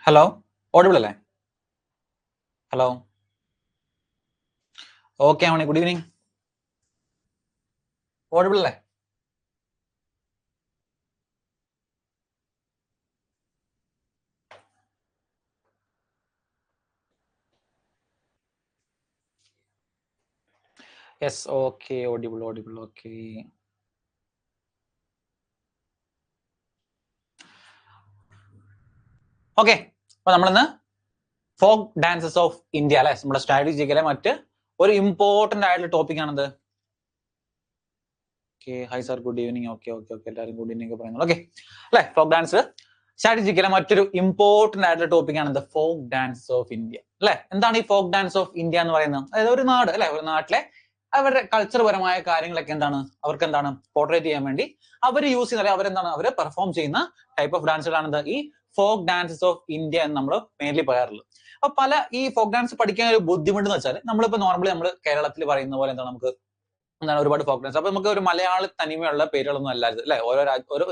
Hello, audible അല്ലേ? Hello, okay ആവണേ. Good evening. Audible അല്ലേ? Yes, okay, audible audible. Okay, okay. അപ്പൊ നമ്മളിന്ന് ഫോക്ക് ഡാൻസസ് ഓഫ് ഇന്ത്യ അല്ലെ, നമ്മുടെ സ്ട്രാറ്റജിക്കലെ മറ്റ് ഒരു ഇമ്പോർട്ടന്റ് ആയിട്ടുള്ള ടോപ്പിക് ആണത്. Okay, high sir, good evening. Okay okay okay, എല്ലാവരും ഗുഡ് ഈവനിങ് പറയുന്നത്. ഓക്കെ അല്ലെ, ഫോക്ക് ഡാൻസ് സ്ട്രാറ്റജിക്കലെ മറ്റൊരു ഇമ്പോർട്ടന്റ് ആയിട്ടുള്ള ടോപ്പിക് ആണ് the folk dance of India അല്ലെ. എന്താണ് ഈ ഫോക്ക് ഡാൻസ് ഓഫ് ഇന്ത്യ എന്ന് പറയുന്നത്? അതായത് ഒരു നാട് അല്ലെ, ഒരു നാട്ടിലെ അവരുടെ കൾച്ചർ പരമായ കാര്യങ്ങളൊക്കെ എന്താണ് അവർക്ക് എന്താണ് പോർട്രേറ്റ് ചെയ്യാൻ വേണ്ടി അവർ യൂസ് ചെയ്യുന്ന, അവരെന്താണ് അവർ പെർഫോം ചെയ്യുന്ന ടൈപ്പ് ഓഫ് ഡാൻസുകളാണ് ഈ ഫോക്ക് ഡാൻസസ് ഓഫ് ഇന്ത്യ എന്ന് നമ്മൾ മെയിൻലി പറയാറുള്ളത്. അപ്പൊ പല ഈ ഫോക്ക് ഡാൻസ് പഠിക്കാൻ ഒരു ബുദ്ധിമുട്ടെന്ന് വെച്ചാൽ നമ്മളിപ്പോ നോർമലി നമ്മൾ കേരളത്തിൽ പറയുന്ന പോലെ എന്താണ് നമുക്ക് എന്താണ് ഒരുപാട് ഫോക്ക് ഡാൻസ്. അപ്പൊ നമുക്ക് ഒരു മലയാള തനിമയുള്ള പേരുകളൊന്നും അല്ലായിരുന്നു അല്ലെ. ഓരോ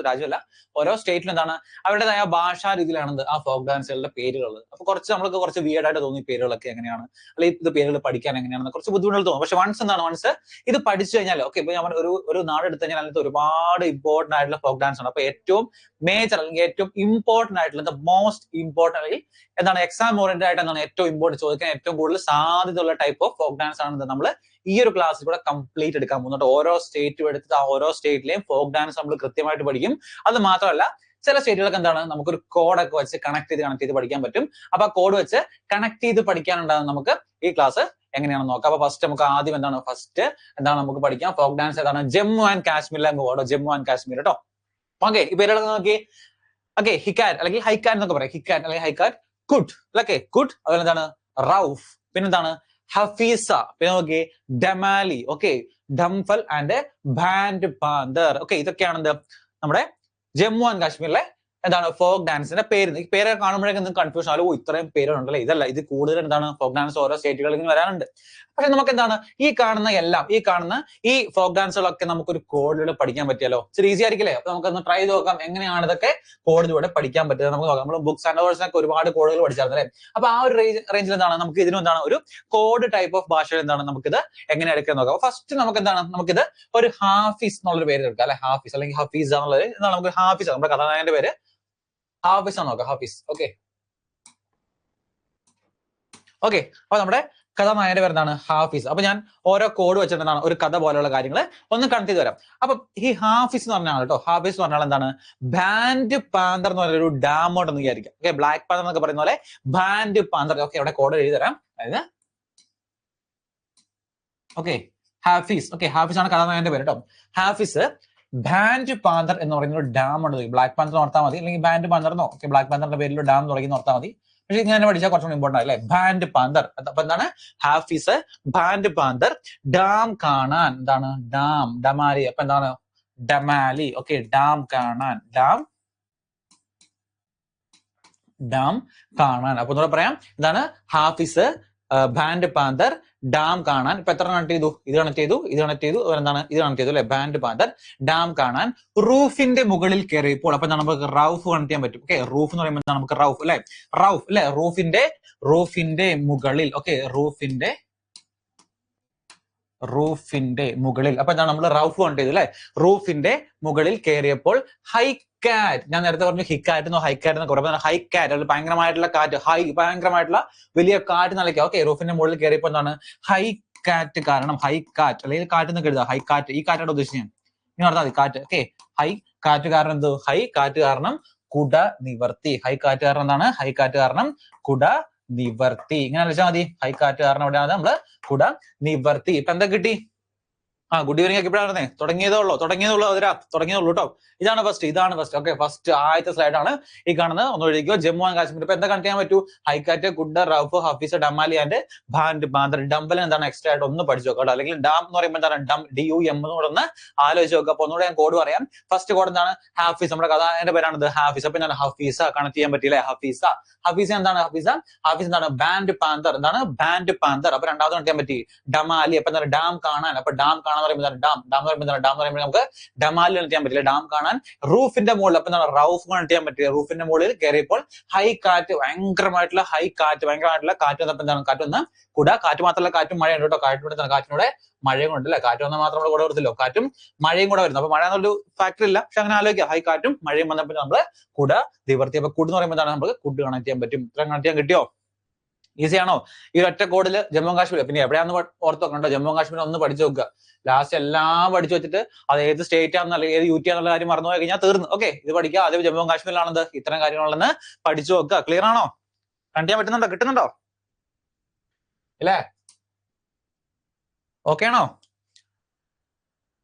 രാജ്യമല്ല, ഓരോ സ്റ്റേറ്റിലും എന്താണ് അവരുടേതായ ഭാഷാ രീതിയിലാണ് ആ ഫോക്ക് ഡാൻസുകളുടെ പേരുകൾ. അപ്പൊ നമ്മൾക്ക് കുറച്ച് വിയേർഡ് ആയിട്ട് തോന്നി പേരുകളൊക്കെ എങ്ങനെയാണ്, അല്ലെങ്കിൽ ഇത് പേരുകൾ പഠിക്കാൻ എങ്ങനെയാണെന്ന് കുറച്ച് ബുദ്ധിമുട്ടുകൾ തോന്നും. പക്ഷെ വൺസ് ഇത് പഠിച്ചു കഴിഞ്ഞാൽ ഓക്കെ, ഇപ്പൊ ഞാൻ ഒരു നാട് എടുത്തു കഴിഞ്ഞാൽ അതിനകത്ത് ഒരുപാട് ഇമ്പോർട്ടന്റ് ആയിട്ടുള്ള ഫോക്ക് ഡാൻസ് ഉണ്ട്. അപ്പൊ ഏറ്റവും മേജർ അല്ലെങ്കിൽ ഏറ്റവും ഇമ്പോർട്ടന്റ് ആയിട്ടുള്ള മോസ്റ്റ് ഇമ്പോർട്ടന്റ് അല്ലെങ്കിൽ എന്താണ് എക്സാം ഓറിയന്റഡ് ആയിട്ട് എന്താണ് ഏറ്റവും ഇമ്പോർട്ടന്റ് ചോദിക്കാൻ ഏറ്റവും കൂടുതൽ സാധ്യതയുള്ള ടൈപ്പ് ഓഫ് ഫോക്ക് ഡാൻസ് ആണ് നമ്മൾ ഈ ഒരു ക്ലാസ്സിൽ കൂടെ കംപ്ലീറ്റ് എടുക്കാൻ പോകുന്നുണ്ട്. ഓരോ സ്റ്റേറ്റും എടുത്തിട്ട് ആ ഓരോ സ്റ്റേറ്റിലെയും ഫോക്ക് ഡാൻസ് നമ്മൾ കൃത്യമായിട്ട് പഠിക്കും. അത് മാത്രമല്ല ചില സ്റ്റേറ്റുകൾക്ക് എന്താണ് നമുക്കൊരു കോഡൊക്കെ വെച്ച് കണക്ട് ചെയ്ത് പഠിക്കാൻ പറ്റും. അപ്പൊ ആ കോഡ് വെച്ച് കണക്ട് ചെയ്ത് പഠിക്കാനുണ്ടാകും നമുക്ക് ഈ ക്ലാസ് എങ്ങനെയാണെന്ന് നോക്കാം. അപ്പൊ ഫസ്റ്റ് നമുക്ക് ആദ്യം എന്താണ് നമുക്ക് പഠിക്കാം ഫോക്ക് ഡാൻസ് ഏതാണ്? ജമ്മു ആൻഡ് കാശ്മീരിലെ പോകട്ടോ, ജമ്മു ആൻഡ് കാശ്മീർ കേട്ടോ. ഓക്കെ, ഈ പേരുകളൊക്കെ നോക്കി. ഓക്കെ, ഹിക്കാറ്റ് അല്ലെങ്കിൽ ഹൈക്കാറ്റ് എന്നൊക്കെ പറയാം. ഹിക്കാറ്റ് അല്ലെങ്കിൽ ഹൈക്കാറ്റ്, കുട്ട് ഓക്കെ, കുട്ട്. അതുപോലെ എന്താണ് റൌഫ്, പിന്നെന്താണ് ഹഫീസ, പിന്നെ നോക്കി Damali, okay, Dumhal and Bhand Pather. Okay, ഇതൊക്കെയാണ് നമ്മുടെ ജമ്മു ആൻഡ് കാശ്മീരിലെ എന്താണ് ഫോക്ക് ഡാൻസിന്റെ പേര്. ഈ പേരൊക്കെ കാണുമ്പോഴേക്കും നിങ്ങൾക്ക് കൺഫ്യൂഷൻ ആവും, ഇത്രയും പേരുണ്ടല്ലേ. ഇതല്ല, ഇത് കൂടുതൽ എന്താണ് ഫോക്ക് ഡാൻസ് ഓരോ സ്റ്റേറ്റുകളിൽ ഇങ്ങനെ വരാനുണ്ട്. പക്ഷെ നമുക്ക് എന്താണ് ഈ കാണുന്ന ഈ ഫോക്ക് ഡാൻസുകളൊക്കെ നമുക്കൊരു കോഡിലൂടെ പഠിക്കാൻ പറ്റിയല്ലോ. ഇച്ചിരി ഈസി ആയിരിക്കില്ലേ? അപ്പൊ നമുക്കൊന്ന് ട്രൈ ചെയ്ത് നോക്കാം എങ്ങനെയാണ് ഇതൊക്കെ കോഡിലൂടെ പഠിക്കാൻ പറ്റുന്നത്. നമുക്ക് നോക്കാം. നമ്മൾ ബുക്സ് ആൻഡ് വേർഡ്സിനൊക്കെ ഒരുപാട് കോഡുകൾ പഠിച്ചായിരുന്നു അല്ലേ. അപ്പൊ ആ ഒരു റേഞ്ചിൽ എന്താണ് നമുക്ക് ഇതിനും എന്താണ് ഒരു കോഡ് ടൈപ്പ് ഓഫ് ഭാഷയിൽ എന്താണ് നമുക്കിത് എങ്ങനെ എടുക്കാൻ നോക്കാം. ഫസ്റ്റ് നമുക്കിത് ഒരു ഹാഫീസ് എന്നുള്ളൊരു പേര് എടുക്കാം അല്ലെ. ഹാഫീസ് അല്ലെങ്കിൽ ഹഫീസ എന്നുള്ളത് എന്താണ് നമുക്ക് ഹാഫീസ്, നമ്മുടെ കഥാനായകന്റെ പേര് ഹാഫീസ് ആണ് നോക്കാം. ഹാഫീസ് ഓക്കെ. അപ്പൊ നമ്മുടെ കഥാനായകന്റെ പേര് എന്താണ്? ഹാഫീസ്. അപ്പൊ ഞാൻ ഓരോ കോഡ് വെച്ചിട്ട് എന്താണ് ഒരു കഥ പോലെയുള്ള കാര്യങ്ങൾ ഒന്ന് കണക്ട് ചെയ്ത് വരാം. അപ്പൊ ഈ ഹാഫീസ് എന്ന് പറഞ്ഞാൽ കേട്ടോ, ഹാഫീസ് എന്ന് പറഞ്ഞാൽ എന്താണ് ബാൻഡ് പാന്തർ എന്ന് പറഞ്ഞൊരു ഡാം ഉണ്ടെന്ന് വിചാരിക്കാം. ഓക്കെ, ബ്ലാക്ക് പാന്തർ എന്നൊക്കെ പറയുന്ന പോലെ ബാൻഡ് പാന്തർ. ഓക്കെ, അവിടെ കോഡ് എഴുതി തരാം. അതായത് ഓക്കെ ഹാഫീസ്, ഓക്കെ ഹാഫീസ് ആണ് കഥാനായകന്റെ പേര് കേട്ടോ. ഹാഫീസ് ബാൻഡ് പാന്തർ എന്ന് പറയുന്ന ഒരു ഡാം ഉണ്ട്. ബ്ലാക്ക് പാന്തർ ഓർത്താൽ മതി, അല്ലെങ്കിൽ ബാൻഡ് പാന്തർ എന്നോ ഓക്കെ ബ്ലാക്ക് പാന്തറിന്റെ പേരിൽ ഡാം തുടങ്ങി ഓർത്താൽ മതി. പക്ഷെ ഇങ്ങനെ പഠിച്ചാൽ കുറച്ചുകൂടി ഇമ്പോർട്ടന്റ് അല്ലേ. ബാൻഡ് പാന്തർ. അപ്പൊ എന്താണ് ഹാഫീസ് ബാൻഡ് പാന്തർ ഡാം കാണാൻ, എന്താണ് ഡാം ഡമാലി. അപ്പൊ എന്താണ് ഡമാലി. ഓക്കെ, ഡാം കാണാൻ, ഡാം കാണാൻ. അപ്പൊ ഒന്നുകൂടെ പറയാം, എന്താണ് ഹാഫീസ് ബാൻഡ് പാന്തർ ഡാം കാണാൻ. ഇപ്പൊ എത്ര കണക്ട് ചെയ്തു? ഇത് കണക്ട് ചെയ്തു, ഇത് കണക്ട് ചെയ്തു, എന്താണ് ഇത് കണക്ട് ചെയ്തു അല്ലെ. ബാൻഡ് പാന്തർ ഡാം കാണാൻ റൂഫിന്റെ മുകളിൽ കയറിയപ്പോൾ. അപ്പൊ നമുക്ക് റൌഫ് കണക്ട് ചെയ്യാൻ പറ്റും. ഓക്കെ, റൂഫ് എന്ന് പറയുമ്പോൾ നമുക്ക് റൌഫ് അല്ലെ, റൌഫ് അല്ലെ, റൂഫിന്റെ മുകളിൽ. ഓക്കെ, റൂഫിന്റെ മുകളിൽ. അപ്പൊ എന്താണ് നമ്മൾ റൌഫ് കണക്ട് ചെയ്തു അല്ലെ. റൂഫിന്റെ മുകളിൽ കയറിയപ്പോൾ ഹൈക്കാറ്റ്. ഞാൻ നേരത്തെ പറഞ്ഞു ഹിക്കാറ്റ് എന്നോ ഹൈക്കാറ്റ് എന്നൊക്കെ പറയുമ്പോൾ ഹൈക്കാറ്റ് ഭയങ്കരമായിട്ടുള്ള കാറ്റ്, ഭയങ്കരമായിട്ടുള്ള വലിയ കാറ്റ് നിലയ്ക്കുക. ഓക്കെ, റൂഫിന്റെ മുകളിൽ കയറിയപ്പോൾ എന്താണ് ഹൈക്കാറ്റ്. കാരണം ഹൈക്കാറ്റ് അല്ലെങ്കിൽ കാറ്റ് എന്നൊക്കെ എഴുതുക. ഹൈക്കാറ്റ്, ഈ കാറ്റാണ് ഉദ്ദേശിച്ചത്. ഇനി നടത്താൽ മതി കാറ്റ്. ഓക്കെ, ഹൈ കാറ്റ് കാരണം എന്ത്? ഹൈ കാറ്റ് കാരണം കുട നിവർത്തി. ഹൈ കാറ്റ് കാരണം എന്താണ്? ഹൈ കാറ്റ് കാരണം കുട നിവർത്തി. ഇങ്ങനെ അലച്ചാൽ മതി. ഹൈ കാറ്റ് കാരണം എവിടെയാണ് നമ്മള് കുട നിവർത്തി. ഇപ്പൊ എന്താ കിട്ടി? ഗുഡ് ഈവനിങ് ഒക്കെ ഇപ്പോഴാണ് തുടങ്ങിയതുള്ളൂ അതിരാ, തുടങ്ങിയതുള്ളൂ കേട്ടോ. ഇതാണ് ഫസ്റ്റ്. ഓക്കെ, ഫസ്റ്റ് ആദ്യത്തെ സ്ലൈഡ് ആണ് ഈ കാണുന്നത്. ഒന്ന് എഴുതിക്കോ, ജമ്മു ആൻഡ് കാശ്മീർ. ഇപ്പൊ എന്താ കണക്ട് ചെയ്യാൻ പറ്റൂ? ഹൈക്കാറ്റ്, കുഡ, റൌഫ്, ഹഫീസ്, ഡമാലി ആൻഡ് ബാൻഡ് പാന്തർ. ഡംബൽ എന്താണ് എക്സ്ട്രാ ആയിട്ട് ഒന്ന് പഠിച്ചു നോക്കാം. അല്ലെങ്കിൽ ഡാം എന്ന് പറയുമ്പോൾ എന്താണ് DUM എന്ന് ആലോചിച്ച് നോക്കുക. അപ്പൊ ഒന്നുകൂടെ ഞാൻ കോഡ് പറയാം. ഫസ്റ്റ് കോഡ് എന്താണ്? ഹാഫീസ്. നമ്മുടെ കഥാനായകന്റെ പേരാണിത് ഹാഫീസ്. അപ്പൊ എന്താണ് ഹഫീസ കണക്ട് ചെയ്യാൻ പറ്റില്ലേ? ഹഫീസ എന്താണ്? ഹാഫീസ് എന്താണ്? ബാൻഡ് പാന്തർ. എന്താണ് ബാൻഡ് പാന്തർ. അപ്പൊ രണ്ടാമത് കണക്ട് ചെയ്യാൻ പറ്റി ഡമാലി. അപ്പൊ എന്താണ് ഡാം കാണാൻ. അപ്പൊ ഡാം കാണാൻ കാണാൻ പറയുമ്പോൾ ഡാം എന്ന് പറയുമ്പോൾ നമുക്ക് ഡമാലിൽ കണക്ട് ചെയ്യാൻ പറ്റില്ല. ഡാം കാണാൻ റൂഫിന്റെ മുകളിൽ, അപ്പൊ എന്താണ് റൗഫ് കണക്ട് ചെയ്യാൻ പറ്റില്ല. റൂഫിന്റെ മുകളിൽ കയറിയപ്പോൾ ഹൈ കാറ്റ്, ഭയങ്കരമായിട്ടുള്ള കാറ്റ് വന്നപ്പോൾ എന്താണ് കാറ്റ് വന്ന് കുട. കാറ്റ് മാത്രമല്ല, കാറ്റും മഴയുണ്ട് കേട്ടോ. കാറ്റിനൂടെ മഴയും ഉണ്ട് അല്ലെ. കാറ്റ് വന്നാൽ മാത്രം നമ്മൾ കുട കൊടുത്തില്ലോ, കാറ്റും മഴയും കൂടെ വരുന്നു. അപ്പൊ മഴ എന്നൊരു ഫാക്ടർ ഇല്ല, പക്ഷെ അങ്ങനെ ആലോചിക്കുക. ഹൈ കാറ്റും മഴയും വന്നപ്പോൾ നമ്മള് കുട നിവർത്തി. അപ്പൊ കുട് എന്ന് പറയുമ്പോൾ എന്താണ്, നമുക്ക് കുട് കണക്ട് ചെയ്യാൻ പറ്റും. ഇത്ര കണക്ട് ചെയ്യാൻ കിട്ടിയോ? ഈസി ആണോ? ഈ ഒറ്റ കോഡിൽ ജമ്മു കാശ്മീർ, പിന്നെ എവിടെയാന്ന് ഓർത്ത് വെക്കണ്ടോ? ജമ്മു കാശ്മീർ ഒന്ന് പഠിച്ചു നോക്കുക. ലാസ്റ്റ് എല്ലാം പഠിച്ചു വെച്ചിട്ട് അത് ഏത് സ്റ്റേറ്റ് ആണെന്നല്ല ഏത് യൂട്ടി ആണെന്നുള്ള കാര്യം മറന്നു പോയി കഴിഞ്ഞാൽ തീർന്നു. ഓക്കെ, ഇത് പഠിക്കുക. അതേ ജമ്മു കാശ്മീരിലാണെന്ത് ഇത്തരം കാര്യങ്ങളെന്ന് പഠിച്ചു നോക്കുക. ക്ലിയർ ആണോ? കണ്ടു ചെയ്യാൻ പറ്റുന്നുണ്ടോ? കിട്ടുന്നുണ്ടോ? ഇല്ലേ? ഓക്കെ ആണോ?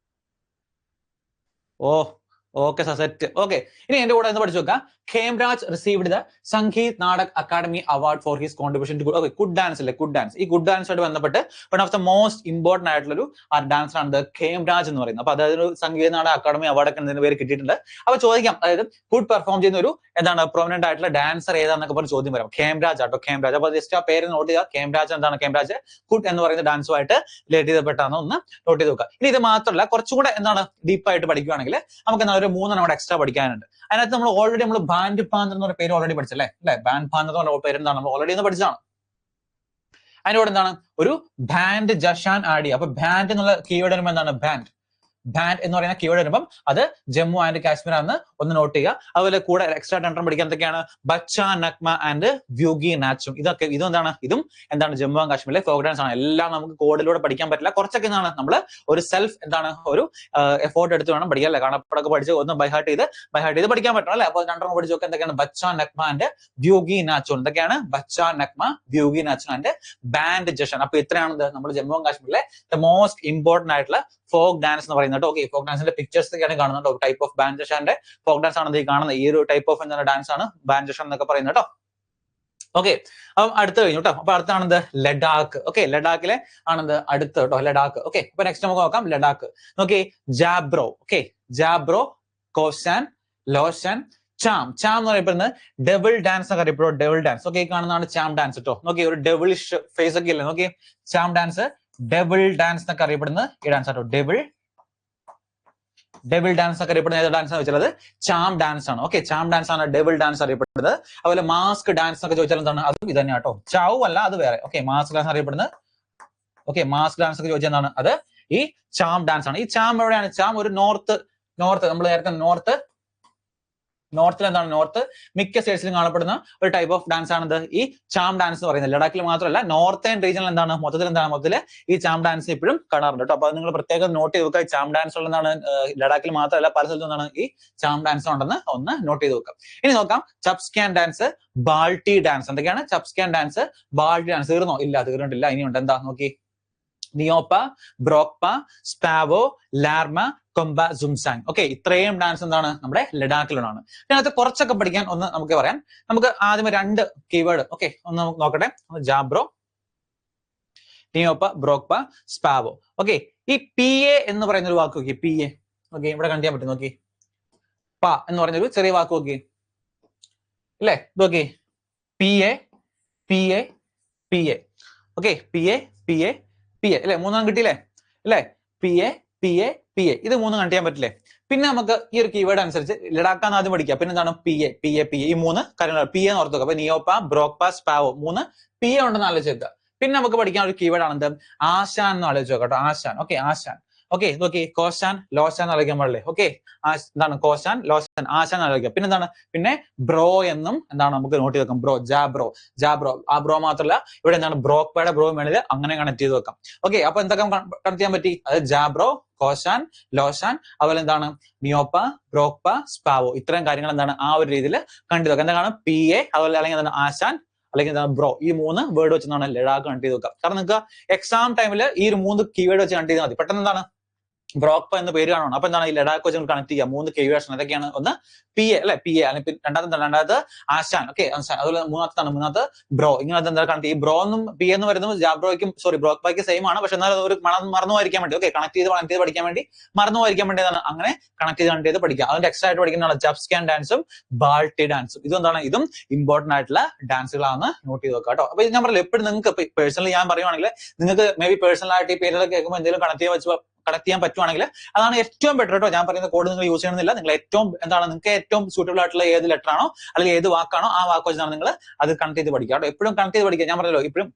Oh okay sir, set. Okay, ഇനി എന്റെ കൂടെ ഒന്ന് പഠിച്ചു നോക്കാം. Khemraj received the Sangeet Natak Akademi award for his contribution to Kud dance അല്ലേ. ഗുഡ് ഡാൻസ്, ഈ ഗുഡ് ഡാൻസുമായിട്ട് ബന്ധപ്പെട്ട് one of the most important ആയിട്ടുള്ളൊരു ഡാൻസർ ആണ് ഖേംരാജ് എന്ന് പറയുന്നത്. അപ്പൊ അതായത് സംഗീത നാടക അക്കാദമി അവാർഡ് ഒക്കെ ഇതിന് പേര് കിട്ടിയിട്ടുണ്ട്. അപ്പൊ ചോദിക്കാം, അതായത് ഗുഡ് പെർഫോം ചെയ്യുന്ന ഒരു എന്താണ് പ്രൊമിനന്റ് ആയിട്ടുള്ള ഡാൻസർ ഏതാന്നൊക്കെ പറഞ്ഞ് ചോദ്യം വരാം. ഖേംരാജ് ആട്ടോ, ഖേംരാജ്. അപ്പൊ ജസ്റ്റ് ആ പേര് നോട്ട് ചെയ്യുക. ഖേംരാജ് എന്താണ്, ഖേംരാജ് ഗുഡ് എന്ന് പറയുന്ന ഡാൻസുമായിട്ട് റിലേറ്റ് ചെയ്തപ്പെട്ടാന്ന് ഒന്ന് നോട്ട് ചെയ്ത് നോക്കുക. ഇനി ഇത് മാത്രമല്ല, കുറച്ചുകൂടെ എന്താണ് ഡീപ്പായിട്ട് പഠിക്കുകയാണെങ്കിൽ നമുക്ക് എന്താണ് ഒരു 3 കൂടെ എക്സ്ട്രാ പഠിക്കാനുണ്ട്. അതിനകത്ത് നമ്മൾ ഓൾറെഡി ബാൻഡ് പാന്തർ എന്ന് പറഞ്ഞ പേര് ഓൾറെഡി പഠിച്ചല്ലേ അല്ലെ. ബാൻഡ് പാന്തർ എന്ന് പറഞ്ഞ പേര് എന്താണ്, നമ്മൾ ഓൾറെഡി ഒന്ന് പഠിച്ചതാണ്. അതിന്റെ കൂടെ എന്താണ് ഒരു ബാൻഡ് ജഷാൻ ആഡ് ചെയ്യുക. അപ്പൊ ബാൻഡ് എന്നുള്ള കീവേഡ് വരുമ്പോൾ എന്താണ്, ബാൻഡ് എന്ന് പറയുന്ന കീവേഡ് വരുമ്പം അത് ജമ്മു ആൻഡ് കാശ്മീർ ആണെന്ന് ഒന്ന് നോട്ട് ചെയ്യുക. അതുപോലെ കൂടെ എക്സ്ട്രാ 10 പഠിക്കാൻ എന്തൊക്കെയാണ്, ബച്ച നഗ്മ ആൻഡ് വ്യൂഗി നാച്ചും. ഇതും എന്താണ് ജമ്മു ആൻഡ് കാശ്മീരിലെ ഫോക്ക് ഡാൻസ് ആണ്. എല്ലാം നമുക്ക് കോഡിലൂടെ പഠിക്കാൻ പറ്റില്ല. കുറച്ചൊക്കെ എന്താണ് നമ്മൾ ഒരു ഒരു എഫോർട്ട് എടുത്ത് വേണം പഠിക്കാൻ അല്ലെ. കാണപ്പടൊക്കെ പഠിച്ച് ഒന്ന് ബൈഹാർട്ട് ചെയ്ത് പഠിക്കാൻ പറ്റണം അല്ലെ. അപ്പൊ 2 പഠിച്ചു നോക്കുക. എന്തൊക്കെയാണ് ബച്ച നഗ്മ ആൻഡ് വ്യൂഗി നാച്ചും. എന്തൊക്കെയാണ് ബച്ച നഗ്മ, വ്യൂഗി നാച്ചും ആൻഡ് ബാൻഡ് ജഷൻ. അപ്പൊ ഇത്രയാണ് നമ്മൾ ജമ്മു ആൻഡ് കാശ്മീരിലെ ദ മോസ്റ്റ് ഇമ്പോർട്ടന്റ് ആയിട്ടുള്ള ഫോക്ക് ഡാൻസ് എന്ന് പറയുന്നത്. ഓക്കെ, ഫോക്ക് ഡാൻസിന്റെ പിക്ചേഴ്സ് ഒക്കെയാണ് കാണുന്നത്. ടൈപ്പ് ഓഫ് ബാൻഡ് ജഷാന്റെ ഫോക്ക് ഡാൻസ് ആണ് ഈ കാണുന്നത്. ഈ ഒരു ടൈപ്പ് ഓഫ് എന്താണ് ഡാൻസ് ആണ് ബാൻഡ് ജഷൻ എന്നൊക്കെ പറയുന്നത് കേട്ടോ. ഓക്കെ, അപ്പം അടുത്ത് കഴിഞ്ഞു കേട്ടോ. അപ്പൊ അടുത്താണെന്ത് ലഡാക്ക്. ഓക്കെ, ലഡാക്കിലെ ആണെന്ത് അടുത്ത് കേട്ടോ, ലഡാക്ക്. ഓക്കെ, അപ്പൊ നെക്സ്റ്റ് നമുക്ക് നോക്കാം ലഡാക്ക്. നോക്കി ജാബ്രോ. ഓക്കെ, ജാബ്രോ, കോസാൻ, ലോഷൻ, ചാം. ചാം എന്ന് പറയപ്പെടുന്നത് ഡെവിൾ ഡാൻസ് എന്നൊക്കെ അറിയപ്പെടും. Devil dance. ഓക്കെ, കാണുന്നതാണ് ചാം ഡാൻസ് കേട്ടോ. നോക്കി ഒരു ഡെവിളിഷ് ഫേസ് ഒക്കെ ഇല്ലേ. നോക്കി ചാം ഡാൻസ്, ഡെവിൾ ഡാൻസ് എന്നൊക്കെ അറിയപ്പെടുന്നത് ഈ ഡാൻസ് ആട്ടോ. ഡെവിൾ ഡാൻസ് ഒക്കെ അറിയപ്പെടുന്ന ഏത് ഡാൻസ് എന്ന് വെച്ചാൽ അത് ചാം ഡാൻസ് ആണ്. ഓക്കെ, ചാം ഡാൻസ് ആണ് ഡെവിൾ ഡാൻസ് അറിയപ്പെടുന്നത്. അതുപോലെ മാസ്ക് ഡാൻസ് എന്നൊക്കെ ചോദിച്ചാൽ എന്താണ്, അതും ഇത് തന്നെ കേട്ടോ. ചാവും അല്ല, അത് വേറെ. ഓക്കെ, മാസ്ക് ഡാൻസ് അറിയപ്പെടുന്നത്. ഓക്കെ, മാസ്ക് ഡാൻസ് ഒക്കെ ചോദിച്ചാൽ എന്താണ്, അത് ഈ ചാം ഡാൻസ് ആണ്. ഈ ചാം എവിടെയാണ്? ചാം ഒരു നോർത്ത് നമ്മൾ നേരത്തെ നോർത്തിൽ എന്താണ്, നോർത്ത് മിക്ക സ്റ്റേറ്റ്സിലും കാണപ്പെടുന്ന ഒരു ടൈപ്പ് ഓഫ് ഡാൻസ് ആണിത് ഈ ചാം ഡാൻസ് എന്ന് പറയുന്നത്. ലഡാക്കിൽ മാത്രമല്ല നോർത്തേൺ റീജിയനിൽ എന്താണ് മൊത്തത്തിൽ ഈ ചാം ഡാൻസ് ഇപ്പോഴും കാണാറുണ്ട് കേട്ടോ. അപ്പൊ നിങ്ങൾ പ്രത്യേകം നോട്ട് ചെയ്ത് വെക്കുക. ചാം ഡാൻസ് ഉള്ളതാണ് ലഡാക്കിൽ മാത്രമല്ല പല സ്ഥലത്തും എന്താണ് ഈ ചാം ഡാൻസ് ഉണ്ടെന്ന് ഒന്ന് നോട്ട് ചെയ്ത് വെക്കാം. ഇനി നോക്കാം ചപ്സ്കാൻ ഡാൻസ്, ബാൾട്ടി ഡാൻസ്. എന്തൊക്കെയാണ് ചപ്സ്കാൻ ഡാൻസ്, ബാൾട്ടി ഡാൻസ്? തീർന്നോ? ഇല്ല, തീർന്നിട്ടില്ല. ഇനിയുണ്ട്. എന്താ നോക്കി, നിയോപ്പ, ബ്രോക്പ, സ്പാവോ, ലാർമ, കൊമ്പ, സുംസാങ്. ഓക്കെ, ഇത്രയും ഡാൻസ് എന്താണ് നമ്മുടെ ലഡാക്കിലാണ്. ഇതിനകത്ത് കുറച്ചൊക്കെ പഠിക്കാൻ ഒന്ന് നമുക്ക് പറയാം. നമുക്ക് ആദ്യം 2 കീവേഡ് ഓക്കെ ഒന്ന് നമുക്ക് നോക്കട്ടെ. ജാബ്രോ, നിയോപ്പ, ബ്രോക്പ, സ്പാവോ. ഓക്കെ, ഈ പി എ എന്ന് പറയുന്ന ഒരു വാക്ക് നോക്കി. പി എ ഓക്കെ, ഇവിടെ കണ്ടു ചെയ്യാൻ പറ്റും. നോക്കി പ എന്ന് പറഞ്ഞൊരു ചെറിയ വാക്ക് നോക്കി അല്ലേ. നോക്കി P A P A P A. Okay, P A P A P A അല്ലെ. 3 കിട്ടിയില്ലേ അല്ലെ. P A P A P A, ഇത് 3 കണ്ടു ചെയ്യാൻ പറ്റില്ലേ. പിന്നെ നമുക്ക് ഈ ഒരു കീവേഡ് അനുസരിച്ച് ലഡാക്കാന്ന് ആദ്യം പഠിക്കുക. പിന്നെ എന്താണ് P A P A P A, ഈ 3 കാര്യങ്ങൾ പി എന്ന് ഓർത്ത് വെക്കുക. അപ്പൊ നിയോപ്പ, ബ്രോക്പ, സ്പാവോ 3 പി എ ഉണ്ടെന്ന് ആലോചിച്ച് വെക്കുക. പിന്നെ നമുക്ക് പഠിക്കാൻ ഒരു കീവേഡ് ആണ് എന്ത്, ആശാൻ എന്ന് ആലോചിച്ച് വെക്കാം കേട്ടോ. ആശാൻ. ഓക്കെ, ആശാൻ. ഓക്കെ, നോക്കി കോശാൻ, ലോശാൻ ആലോചിക്കാൻ പാടില്ലേ. ഓക്കെ, എന്താണ് കോശാൻ, ലോശാൻ, ആശാൻ ആലോചിക്കുക. പിന്നെ എന്താണ്, പിന്നെ ബ്രോ എന്നും എന്താണ് നമുക്ക് നോട്ട് ചെയ്ത് വെക്കാം. ബ്രോ, ജാബ്രോ, ജാബ്രോ. ആ ബ്രോ മാത്രമല്ല ഇവിടെ എന്താണ് ബ്രോക്പയുടെ ബ്രോ വേണമെങ്കിൽ അങ്ങനെ കണക്ട് ചെയ്ത് വെക്കാം. ഓക്കെ, അപ്പൊ എന്തൊക്കെ കണക്ട് ചെയ്യാൻ പറ്റി? അത് ജാബ്രോ, കോശാൻ, ലോശാൻ, അതുപോലെ എന്താണ് നിയോപ്പ, ബ്രോക്പ, സ്പാവോ. ഇത്രയും കാര്യങ്ങൾ എന്താണ് ആ ഒരു രീതിയിൽ കണ്ടു വെക്കാം. എന്താണ് പി എ, അതുപോലെ അല്ലെങ്കിൽ എന്താണ് ആശാൻ, അല്ലെങ്കിൽ എന്താണ് ബ്രോ. ഈ 3 വേർഡ് വെച്ചാണ് ലഡാക്ക് കണക്ട് ചെയ്ത് വെക്കാം. കാരണം നിങ്ങൾക്ക് എക്സാം ടൈമിൽ ഈ ഒരു 3 കീവേഡ് വെച്ച് കണക്ട് ചെയ്താൽ മതി. പെട്ടെന്ന് എന്താണ് ബ്രോക്പ എന്ന് പേര് കാണണം. അപ്പൊ എന്താണ് ഈ ലഡാക്ക് വെച്ച് കണക്ട് ചെയ്യുക. 3 കീവേഡ്സ് അതൊക്കെയാണ്. ഒന്ന് പി എ അല്ലെ, പി എ. അല്ലെങ്കിൽ രണ്ടാമത്തെ ആശാൻ. ഓക്കെ, അതുപോലെ മൂന്നാമത്തെ ബ്രോ. ഇങ്ങനെ എന്താ കണക്ട് ഈ ബ്രോ എന്നും പി എന്ന് വരുന്നത് ജാബ്രോയ്ക്കും ബ്രോക്പയ്ക്ക് സെയിം ആണ്. പക്ഷെ എന്നാലും ഒരു മറന്നു പോയിരിക്കാൻ വേണ്ടി ഓക്കെ കണക്ട് ചെയ്ത് പഠിക്കാൻ വേണ്ടി മറന്നു പോയിരിക്കാൻ വേണ്ടി അങ്ങനെ കണക്ട് ചെയ്ത് പഠിക്കുക. അതിന്റെ എക്സ്ട്രാ ആയിട്ട് പഠിക്കുന്നതാണ് ചപ്സ്കാൻ ഡാൻസും ബാൾട്ടി ഡാൻസും. ഇതെന്താണ്, ഇതും ഇമ്പോർട്ടന്റ് ആയിട്ടുള്ള ഡാൻസുകളാണ്. നോട്ട് ചെയ്ത് വെക്കുക കേട്ടോ. അപ്പൊ ഞാൻ പറഞ്ഞില്ല, എപ്പോഴും നിങ്ങൾക്ക് പേഴ്സണലി ഞാൻ പറയുവാണെങ്കിൽ നിങ്ങൾക്ക് മേ ബി പേഴ്സണൽ ആയിട്ട് ഈ പേരുകൾ കേൾക്കുമ്പോൾ എന്തെങ്കിലും കണക്ട് ചെയ്യാൻ കണക്ട് ചെയ്യാൻ പറ്റുവാണെങ്കിൽ അതാണ് ഏറ്റവും ബെറ്റർ കേട്ടോ. ഞാൻ പറയുന്ന കോഡ് നിങ്ങൾ യൂസ് ചെയ്യണമെന്നില്ല. നിങ്ങൾ ഏറ്റവും നിങ്ങൾക്ക് ഏറ്റവും സൂട്ടബിൾ ആയിട്ടുള്ള ഏത് ലെറ്റർ ആണോ അല്ലെങ്കിൽ ഏത് വാക്കാണോ ആ വാക്ക് വെച്ചാണ് നിങ്ങൾ അത് കണക്ട് ചെയ്ത് പഠിക്കുക കേട്ടോ. എപ്പോഴും കണക്ട് ചെയ്ത് പഠിക്കുക. ഞാൻ പറഞ്ഞല്ലോ എപ്പോഴും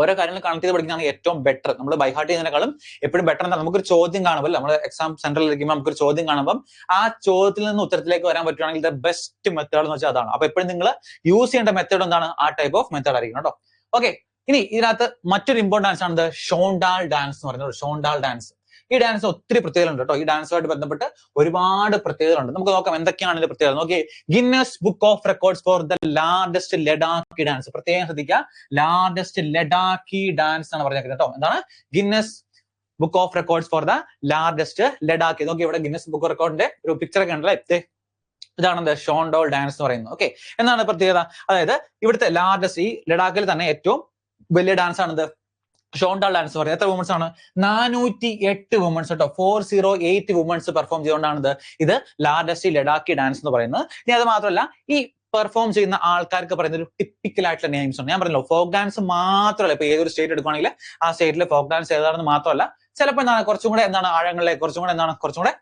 ഓരോ കാര്യങ്ങൾ കണക്ട് ചെയ്ത് പഠിക്കുന്നതാണ് ഏറ്റവും ബെറ്റർ. നമ്മൾ ബൈ ഹാർട്ട് ചെയ്യുന്നതിനേക്കാളും എപ്പോഴും ബെറ്റർ എന്താണ്, നമുക്കൊരു ചോദ്യം കാണുമ്പോൾ നമ്മൾ എക്സാം സെന്ററിൽ ഇരിക്കുമ്പോൾ നമുക്കൊരു ചോദ്യം കാണുമ്പോൾ ആ ചോദ്യത്തിൽ നിന്ന് ഉത്തരത്തിലേക്ക് വരാൻ പറ്റുവാണെങ്കിൽ ദ ബെസ്റ്റ് മെത്തേഡ് എന്ന് വെച്ചാൽ അതാണ്. അപ്പൊ എപ്പോഴും നിങ്ങൾ യൂസ് ചെയ്യേണ്ട മെത്തേഡ് എന്താണ്, ആ ടൈപ്പ് ഓഫ് മെത്തേഡ് ആയിരിക്കും കേട്ടോ. ഓക്കെ, ഇനി ഇതിനകത്ത് മറ്റൊരു ഇമ്പോർട്ടന്റ് ഡാൻസ് ആണ് ഷോണ്ടാൾ ഡാൻസ് എന്ന് പറയുന്നത്. ഷോണ്ടാൾ ഡാൻസ്, ഈ ഡാൻസ് ഒത്തിരി പ്രത്യേകതകളുണ്ട് കേട്ടോ. ഈ ഡാൻസുമായിട്ട് ബന്ധപ്പെട്ട് ഒരുപാട് പ്രത്യേകതകളുണ്ട്. നമുക്ക് നോക്കാം എന്തൊക്കെയാണ് ഇതിന്റെ പ്രത്യേകത. നോക്കി, Guinness book of records four the largest Ladakhi dance. പ്രത്യേകം ശ്രദ്ധിക്കുക, ലാർജസ്റ്റ് ലഡാക്കി ഡാൻസ് ആണ് പറഞ്ഞേക്കുന്നത് കേട്ടോ. എന്താണ് Guinness book of records four the largest Ladakhi. നോക്കി, ഇവിടെ ഗിന്നസ് ബുക്ക് റെക്കോർഡിന്റെ ഒരു പിക്ചർ ഒക്കെ ഉണ്ടല്ലേ. ഇതാണ് ഷോണ്ടാൾ ഡാൻസ് എന്ന് പറയുന്നത്. ഓക്കെ, എന്താണ് പ്രത്യേകത? അതായത് ഇവിടുത്തെ ലാർജസ്റ്റ്, ഈ ലഡാക്കിൽ തന്നെ ഏറ്റവും വലിയ ഡാൻസ് ആണിത് ഷോണ്ടാൾ ഡാൻസ് പറയുന്നത്. എത്ര വുമൻസ് ആണ്? 408 വുമൻസ് കേട്ടോ. 408 വുമൻസ് പെർഫോം ചെയ്തുകൊണ്ടാണ് ഇത് ലാർജസ്റ്റ് ലഡാക്കി ഡാൻസ് എന്ന് പറയുന്നത്. ഇനി അത് മാത്രമല്ല, ഈ പെർഫോം ചെയ്യുന്ന ആൾക്കാർക്ക് പറയുന്ന ഒരു ടിപ്പിക്കൽ ആയിട്ടുള്ള നെയിംസ് ഉണ്ട്. ഞാൻ പറഞ്ഞല്ലോ ഫോക്ക് ഡാൻസ് മാത്രമല്ല, ഇപ്പൊ ഏതൊരു സ്റ്റേറ്റ് എടുക്കുകയാണെങ്കിൽ ആ സ്റ്റേറ്റിലെ ഫോക്ക് ഡാൻസ് ഏതാണെന്ന് മാത്രമല്ല, ചിലപ്പോൾ കുറച്ചും കൂടെ ആഴങ്ങളിലേക്ക് കുറച്ചും കൂടെ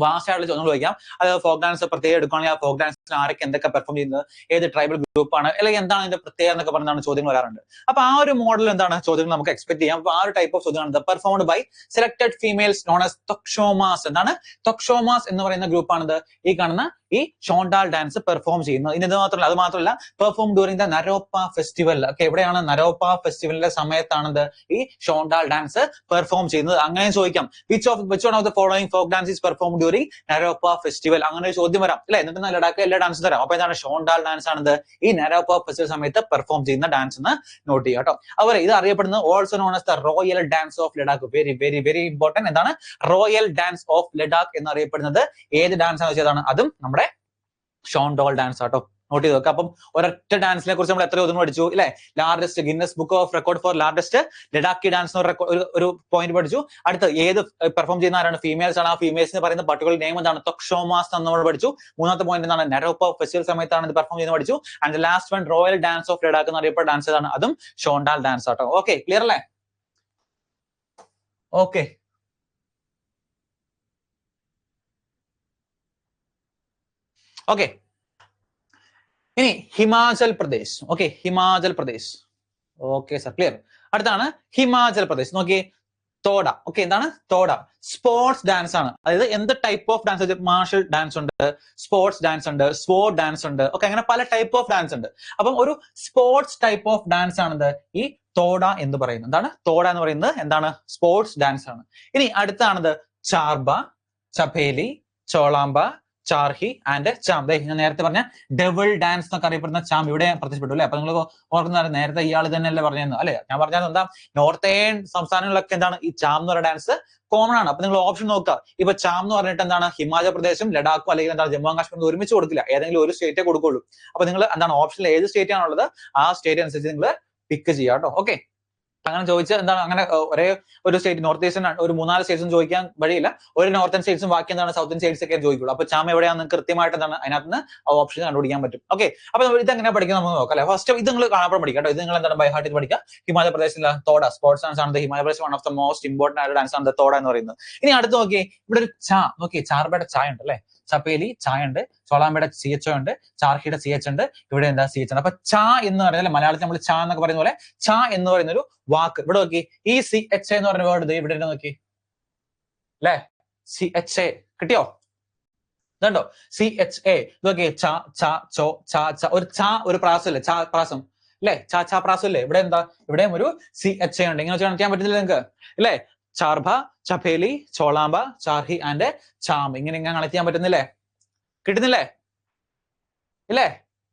വാസ്റ്റ് ആയിട്ടുള്ള ചോദ്യങ്ങൾ ചോദിക്കാം. അത് ഫോക്ക് ഡാൻസ് പ്രത്യേകം എടുക്കുകയാണെങ്കിൽ ആ ഫോക്ക് ഡാൻസിൽ ആരൊക്കെ എന്തൊക്കെ പെർഫോം ചെയ്യുന്നത്, ഏത് ട്രൈബൽ ഗ്രൂപ്പാണ്, അല്ലെങ്കിൽ എന്താണ് ഇതിന്റെ പ്രത്യേകത എന്നൊക്കെ പറഞ്ഞാണ് ചോദ്യങ്ങൾ വരാറുണ്ട്. അപ്പൊ ആ ഒരു മോഡൽ ചോദ്യങ്ങൾ നമുക്ക് എക്സ്പെക്ട് ചെയ്യാം. അപ്പൊ ആ ഒരു ടൈപ്പ് ഓഫ് ചോദ്യമാണ് performed by selected females known as തൊക്ഷോമാസ്. എന്താണ് തൊക്ഷോമാസ് എന്ന് പറയുന്ന ഗ്രൂപ്പാണിത് ഈ കാണുന്ന ഈ ഷോണ്ടാൾ ഡാൻസ് പെർഫോം ചെയ്യുന്നത്. ഇനി അത് മാത്രമല്ല പെർഫോം ഡ്യൂറിംഗ് ദ നരോപ്പ ഫെസ്റ്റിവൽ. ഒക്കെ എവിടെയാണ്? നരോപ്പ ഫെസ്റ്റിവലിന്റെ സമയത്താണിത് ഈ ഷോണ്ടാൾ ഡാൻസ് പെർഫോം ചെയ്യുന്നത്. അങ്ങനെ ചോദിക്കാം, which one of the following folk dance is perform during Naropa festival. അങ്ങനെ ഒരു ചോദ്യം വരാം അല്ലെ. എന്നിട്ട് ലഡാക്ക് എല്ലാ ഡാൻസും തരാം. അപ്പൊ എന്താണ് ഷോണ്ടാൾ ഡാൻസ് ആണിത് ഈ നരോപ്പ ഫെസ്റ്റിവൽ സമയത്ത് പെർഫോം ചെയ്യുന്ന ഡാൻസ് എന്ന് നോട്ട് ചെയ്യുക കേട്ടോ. അതുപോലെ ഇത് അറിയപ്പെടുന്നത് also known as the royal dance of Ladakh. Very very very important. എന്താണ് റോയൽ ഡാൻസ് ഓഫ് ലഡാക്ക് എന്ന് അറിയപ്പെടുന്നത്? ഏത് ഡാൻസ് ആണ് വെച്ചതാണ്? അതും നമ്മുടെ ഷോണ്ടാൾ ഡാൻസ് ആട്ടോ. നോട്ട് ചെയ്ത് നോക്കുക. അപ്പം ഒരൊറ്റ ഡാൻസിനെ കുറിച്ച് നമ്മൾ എത്ര ചോദ്യം പഠിച്ചു അല്ലെ. Largest Guinness book of record four largest Ladakhi dance ഒരു പോയിന്റ് പഠിച്ചു. അടുത്ത് ഏത് പെർഫോം ചെയ്യുന്ന ആരാണ്? ഫീമെയിൽസ് ആണ്. ആ ഫീമെയിൽസിന് പറയുന്ന പർട്ടിക്കുലർ നെയിം എന്താണ്? തൊക്ഷോമാസ് എന്ന് നമ്മൾ പഠിച്ചു. മൂന്നാമത്തെ പോയിന്റ് എന്താണ്? നരോപ്പ ഫെസ്റ്റിവൽ സമയത്താണ് ഇത് പെർഫോം ചെയ്യുന്നത് പഠിച്ചു. And last one royal dance of Ladakh എന്ന് അറിയപ്പെടുന്ന ഡാൻസ് ഏതാണ്? അതും ഷോണ്ടാൾ ഡാൻസ് ആട്ടോ. ഓക്കെ, ക്ലിയർ അല്ലേ? Okay, okay. ഇനി Himachal Pradesh. Okay, Himachal Pradesh. Okay sir, clear. അടുത്താണ് ഹിമാചൽ പ്രദേശ്. നോക്കിയേ, തോഡ. ഓക്കെ, എന്താണ് തോഡ? സ്പോർട്സ് ഡാൻസ് ആണ്. അതായത് എന്ത് type of dance? Martial dance ഉണ്ട്, സ്പോർട്സ് ഡാൻസ് ഉണ്ട്, സ്പോർട് ഡാൻസ് ഉണ്ട്. ഓക്കെ, അങ്ങനെ പല ടൈപ്പ് ഓഫ് ഡാൻസ് ഉണ്ട്. അപ്പം ഒരു സ്പോർട്സ് ടൈപ്പ് ഓഫ് ഡാൻസ് ആണിത് ഈ തോഡ എന്ന് പറയുന്നത്. എന്താണ് തോഡ എന്ന് പറയുന്നത്? എന്താണ് സ്പോർട്സ് ഡാൻസ് ആണ്. ഇനി അടുത്താണിത് ചാർബ, ചപേലി, ചോളാമ്പ, ചാർഹി ആൻഡ് ചാം. ഞാൻ നേരത്തെ പറഞ്ഞ ഡെവിൾ ഡാൻസ് എന്നൊക്കെ അറിയപ്പെടുന്ന ചാം ഇവിടെ പ്രത്യക്ഷപ്പെട്ടു അല്ലെ. അപ്പൊ നിങ്ങൾ ഓർക്കുന്ന നേരത്തെ ഇയാൾ തന്നെയല്ലേ പറഞ്ഞത് അല്ലെ. ഞാൻ പറഞ്ഞത് എന്താ, നോർത്തേൺ സംസ്ഥാനങ്ങളിലൊക്കെ എന്താണ് ഈ ചാം എന്ന് പറയുന്ന ഡാൻസ് കോമൺ ആണ്. അപ്പൊ നിങ്ങൾ ഓപ്ഷൻ നോക്കുക. ഇപ്പൊ ചാം എന്ന് പറഞ്ഞിട്ട് എന്താണ് ഹിമാചൽ പ്രദേശും ലഡാക്കും അല്ലെങ്കിൽ എന്താണ് ജമ്മു ആൻഡ് കാശ്മീർ ഒരുമിച്ച് കൊടുക്കില്ല, ഏതെങ്കിലും ഒരു സ്റ്റേറ്റേ കൊടുക്കുള്ളൂ. അപ്പൊ നിങ്ങൾ എന്താണ് ഓപ്ഷനിൽ ഏത് സ്റ്റേറ്റ് ആണുള്ളത് ആ സ്റ്റേറ്റ് അനുസരിച്ച് നിങ്ങൾ പിക്ക് ചെയ്യാം കേട്ടോ. ഓക്കെ, അങ്ങനെ ചോദിച്ചാൽ എന്താണ്, അങ്ങനെ ഒരേ ഒരു സ്റ്റേറ്റ് നോർത്ത് ഈസ്റ്റേൺ ഒരു 3-4 സ്റ്റേറ്റ്സും ചോദിക്കാൻ വഴിയില്ല. ഒരു നോർത്തേൺ സ്റ്റേറ്റ്സും ബാക്കി എന്താണ് സൗത്തേൺ സ്റ്റേറ്റ്സ് ഒക്കെ ചോദിക്കുള്ളൂ. അപ്പൊ ചാം എവിടെയാണെന്ന് കൃത്യമായിട്ട് എന്താണ് അതിനകത്ത് നിന്ന് ആ ഓപ്ഷൻ കണ്ടുപിടിക്കാൻ പറ്റും. ഓക്കെ, അപ്പൊ ഇതെങ്ങനെ പഠിക്കുന്നത് നമുക്ക് നോക്കാം അല്ലെ. ഫസ്റ്റ് ഇത് നിങ്ങൾ കാണാൻ പഠിക്കാം കേട്ടോ. ഇത് നിങ്ങൾ എന്താണ് ബൈ ഹാർട്ട് പഠിക്കുക. ഹിമാചൽ പ്രദേശിലെ തോഡ സ്പോർട്സ് ഡാൻസ് ആണ്. Himachal Pradesh one of the most important ആയ ഡാൻസ് ആണ് തോഡ എന്ന് പറയുന്നത്. ഇനി അടുത്ത് നോക്കിയേ, ഇവിടെ ഒരു ചാ. നോക്കിയേ, ചാർബയുടെ ചായ ഉണ്ട് അല്ലെ, ചപേലി ചായ ഉണ്ട്, ചോളാമ്പയുടെ CH ഉണ്ട്, ചാർഹിയുടെ CH ഉണ്ട്, ഇവിടെ എന്താ CH ഉണ്ട്. അപ്പൊ ചാ എന്ന് പറയുന്നത് മലയാളത്തിൽ നമ്മൾ ചാ എന്നൊക്കെ പറയുന്ന പോലെ ചാ എന്ന് പറയുന്ന ഒരു വാക്ക് ഇവിടെ നോക്കി. ഈ CH എന്ന് പറയുന്ന വേർഡ് ഇവിടെ നോക്കി അല്ലെ. CH കിട്ടിയോ? ഇതുണ്ടോ CHA? നോക്കിയേ, ച ച ചോ ച ച. ഒരു ച ഒരു പ്രാസം അല്ലേ, ചാ പ്രാസം അല്ലെ, ചാ ചാ പ്രാസം അല്ലേ. ഇവിടെ എന്താ, ഇവിടെയും ഒരു CHA ഉണ്ട്. ഇങ്ങനെ കാണിക്കാൻ പറ്റുന്നില്ല നിങ്ങൾക്ക് അല്ലെ. ചാർഭ, ചപേലി, ചോളാമ്പ, ചാർഹി ആൻഡ് ചാം. ഇങ്ങനെ കണക്ട് ചെയ്യാൻ പറ്റുന്നില്ലേ? കിട്ടുന്നില്ലേ? ഇല്ലേ?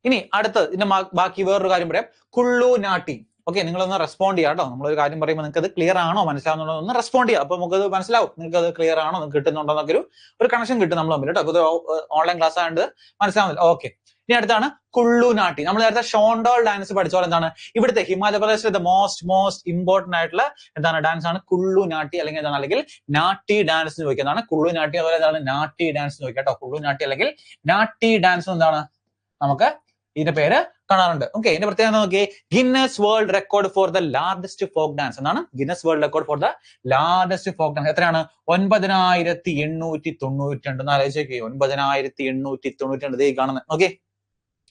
ഇനി അടുത്ത് ഇതിന്റെ ബാക്കി വേറൊരു കാര്യം പറയാം, കുള്ളു നാട്ടി. ഓക്കെ, നിങ്ങളൊന്ന് റെസ്പോണ്ട് ചെയ്യാം കേട്ടോ. നമ്മളൊരു കാര്യം പറയുമ്പോൾ നിങ്ങൾക്ക് അത് ക്ലിയർ ആണോ മനസ്സിലാവുന്നുണ്ടോ ഒന്ന് റെസ്പോണ്ട് ചെയ്യാം. അപ്പൊ നമുക്കത് മനസ്സിലാവും നിങ്ങൾക്ക് അത് ക്ലിയർ ആണോ, നിങ്ങൾക്ക് കിട്ടുന്നുണ്ടോ എന്നൊക്കെ ഒരു കണക്ഷൻ കിട്ടും നമ്മൾ തമ്മിൽ കേട്ടോ. അപ്പൊ ഓൺലൈൻ ക്ലാസ് ആയതുകൊണ്ട് മനസ്സിലാവുന്നില്ല. ഓക്കെ, ഇനി അടുത്താണ് കുള്ളു നാട്ടി. നമ്മൾ നേരത്തെ ഷോണ്ടാൾ ഡാൻസ് പഠിച്ചോൾ എന്താണ് ഇവിടുത്തെ ഹിമാചൽ പ്രദേശിലെ മോസ്റ്റ് ഇമ്പോർട്ടന്റ് ആയിട്ടുള്ള എന്താണ് ഡാൻസ് ആണ് കുള്ളു നാട്ടി, അല്ലെങ്കിൽ എന്താണ് അല്ലെങ്കിൽ നാട്ടി ഡാൻസ് എന്ന് ചോദിക്കുന്നതാണ് കുള്ളു നാട്ടി. അതുപോലെ എന്താണ് നാട്ടി ഡാൻസ് എന്ന് ചോദിക്കാം കേട്ടോ. കുള്ളു നാട്ടി അല്ലെങ്കിൽ നാട്ടി ഡാൻസ് എന്താണ് നമുക്ക് ഇതിന്റെ പേര് കാണാറുണ്ട്. ഓക്കെ, ഇതിന്റെ പ്രത്യേകത നോക്കിയേ, Guinness world record for the largest folk dance എന്നാണ്. Guinness world record for the largest folk dance എത്രയാണ്? 9892. എന്ന് ആലോചിച്ചേക്ക്, 9892 ഇതേ കാണുന്നത്. ഓക്കെ,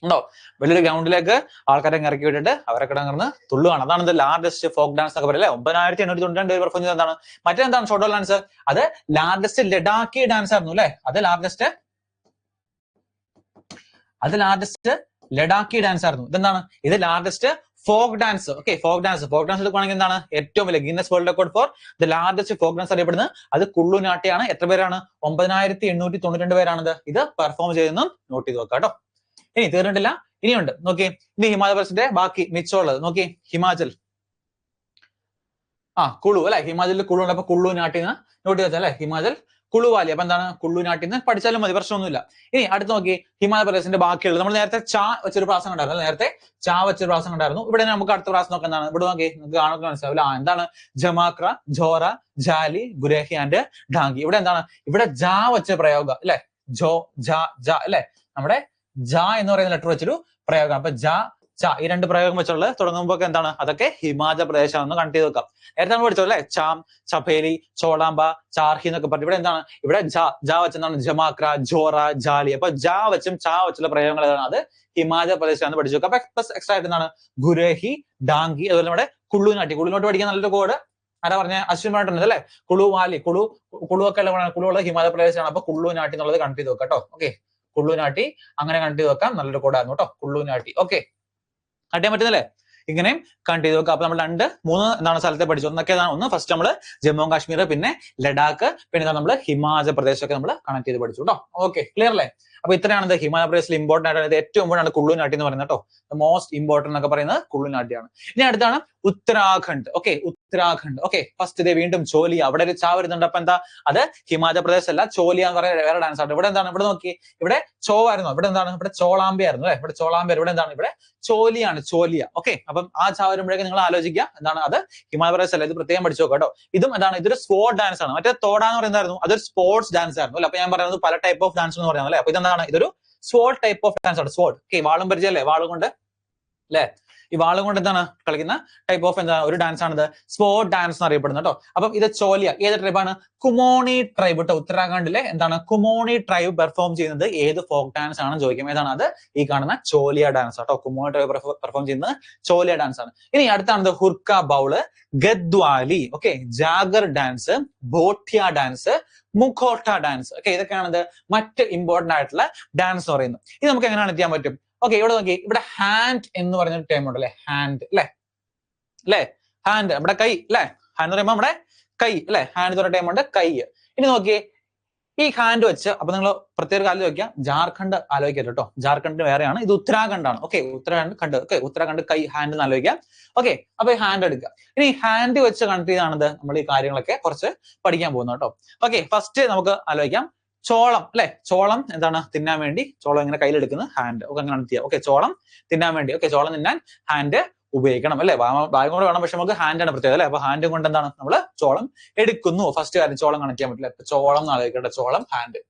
ഉണ്ടോ? വലിയൊരു ഗ്രൗണ്ടിലേക്ക് ആൾക്കാരെ ഇറക്കി വിട്ടിട്ട് അവരൊക്കെ കിടന്ന് തുള്ളുകയാണ്. അതാണ് ലാർജസ്റ്റ് ഫോക്ക് ഡാൻസ് എന്നൊക്കെ പറയില്ലേ. 9892 പെർഫോം ചെയ്തത് എന്താണ്? മറ്റെന്താണ് ഷോഡോ ഡാൻസ്? അത് ലാർജസ്റ്റ് ലഡാക്കി ഡാൻസ് ആയിരുന്നു അല്ലെ. അത് ലാർജസ്റ്റ് ലഡാക്കി ഡാൻസ് ആയിരുന്നു. ഇതെന്താണ്? ഇത് largest folk dance. Okay, folk dance എടുക്കുകയാണെങ്കിൽ എന്താണ് ഏറ്റവും വലിയ Guinness world record for the largest folk dance അറിയപ്പെടുന്നത് അത് കുള്ളു നാട്യാണ്. എത്ര പേരാണ്? 9892 പേരാണത് ഇത് പെർഫോം ചെയ്തെന്നും നോട്ട് ചെയ്ത് വെക്കാം കേട്ടോ. ഇനി തീർന്നിട്ടില്ല, ഇനിയുണ്ട്. നോക്കി, ഇനി ഹിമാചൽ പ്രദേശിന്റെ ബാക്കി മിച്ചമുള്ളത് നോക്കി. ഹിമാചൽ കുളു അല്ലെ, ഹിമാചലിൽ കുളു ഉണ്ട്. അപ്പൊ കുള്ളു നാട്ടിൽ നിന്ന് നോട്ട് ചെയ്ത് വെച്ചാൽ അല്ലെ, ഹിമാചൽ കുളു വാലി. അപ്പൊ എന്താണ്? കുള്ളു നാട്ടിൽ നിന്ന് പഠിച്ചാലും മതി, പ്രശ്നമൊന്നുമില്ല. ഇനി അടുത്ത് നോക്കി, ഹിമാചൽ പ്രദേശിന്റെ ബാക്കിയുള്ളത് നമ്മൾ നേരത്തെ ചാ വെച്ചൊരു പ്രാസം ഉണ്ടായിരുന്നു. ഇവിടെ നമുക്ക് അടുത്ത പ്രാസം നോക്കാം. എന്താണ് ഇവിടെ നോക്കി, നിങ്ങൾക്ക് കാണുക മനസ്സിലാവില്ല. എന്താണ്? ജമാക്ര, ജോറ, ജാലി, ഗുരേഹി ആൻഡ് ഡാങ്കി. ഇവിടെ എന്താണ്? ഇവിടെ ജാ വെച്ച പ്രയോഗം അല്ലെ, ജോ ജാ ജാ അല്ലെ. നമ്മുടെ ജ എന്ന് പറയുന്ന ലെറ്റർ വെച്ചൊരു പ്രയോഗം. അപ്പൊ ജ ച ഈ രണ്ട് പ്രയോഗം വെച്ചുള്ള തുടങ്ങുമ്പോൾ എന്താണ്? അതൊക്കെ ഹിമാചൽ പ്രദേശാണെന്ന് കണക്ട് ചെയ്ത് വെക്കാം. നേരത്തെ നമ്മൾ പഠിച്ചോ അല്ലെ, ചാം, ചപേലി, ചോളാമ്പ, ചാർഹി എന്നൊക്കെ പറഞ്ഞു. ഇവിടെ എന്താണ്? ഇവിടെ ജ വെച്ചെന്താണ്? ജമാക്ര, ജോറ, ജാലി. അപ്പൊ ജ വെച്ചും ച വെച്ചുള്ള പ്രയോഗങ്ങൾ ഏതാണ്? അത് ഹിമാചൽ പ്രദേശാണെന്ന് പഠിച്ചു വെക്കാം. അപ്പൊ പ്ലസ് എക്സ്ട്രാ ആയിട്ട് എന്താണ്? ഗുരേഹി, ഡാങ്കി, അതുപോലെ നമ്മുടെ കുള്ളുനാട്ടി. കുള്ളുനാട്ട് പഠിക്കാൻ നല്ലൊരു കോഡ് ആരാ പറഞ്ഞ? അശ്വിൻ പറഞ്ഞിട്ടുണ്ട് അല്ലെ. കുളു വാലി, കുളു ഒക്കെ കുളുള്ള ഹിമാചൽ പ്രദേശാണ്. അപ്പൊ കുള്ളുനാട്ടി എന്നുള്ളത് കണക്ട് ചെയ്ത് വെക്കാം കേട്ടോ. ഓക്കെ, കുള്ളുനാട്ടി അങ്ങനെ കണക്ട് ചെയ്ത് വെക്കാം. നല്ലൊരു കോഡായിരുന്നു കേട്ടോ, കുള്ളുനാട്ടി. ഓക്കെ, കണ്ടിയാൻ പറ്റുന്നില്ലേ? ഇങ്ങനെയും കണക്ട് ചെയ്ത് വെക്കാം. അപ്പൊ നമ്മൾ 2-3 എന്താണ് സ്ഥലത്തെ പഠിച്ചു. ഒന്ന് ഫസ്റ്റ് നമ്മള് ജമ്മു കാശ്മീർ, പിന്നെ ലഡാക്ക്, പിന്നെ നമ്മള് ഹിമാചൽ പ്രദേശ് ഒക്കെ നമ്മൾ കണക്ട് ചെയ്ത് പഠിച്ചു കേട്ടോ. ഓക്കെ, ക്ലിയർ അല്ലേ? അപ്പൊ ഇത്രയാണ് ഹിമാചൽ പ്രദേശിൽ ഇമ്പോർട്ടന്റ് ആയിട്ട് ഏറ്റവും ഇമ്പോർട്ടന്റ് കുള്ളുനാട്ടി എന്ന് പറയുന്നത് കേട്ടോ. മോസ്റ്റ് ഇമ്പോർട്ടന്റ് എന്നൊക്കെ പറയുന്നത് കുള്ളുനാട്ടിയാണ്. ഇനി അടുത്താണ് Uttarakhand. Okay, Uttarakhand. Okay, first ഇതേ വീണ്ടും ചോലിയ. അവിടെ ഒരു ചാ വരുന്നുണ്ട്. അപ്പൊ എന്താ? അത് ഹിമാചൽ പ്രദേശ് അല്ല, ചോലിയ എന്ന് പറയുന്ന വേറെ ഡാൻസ് ആണ്. ഇവിടെ എന്താണ്? ഇവിടെ നോക്കി, ഇവിടെ ചോ ആയിരുന്നു. ഇവിടെ എന്താണ്? ഇവിടെ ചോളാമ്പി ആയിരുന്നു അല്ലെ. ഇവിടെ ചോളാമ്പി. ഇവിടെ എന്താണ്? ഇവിടെ ചോലിയാണ്, ചോലിയ. ഓക്കെ, അപ്പം ആ ചാ വരുമ്പോഴേക്കും നിങ്ങൾ ആലോചിക്കുക എന്താണ്? അത് ഹിമാചൽ പ്രദേശ് അല്ല. ഇത് പ്രത്യേകം പഠിച്ചു നോക്കാം കേട്ടോ. ഇതും എന്താണ്? ഇതൊരു സ്പോർട്സ് ഡാൻസ് ആണ്. മറ്റേ തോട എന്ന് പറയുന്നതായിരുന്നു, അതൊരു സ്പോർട്സ് ഡാൻസ് ആയിരുന്നു അല്ലെ. അപ്പൊ ഞാൻ പറയുന്നത് പല ടൈപ്പ് ഓഫ് ഡാൻസ് എന്ന് പറയുന്നത് അല്ലെ. അപ്പൊ ഇതെന്താണ്? ഇതൊരു സ്വോർഡ് ടൈപ്പ് ഓഫ് ഡാൻസ് ആണ്. സ്വോർഡ്. ഓക്കെ, വാളും പരിചയം അല്ലേ, വാളും കൊണ്ട് അല്ലെ. ഈ വാളും കൊണ്ട് എന്താണ് കളിക്കുന്ന ടൈപ്പ് ഓഫ് എന്താണ് ഒരു ഡാൻസ് ആണിത്. സ്പോർട് ഡാൻസ് എന്ന് അറിയപ്പെടുന്നത് കേട്ടോ. അപ്പം ഇത് ചോലിയ ഏത് ട്രൈബാണ്? കുമോണി ട്രൈബ് കേട്ടോ. ഉത്തരാഖണ്ഡിലെ എന്താണ് കുമോണി ട്രൈബ് പെർഫോം ചെയ്യുന്നത് ഏത് ഫോക്ക് ഡാൻസ് ആണെന്ന് ചോദിക്കും. ഏതാണ് അത്? ഈ കാണുന്ന ചോലിയ ഡാൻസ് കേട്ടോ. കുമോണി ട്രൈബ് പെർഫോം ചെയ്യുന്നത് ചോലിയ ഡാൻസ് ആണ്. ഇനി അടുത്താണത് Hurka Baul, Garhwali, okay, Jagar dance, Bhotiya dance, Mukhota dance. Okay, ഇതൊക്കെയാണത് മറ്റ് ഇമ്പോർട്ടന്റ് ആയിട്ടുള്ള ഡാൻസ് എന്ന് പറയുന്നത്. ഇത് നമുക്ക് എങ്ങനെയാണ് ചെയ്യാൻ പറ്റും? ഓക്കെ, ഇവിടെ നോക്കി, ഇവിടെ ഹാൻഡ് എന്ന് പറഞ്ഞൊരു ടൈം ഉണ്ട് അല്ലെ. ഹാൻഡ് അല്ലെ, ഹാൻഡ് നമ്മുടെ കൈ അല്ലെ. ഹാൻഡ് എന്ന് പറയുമ്പോൾ നമ്മുടെ കൈ അല്ലെ. ഹാൻഡ് എന്ന് പറയുന്ന ടൈം ഉണ്ട്, കൈ. ഇനി നോക്കിയേ, ഈ ഹാൻഡ് വെച്ച് അപ്പൊ നിങ്ങൾ പ്രത്യേക കാര്യം ചോദിക്കാം, ജാർഖണ്ഡ് ആലോചിക്കരുത് കേട്ടോ. ജാർഖണ്ഡ് വേറെയാണ്, ഇത് ഉത്തരാഖണ്ഡ് ആണ്. ഓക്കെ, ഉത്തരാഖണ്ഡ്. ഓക്കെ, ഉത്തരാഖണ്ഡ് കൈ, ഹാൻഡ് എന്ന് ആലോചിക്കാം. ഓക്കെ, അപ്പൊ ഈ ഹാൻഡ് എടുക്കുക. ഇനി ഹാൻഡ് വെച്ച് കണക്ട് ചെയ്താണത് നമ്മൾ ഈ കാര്യങ്ങളൊക്കെ കുറച്ച് പഠിക്കാൻ പോകുന്നത് കേട്ടോ. ഓക്കെ, ഫസ്റ്റ് നമുക്ക് ആലോചിക്കാം ചോളം അല്ലെ. ചോളം എന്താണ്? തിന്നാൻ വേണ്ടി ചോളം ഇങ്ങനെ കയ്യിലെടുക്കുന്നത് ഹാൻഡ്. ഓക്കെ, അങ്ങനെ ചെയ്യാം. ഓക്കെ, ചോളം തിന്നാൻ വേണ്ടി. ഓക്കെ, ചോളം തിന്നാൻ ഹാൻഡ് ഉപയോഗിക്കണം അല്ലെ. ഭാഗം കൊണ്ട് വേണം, പക്ഷെ നമുക്ക് ഹാൻഡ് ആണ് പ്രത്യേകത അല്ലെ. അപ്പൊ ഹാൻഡ് കൊണ്ട് എന്താണ് നമ്മൾ ചോളം എടുക്കുന്നു. ഫസ്റ്റ് കാര്യം ചോളം കണക്ട് ചെയ്യാൻ പറ്റില്ല. ചോളം എന്ന് ആലോചിക്കട്ടെ. ചോളം, ഹാൻഡ്,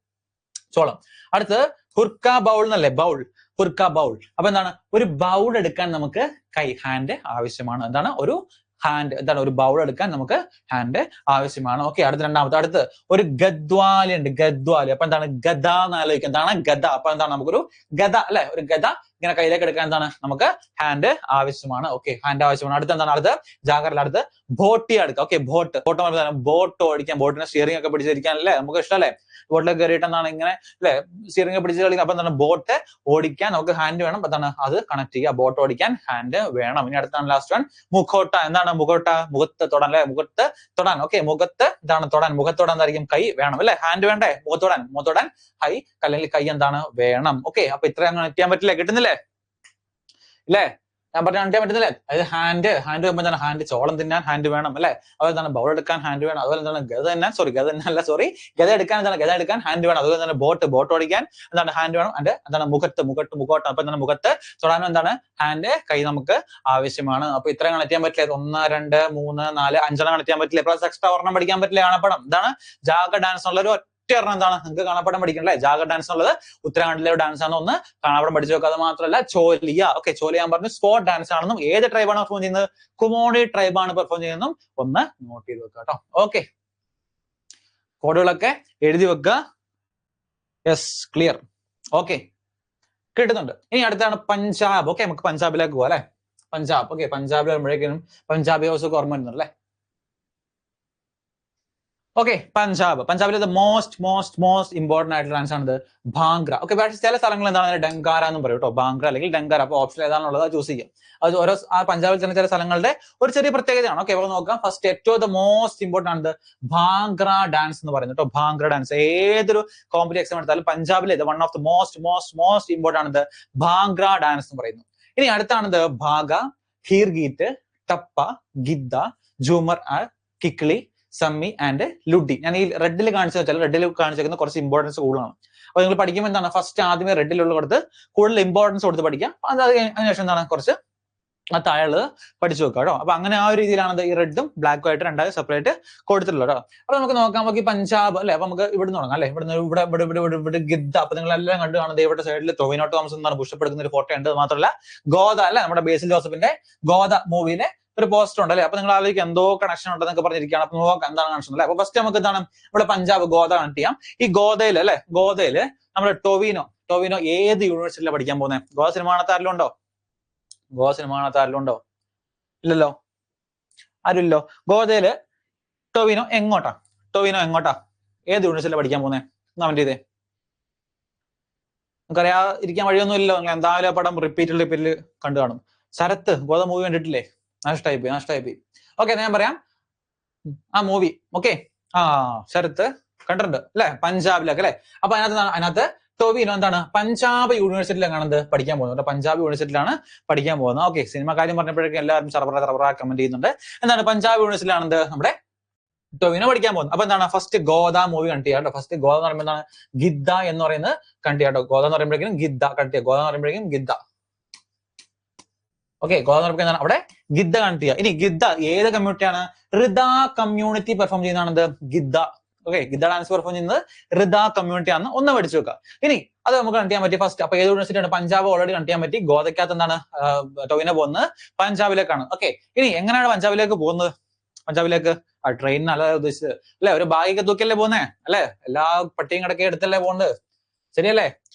ചോളം. അടുത്ത് ഹുർക്ക ബൗൾ എന്നല്ലേ, ബൗൾ, ഹുർക്ക ബൗൾ. അപ്പൊ എന്താണ്? ഒരു ബൗൾ എടുക്കാൻ നമുക്ക് കൈ, ഹാൻഡ് ആവശ്യമാണ്. എന്താണ്? ഒരു ഹാൻഡ് എന്താണ്? ഒരു ബൗൾ എടുക്കാൻ നമുക്ക് ഹാൻഡ് ആവശ്യമാണ്. ഓക്കെ, അടുത്ത് ഒരു ഗദ്വാലി ഉണ്ട്, ഗദ്വാലി. അപ്പൊ എന്താണ്? ഗദ എന്ന് ആലോചിക്കുക. എന്താണ്? ഗദ. അപ്പൊ എന്താണ്? നമുക്കൊരു ഗദ അല്ലെ, ഒരു ഗദ ഇങ്ങനെ കയ്യിലേക്ക് എടുക്കാൻ എന്താണ്? നമുക്ക് ഹാൻഡ് ആവശ്യമാണ്. ഓക്കെ, ഹാൻഡ് ആവശ്യമാണ്. അടുത്ത് എന്താണ്? അടുത്ത് ജാഗറിൽ അടുത്ത് ബോട്ടി എടുക്കുക. ഓക്കെ, ബോട്ട് ഓടിക്കാൻ, ബോട്ടിനെ സ്റ്റിയറിംഗ് ഒക്കെ പിടിച്ചിരിക്കാൻ അല്ലേ നമുക്ക് ഇഷ്ടമല്ലേ. ബോട്ടിലേക്ക് കയറിയിട്ട് എന്താണ് ഇങ്ങനെ അല്ലെ സ്റ്റിയറിംഗ് പിടിച്ച് കളിക്കുക. അപ്പൊ എന്താണ്? ബോട്ട് ഓടിക്കാൻ നമുക്ക് ഹാൻഡ് വേണം. എന്താണ്? അത് കണക്ട് ചെയ്യുക. ബോട്ട് ഓടിക്കാൻ ഹാൻഡ് വേണം. ഇനി അടുത്താണ് ലാസ്റ്റ് വൺ, മുഖോട്ട. എന്താണ് മുഖോട്ട? മുഖത്ത് തൊടാൻ അല്ലെ, മുഖത്ത് തൊടാൻ. ഓക്കെ, മുഖത്ത് എന്താണ് തൊടാൻ? മുഖത്തോടാൻ എന്തായിരിക്കും? കൈ വേണം അല്ലെ. ഹാൻഡ് വേണ്ടേ? മുഖത്തോടാൻ കൈ, അല്ലെങ്കിൽ കൈ എന്താണ്? വേണം. ഓക്കെ, അപ്പൊ ഇത്രയും കണക്ട് ചെയ്യാൻ പറ്റില്ലേ? കിട്ടുന്നില്ലേ? ഇല്ലേ? ഞാൻ പറഞ്ഞ കണക്ട് ചെയ്യാൻ പറ്റുന്നില്ലേ? അതായത് ഹാൻഡ് വരുമ്പോൾ എന്താണ്? ഹാൻഡ് ചോളം തിന്നാൻ ഹാൻഡ് വേണം അല്ലെ. അതുപോലെ എന്താണ്? ബൗൾ എടുക്കാൻ ഹാൻഡ് വേണം. അതുപോലെ എന്താണ്? ഗത എടുക്കാൻ എന്താണ്? ഗത എടുക്കാൻ ഹാൻഡ് വേണം. അതുപോലെ തന്നെ ബോട്ട് ഓടിക്കാൻ എന്താണ്? ഹാൻഡ് വേണം. ആൻഡ് എന്താണ്? മുഖോട്ട്. അപ്പൊ എന്താണ്? മുഖത്ത് തൊടാനും എന്താണ്? ഹാൻഡ്, കൈ നമുക്ക് ആവശ്യമാണ്. അപ്പൊ ഇത്രയും കണക്ട് ചെയ്യാൻ പറ്റില്ല. 1, 2, 3, 4, 5 കണക്ട് ചെയ്യാൻ പറ്റില്ല. പ്ലസ് എക്സ്ട്രാ ഒരെണ്ണം പഠിക്കാൻ പറ്റില്ല. കാണപ്പെടാം. എന്താണ്? ജാഗ ഡാൻസ് ഉള്ള ഒരു ഒറ്റ എന്താണ് നിങ്ങൾക്ക് കാണാപ്പാടം പഠിക്കണം അല്ലെ? ജാഗർ ഡാൻസ് എന്നുള്ളത് ഉത്തരാഖണ്ഡിലെ ഡാൻസ് ആണ്. ഒന്ന് കാണാപ്പാടം പഠിച്ചു വെക്കുക. അത് മാത്രമല്ല ചോലിയ, ഓക്കെ, ചോലിയ ഞാൻ പറഞ്ഞു സ്പോട്ട് ഡാൻസ് ആണെന്നും ഏത് ട്രൈബാണ് പെർഫോം ചെയ്യുന്നത്? കുമോണി ട്രൈബാണ് പെർഫോം ചെയ്യുന്നതും ഒന്ന് നോട്ട് ചെയ്ത് വെക്കുക കേട്ടോ. ഓക്കെ, കോഡുകളൊക്കെ എഴുതി വെക്കുക. Yes, clear. ഓക്കെ, കിട്ടുന്നുണ്ട്. ഇനി അടുത്താണ് പഞ്ചാബ്. ഓക്കെ, നമുക്ക് പഞ്ചാബിലേക്ക് പോവാം അല്ലെ? പഞ്ചാബ്. ഓക്കെ, പഞ്ചാബിൽ വരുമ്പോഴേക്കും പഞ്ചാബി ഹൗസ് ഓർമ്മ വരുന്നുണ്ട് അല്ലെ? ഓക്കെ, പഞ്ചാബിലെ മോസ്റ്റ് ഇമ്പോർട്ടന്റ് ആയിട്ടുള്ള ഡാൻസ് ആണിത് ഭാംഗ്ര. ഓക്കെ, പക്ഷേ ചില സ്ഥലങ്ങൾ എന്താണ് ഡങ്കാര എന്നും പറയും കേട്ടോ, ഭാംഗ്ര അല്ലെങ്കിൽ ഡങ്കാര. അപ്പൊ ഓപ്ഷൻ ഏതാണുള്ളത് ചൂസ് ചെയ്യാം. അത് ഓരോ പഞ്ചാബിൽ തന്നെ ചില സ്ഥലങ്ങളുടെ ഒരു ചെറിയ പ്രത്യേകതയാണ്. ഓക്കെ, അപ്പോൾ നോക്കാം. ഫസ്റ്റ് ഏറ്റവും മോസ്റ്റ് ഇമ്പോർട്ടന്റ് ആണിത് ഭാംഗ്ര ഡാൻസ് എന്ന് പറയുന്നത് കേട്ടോ. ഭാംഗ്ര ഡാൻസ് ഏതൊരു കോമ്പറ്റീവ് എക്സാം എടുത്താലും പഞ്ചാബിലെ one of the most important ആണിത് ഭാംഗ്ര ഡാൻസ് എന്ന് പറയുന്നത്. ഇനി അടുത്താണിത് ഭാഗ, ഹീർഗീറ്റ്, ടപ്പ, ഗിദ്ദ, ജൂമർ, കിക്ലി, സമ്മി ആൻഡ് ലുഡി. ഞാൻ ഈ റെഡിൽ കാണിച്ചു വെച്ചാൽ റെഡിൽ കാണിച്ചിരിക്കുന്ന കുറച്ച് ഇമ്പോർട്ടൻസ് കൂടുതലാണ്. അപ്പൊ നിങ്ങൾ പഠിക്കുമ്പോൾ എന്താണ് ഫസ്റ്റ് ആദ്യമേ റെഡിലുള്ള കൊടുത്ത് കൂടുതൽ ഇമ്പോർട്ടൻസ് കൊടുത്ത് പഠിക്കാം. അത് അതിനുശേഷം എന്താണ് കുറച്ച് താഴെ പഠിച്ചു വെക്കുക കേട്ടോ. അപ്പൊ അങ്ങനെ ആ ഒരു രീതിയിലാണ് ഈ റെഡും ബ്ലാക്കും ആയിട്ട് രണ്ടായി സെപ്പറേറ്റ് കൊടുത്തിട്ടുള്ളത് കേട്ടോ. അപ്പൊ നമുക്ക് നോക്കാം. നമുക്ക് ഈ പഞ്ചാബ് അല്ലെ, അപ്പൊ നമുക്ക് ഇവിടെ തുടങ്ങാം അല്ലെ? ഇവിടെ ഗിദ്ദ. അപ്പൊ നിങ്ങൾ എല്ലാം കണ്ടു കാണുന്നത് ഇവിടെ സൈഡിൽ ടൊവിനോ തോമസ് എന്നാണ് പുഷപ്പ് എടുക്കുന്ന ഒരു ഫോട്ടോ ഉണ്ട്. മാത്രമല്ല ഗോദ അല്ലെ, നമ്മുടെ ബേസിൽ ജോസഫിന്റെ ഗോദ മൂവിയിലെ ഒരു പോസ്റ്റർ ഉണ്ട് അല്ലെ? അപ്പൊ നിങ്ങൾ ആലോചിക്കും എന്തോ കണക്ഷൻ ഉണ്ടെന്നൊക്കെ പറഞ്ഞിരിക്കുകയാണ്. അപ്പൊ നോക്കാം എന്താണ് കണക്ഷൻ അല്ലെ? അപ്പൊ ഫസ്റ്റ് നമുക്ക് എന്താണ് ഇവിടെ പഞ്ചാബ് ഗോദ കണക്ട് ചെയ്യാം. ഈ ഗോദയിൽ അല്ലെ, ഗോദയില് നമ്മുടെ ടൊവിനോ ഏത് യൂണിവേഴ്സിറ്റിയിലാണ് പഠിക്കാൻ പോകുന്നത്? ഗോവ സിനിമാണത്താരിലുണ്ടോ? ഗോവ സിനിമാണത്താരിലുണ്ടോ? ഇല്ലല്ലോ, ആരുമില്ലോ. ഗോദയില് ടൊവിനോ എങ്ങോട്ടാ ഏത് യൂണിവേഴ്സിറ്റിയിലാണ് പഠിക്കാൻ പോകുന്നത്? കമന്റ് ചെയ്തേ. നമുക്കറിയാതിരിക്കാൻ വഴിയൊന്നും ഇല്ലല്ലോ. നിങ്ങൾ എന്തായാലും പടം റിപ്പീറ്റിൽ കണ്ടു കാണും. ശരത്ത് ഗോദ മൂവി കണ്ടിട്ടില്ലേ? നഷ്ടമായി. ഓക്കെ, ഞാൻ പറയാം ആ മൂവി. ഓക്കെ, ശരത്ത് കണ്ടിട്ടുണ്ട് അല്ലെ? പഞ്ചാബിലൊക്കെ അല്ലെ? അപ്പൊ അതിനകത്ത് ടൊവിനോ എന്താണ് പഞ്ചാബ് യൂണിവേഴ്സിറ്റിയിലാണ് പഠിക്കാൻ പോകുന്നത്. പഞ്ചാബ് യൂണിവേഴ്സിറ്റിയിലാണ് പഠിക്കാൻ പോകുന്നത്. ഓക്കെ, സിനിമ കാര്യം പറഞ്ഞപ്പോഴേക്കും എല്ലാവരും ചറപറ കമന്റ് ചെയ്യുന്നുണ്ട്. എന്താണ് പഞ്ചാബ് യൂണിവേഴ്സിറ്റിയിലാണ് നമ്മുടെ ടൊവിനോ പഠിക്കാൻ പോകുന്നത്. അപ്പൊ എന്താണ് ഫസ്റ്റ് ഗോദ മൂവി കണ്ടു ചെയ്യാം. ഫസ്റ്റ് ഗോദ എന്ന് പറയുമ്പോൾ എന്താണ് ഗിദ്ദ എന്ന് പറയുന്നത് കണ്ടു ചെയ്യാം. ഗോദ എന്ന് പറയുമ്പോഴേക്കും ഗിദ്ദ കണ്ടു ചെയ്യാം. ഗോദ എന്ന് പറയുമ്പോഴേക്കും ഗിദ്ദ. ഓക്കെ, ഗോദ എന്ന് പറയുമ്പോൾ എന്താണ് അവിടെ ഗിദ്ദ കണ്ടു ചെയ്യുക. ഇനി ഗിദ്ദ ഏത് കമ്മ്യൂണിറ്റിയാണ്? ഋത കമ്മ്യൂണിറ്റി പെർഫോം ചെയ്യുന്നതാണത് Giddha. Okay, Giddha dance perform ചെയ്യുന്നത് ഋത കമ്മ്യൂണിറ്റി ആണ്. ഒന്ന് പഠിച്ചു വെക്കുക. ഇനി അത് നമുക്ക് കണ്ടു ചെയ്യാൻ പറ്റി ഫസ്റ്റ്. അപ്പൊ ഏത് യൂണിവേഴ്സിറ്റിയാണ്? പഞ്ചാബ് ഓൾറെഡി കണ്ടു ചെയ്യാൻ പറ്റി. ഗോദയ്ക്കകത്ത് എന്താണ് ടൊവിനോ പോകുന്നത് പഞ്ചാബിലേക്കാണ്. ഓക്കെ, ഇനി എങ്ങനെയാണ് പഞ്ചാബിലേക്ക് പോകുന്നത്? പഞ്ചാബിലേക്ക് ട്രെയിനിനല്ല ഉദ്ദേശിച്ചത് അല്ലെ? ഒരു ബാഗൊക്കെ തൂക്കിയല്ലേ പോകുന്നേ അല്ലെ? എല്ലാ പട്ടിയും കിടക്കെ എടുത്തല്ലേ പോകുന്നത്, ശരിയല്ലേ?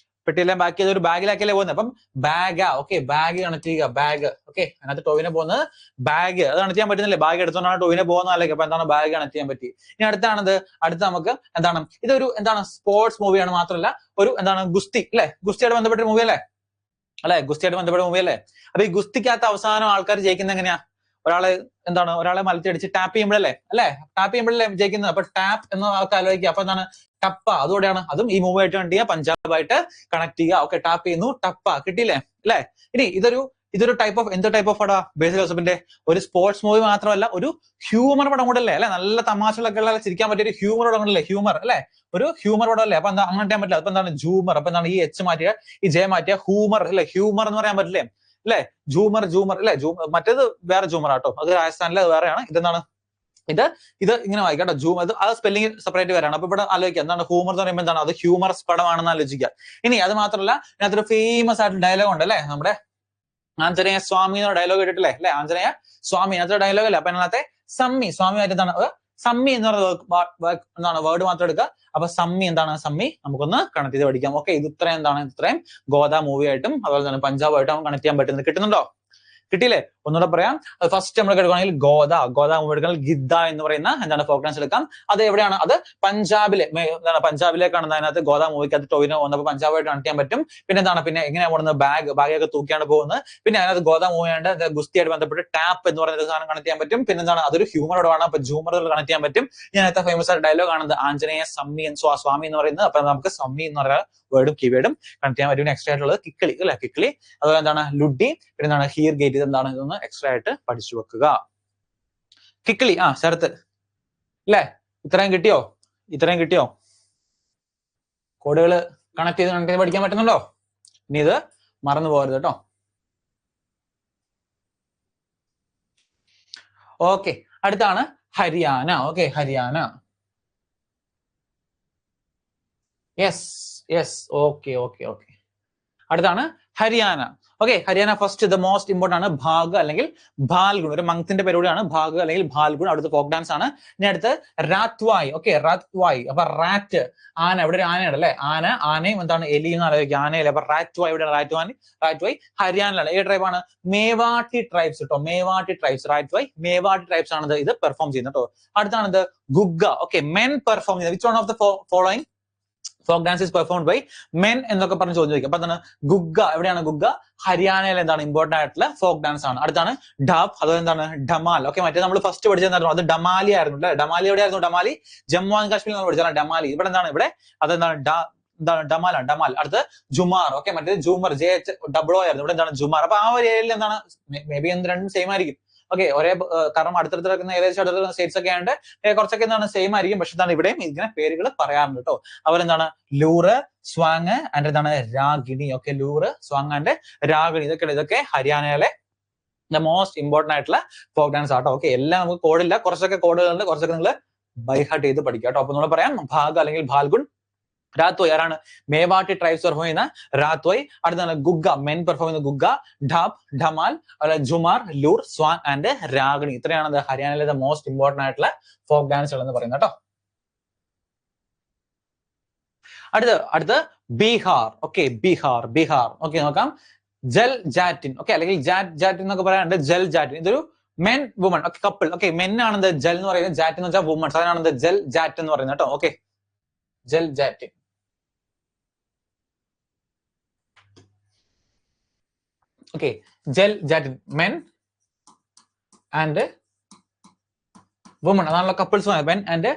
പെട്ടിയെല്ലാം ബാക്ക് ചെയ്ത് ഒരു ബാഗിലാക്കിയല്ലേ പോകുന്നത്. അപ്പം ബാഗ്. ഓക്കെ, ബാഗ് കണക്ട് ചെയ്യുക. ബാഗ്. ഓക്കെ, അതിനകത്ത് ടൊവിനോ പോകുന്നത് ബാഗ്. അത് കണക്ട് ചെയ്യാൻ പറ്റുന്നില്ലേ? ബാഗ് എടുത്തോണ്ടാണ് ടൊവിനോ പോകുന്നത് അല്ലേ? അപ്പൊ എന്താണ് ബാഗ് കണക്ട് ചെയ്യാൻ പറ്റി. ഇനി അടുത്ത നമുക്ക് എന്താണ് ഇതൊരു എന്താണ് സ്പോർട്സ് മൂവിയാണ്. മാത്രമല്ല ഒരു എന്താണ് ഗുസ്തി അല്ലെ? ഗുസ്തിയായിട്ട് ബന്ധപ്പെട്ട മൂവി അല്ലേ? ഗുസ്തിയായിട്ട് ബന്ധപ്പെട്ട മൂവി അല്ലേ? അപ്പൊ ഈ ഗുസ്തിക്കകത്ത് അവസാനം ആൾക്കാർ ജയിക്കുന്നത് എങ്ങനെയാ? ഒരാളെ മലത്തിയടിച്ച് ടാപ്പ് ചെയ്യുമ്പോഴല്ലേ ടാപ്പ് ചെയ്യുമ്പോഴല്ലേ ജയിക്കുന്നത്. അപ്പൊ ടാപ്പ് എന്ന ആൾക്ക് ആലോചിക്കുക. അപ്പൊ എന്താണ് ടപ്പ. അതുകൂടെയാണ്. അതും ഈ മൂവ് ആയിട്ട് കണ്ടു ചെയ്യുക, പഞ്ചാബായിട്ട് കണക്ട് ചെയ്യുക. ഓക്കെ, ടാപ്പ് ചെയ്യുന്നു, ടപ്പ കിട്ടിയില്ലേ അല്ലെ? ഇനി ഇതൊരു ടൈപ്പ് ഓഫ് പടാ ബേസിൽ ജോസഫിന്റെ ഒരു സ്പോർട്സ് മൂവി മാത്രമല്ല, ഒരു ഹ്യൂമർ പടം കൂടെ അല്ലേ? നല്ല തമാശകളൊക്കെ ഉള്ള ചിരിക്കാൻ പറ്റിയ ഒരു ഹ്യൂമർ പടം കൂടെ അല്ലേ? ഹ്യൂമർ അല്ലെ? ഒരു ഹ്യൂമർ പടം അല്ലേ? അപ്പൊ എന്താ അങ്ങനെ ചെയ്യാൻ പറ്റില്ല. അപ്പൊ എന്താണ് ജൂമർ. അപ്പൊ എന്താണ് ഈ എച്ച് മാറ്റിയ ഈ ജെ മാറ്റിയ ഹൂമർ അല്ലെ? ഹ്യൂമർ എന്ന് പറയാൻ പറ്റില്ലേ അല്ലെ? ജൂമർ അല്ലെ? മറ്റേത് വേറെ ജൂമർ ആട്ടോ. അത് രാജസ്ഥാനിലെ വേറെയാണ്. ഇതെന്താണ് ഇത് ഇങ്ങനെ വായിക്കാം കേട്ടോ. അത് സ്പെല്ലിംഗ് സെപ്പറേറ്റ് വരാണ്. അപ്പൊ ഇവിടെ ആലോചിക്കുക എന്താണ് ഹ്യൂമർ എന്ന് പറയുമ്പോൾ എന്താണ് അത് ഹ്യൂമറസ് പടമാണെന്ന് ആലോചിക്കുക. ഇനി അത് മാത്രമല്ല ഇതിനകത്തൊരു ഫേമസ് ആയിട്ട് ഡയലോഗ് ഉണ്ട് അല്ലെ? നമ്മുടെ ആഞ്ജനേയ സ്വാമി എന്ന ഡയലോഗ് കേട്ടിട്ടില്ലേ അല്ലെ? ആഞ്ജനേയ സ്വാമി അതിനകത്ത് ഡയലോഗ് അല്ലേ? അപ്പൊ അതിനകത്തെ സ്വാമി ആയിട്ട് എന്താണ് സമ്മി എന്ന് പറയുന്ന വേർഡ് മാത്രം എടുക്കുക. അപ്പൊ സമ്മി എന്താണ്? സമ്മി നമുക്കൊന്ന് കണക്ട് ചെയ്ത് പഠിക്കാം. ഓക്കെ, ഇത്രയും ഗോദ മൂവി ആയിട്ടും അതുപോലെ തന്നെ പഞ്ചാബായിട്ടും നമുക്ക് കണക്ട് ചെയ്യാൻ പറ്റുന്നത്. കിട്ടുന്നുണ്ടോ? കിട്ടിയില്ലേ? ഒന്നുകൂടെ പറയാം. ഫസ്റ്റ് നമ്മൾ എടുക്കുകയാണെങ്കിൽ ഗോദ മൂവി എടുക്കുകയാണെങ്കിൽ ഗിദ്ദ എന്ന് പറയുന്ന എന്താണ് ഫോക്ക് ഡാൻസ് എടുക്കാം. അത് എവിടെയാണ്? അത് പഞ്ചാബിലേക്കാണ്. അതിനകത്ത് ഗോദ മൂവിക്കകത്ത് ടൊവിനോ വന്നപ്പോൾ പഞ്ചാബായിട്ട് കണക്ട് ചെയ്യാൻ പറ്റും. പിന്നെ എന്താണ് എങ്ങനെയാണ് പോകുന്നത്? ബാഗൊക്കെ തൂക്കിയാണ് പോകുന്നത്. പിന്നെ അതിനകത്ത് ഗോദ മൂവിയായിട്ട് ഗുസ്തിയായിട്ട് ബന്ധപ്പെട്ട് ടാപ്പ് എന്ന് പറയുന്ന സാധനം കണക്ട് ചെയ്യാൻ പറ്റും. പിന്നെ എന്താണ് അതൊരു ഹ്യൂമറോടാണ്. അപ്പൊ ജൂമറുകൾ കണക്ട് ചെയ്യാൻ പറ്റും. ഇതിനകത്ത് ഫേമസ് ആയിട്ട് ഡയലോഗ് ആണത് ആഞ്ജനേയ സ്വാമി എന്ന് പറയുന്നത്. അപ്പൊ നമുക്ക് സമ്മി എന്ന് പറയുന്ന വേർഡും കീവേഡും കണക്ട് ചെയ്യാൻ പറ്റും. എക്സ്ട്രാ ആയിട്ടുള്ളത് കിക്കളി അല്ലെ? കിക്കളി. അതുപോലെ എന്താണ് ലുഡി. പിന്നെ എന്താണ് ഹിയർ ഗേറ്റ്. ഇതെന്താണ്? ഇതൊന്ന് എക്സ്ട്രാ ആയിട്ട് പഠിച്ചു വെക്കുക. കിക്കളി. ശരത്ത് അല്ലെ? ഇത്രയും കിട്ടിയോ? കോഡുകൾ കണക്ട് ചെയ്ത് പഠിക്കാൻ പറ്റുന്നുണ്ടോ? ഇനി ഇത് മറന്നു പോകരുത് കേട്ടോ. ഓക്കെ, അടുത്താണ് Haryana. Okay, Haryana yes yes, okay okay okay. അടുത്താണ് Haryana. Okay, Haryana first the most important ആണ് ഭാഗ് അല്ലെങ്കിൽ ഭാൽഗുൺ. ഒരു മന്തിന്റെ പരിപാടിയാണ് ഭാഗ് അല്ലെങ്കിൽ ഭാൽഗുൺ. അവിടുത്തെ ഫോക്ക് ഡാൻസ് ആണ്. ഇനി അടുത്ത് റാത്വായ്. ഓക്കെ, റാത്വായ്. അപ്പൊ റാറ്റ് ആന, ഇവിടെ ഒരു ആനയാണ് അല്ലെ, ആനയും എന്താണ് എലി എന്ന് ആലോചിക്കുക, ആനയല്ലേ. അപ്പൊ റാറ്റ്വായ് ഇവിടെ റാറ്റ്വായ് ഹരിയാനയിലാണ്. ഏത് ട്രൈബാണ്? മേവാട്ടി ട്രൈബ്സ് കേട്ടോ, മേവാട്ടി ട്രൈബ്സ്. റാറ്റ്വായ് മേവാട്ടി ട്രൈബ്സ് ആണ് ഇത് പെർഫോം ചെയ്യുന്നത് കേട്ടോ. അടുത്താണിത് ഗുഗ്ഗ. ഓക്കെ, മെൻ പെർഫോം ചെയ്യുന്നത്. Which one of the following folk dance is performed by men എന്നൊക്കെ പറഞ്ഞ് ചോദിക്കും. അപ്പൊ എന്താണ് ഗുഗ്ഗ? എവിടെയാണ് ഗുഗ്ഗ? ഹരിയാനയിൽ എന്താണ് ഇമ്പോർട്ടന്റ് ആയിട്ടുള്ള ഫോക്ക് ഡാൻസ് ആണ്. അടുത്താണ് ഡാബ്, അതുപോലെ എന്താണ് ഡമാൽ. ഓക്കെ, മറ്റേ നമ്മൾ ഫസ്റ്റ് പഠിച്ചെന്തായിരുന്നു? അത് ഡമാലി ആയിരുന്നു അല്ലെ. ഡമാലി എവിടെയായിരുന്നു? ഡമാലി ജമ്മു ആൻഡ് കാശ്മീരിൽ നമ്മൾ പഠിച്ചാൽ ഡമാലി. ഇവിടെ എന്താണ്? ഇവിടെ അതെന്താണ് ഡമാലാണ്, ഡമാൽ. അടുത്ത് ജുമാർ. ഓക്കെ, മറ്റേ ജൂമർ JHOO ആയിരുന്നു. ഇവിടെ എന്താണ്? ജുമാർ. അപ്പൊ ആ ഒരു ഏരിയയിൽ എന്താണ് മേ ബി രണ്ടും സെയിം ആയിരിക്കും. ഓക്കെ, ഒരേ കാരണം അടുത്തടുത്ത് കിടക്കുന്ന ഏകദേശം അടുത്ത സ്റ്റേറ്റ്സ് ഒക്കെ ആയതുകൊണ്ട് കുറച്ചൊക്കെ എന്താണ് സെയിം ആയിരിക്കും. പക്ഷെ എന്താണ് ഇവിടെയും ഇങ്ങനെ പേരുകൾ പറയാറുണ്ട് കേട്ടോ. അവരെന്താണ് ലൂറ്, സ്വാങ് ആൻഡ് എന്താണ് Ragini. Okay, ലൂറ്, swang and Ragini. ഇതൊക്കെ ഹരിയാനയിലെ ദ മോസ്റ്റ് ഇമ്പോർട്ടന്റ് ആയിട്ടുള്ള ഫോക്ക് ഡാൻസ് ആട്ടോ. ഓക്കെ, എല്ലാം നമുക്ക് കോഡില്ല, കുറച്ചൊക്കെ കോഡുകളുണ്ട്, കുറച്ചൊക്കെ നിങ്ങൾ ബൈഹാർട്ട് ചെയ്ത് പഠിക്കുക കേട്ടോ. അപ്പൊ നമ്മൾ പറയാം ഭാഗ് അല്ലെങ്കിൽ ഭാൽഗുൺ. റാത്വായ് ആരാണ്? മേവാട്ടി ട്രൈബ്സ് പെർഫോം ചെയ്യുന്ന റാത്വായ്. അടുത്താണ് ഗുഗ്ഗ, മെൻ പെർഫോം ചെയ്യുന്ന ഗുഗ്ഗ. ഢാബ്, ഢമാൽ, ജുമാർ, ലൂർ, സ്വാങ് ആൻഡ് രാഗിണി. ഇത്രയാണ് ഹരിയാനയിലെ മോസ്റ്റ് ഇമ്പോർട്ടന്റ് ആയിട്ടുള്ള ഫോക്ക് ഡാൻസുകൾ എന്ന് പറയുന്നത് കേട്ടോ. അടുത്ത് ബീഹാർ. ഓക്കെ, ബീഹാർ. ഓക്കെ, നോക്കാം. ജൽ ജാറ്റിൻ. ഓക്കെ, അല്ലെങ്കിൽ ജാറ്റിൻ എന്നൊക്കെ പറയാറുണ്ട്. ജൽ ജാറ്റിൻ ഇതൊരു men woman. Okay, couple. Okay, men ആണെന്ത് ജൽ എന്ന് പറയുന്നത്, ജാറ്റിൻ എന്ന് വെച്ചാൽ വുമൺസ്. അതിനാണെന്ത് ജൽ ജാറ്റ് എന്ന് പറയുന്നത് കേട്ടോ. Okay, Jal Jatin. Okay, Jal Jatin men and woman, അതാണല്ലോ couples. Men and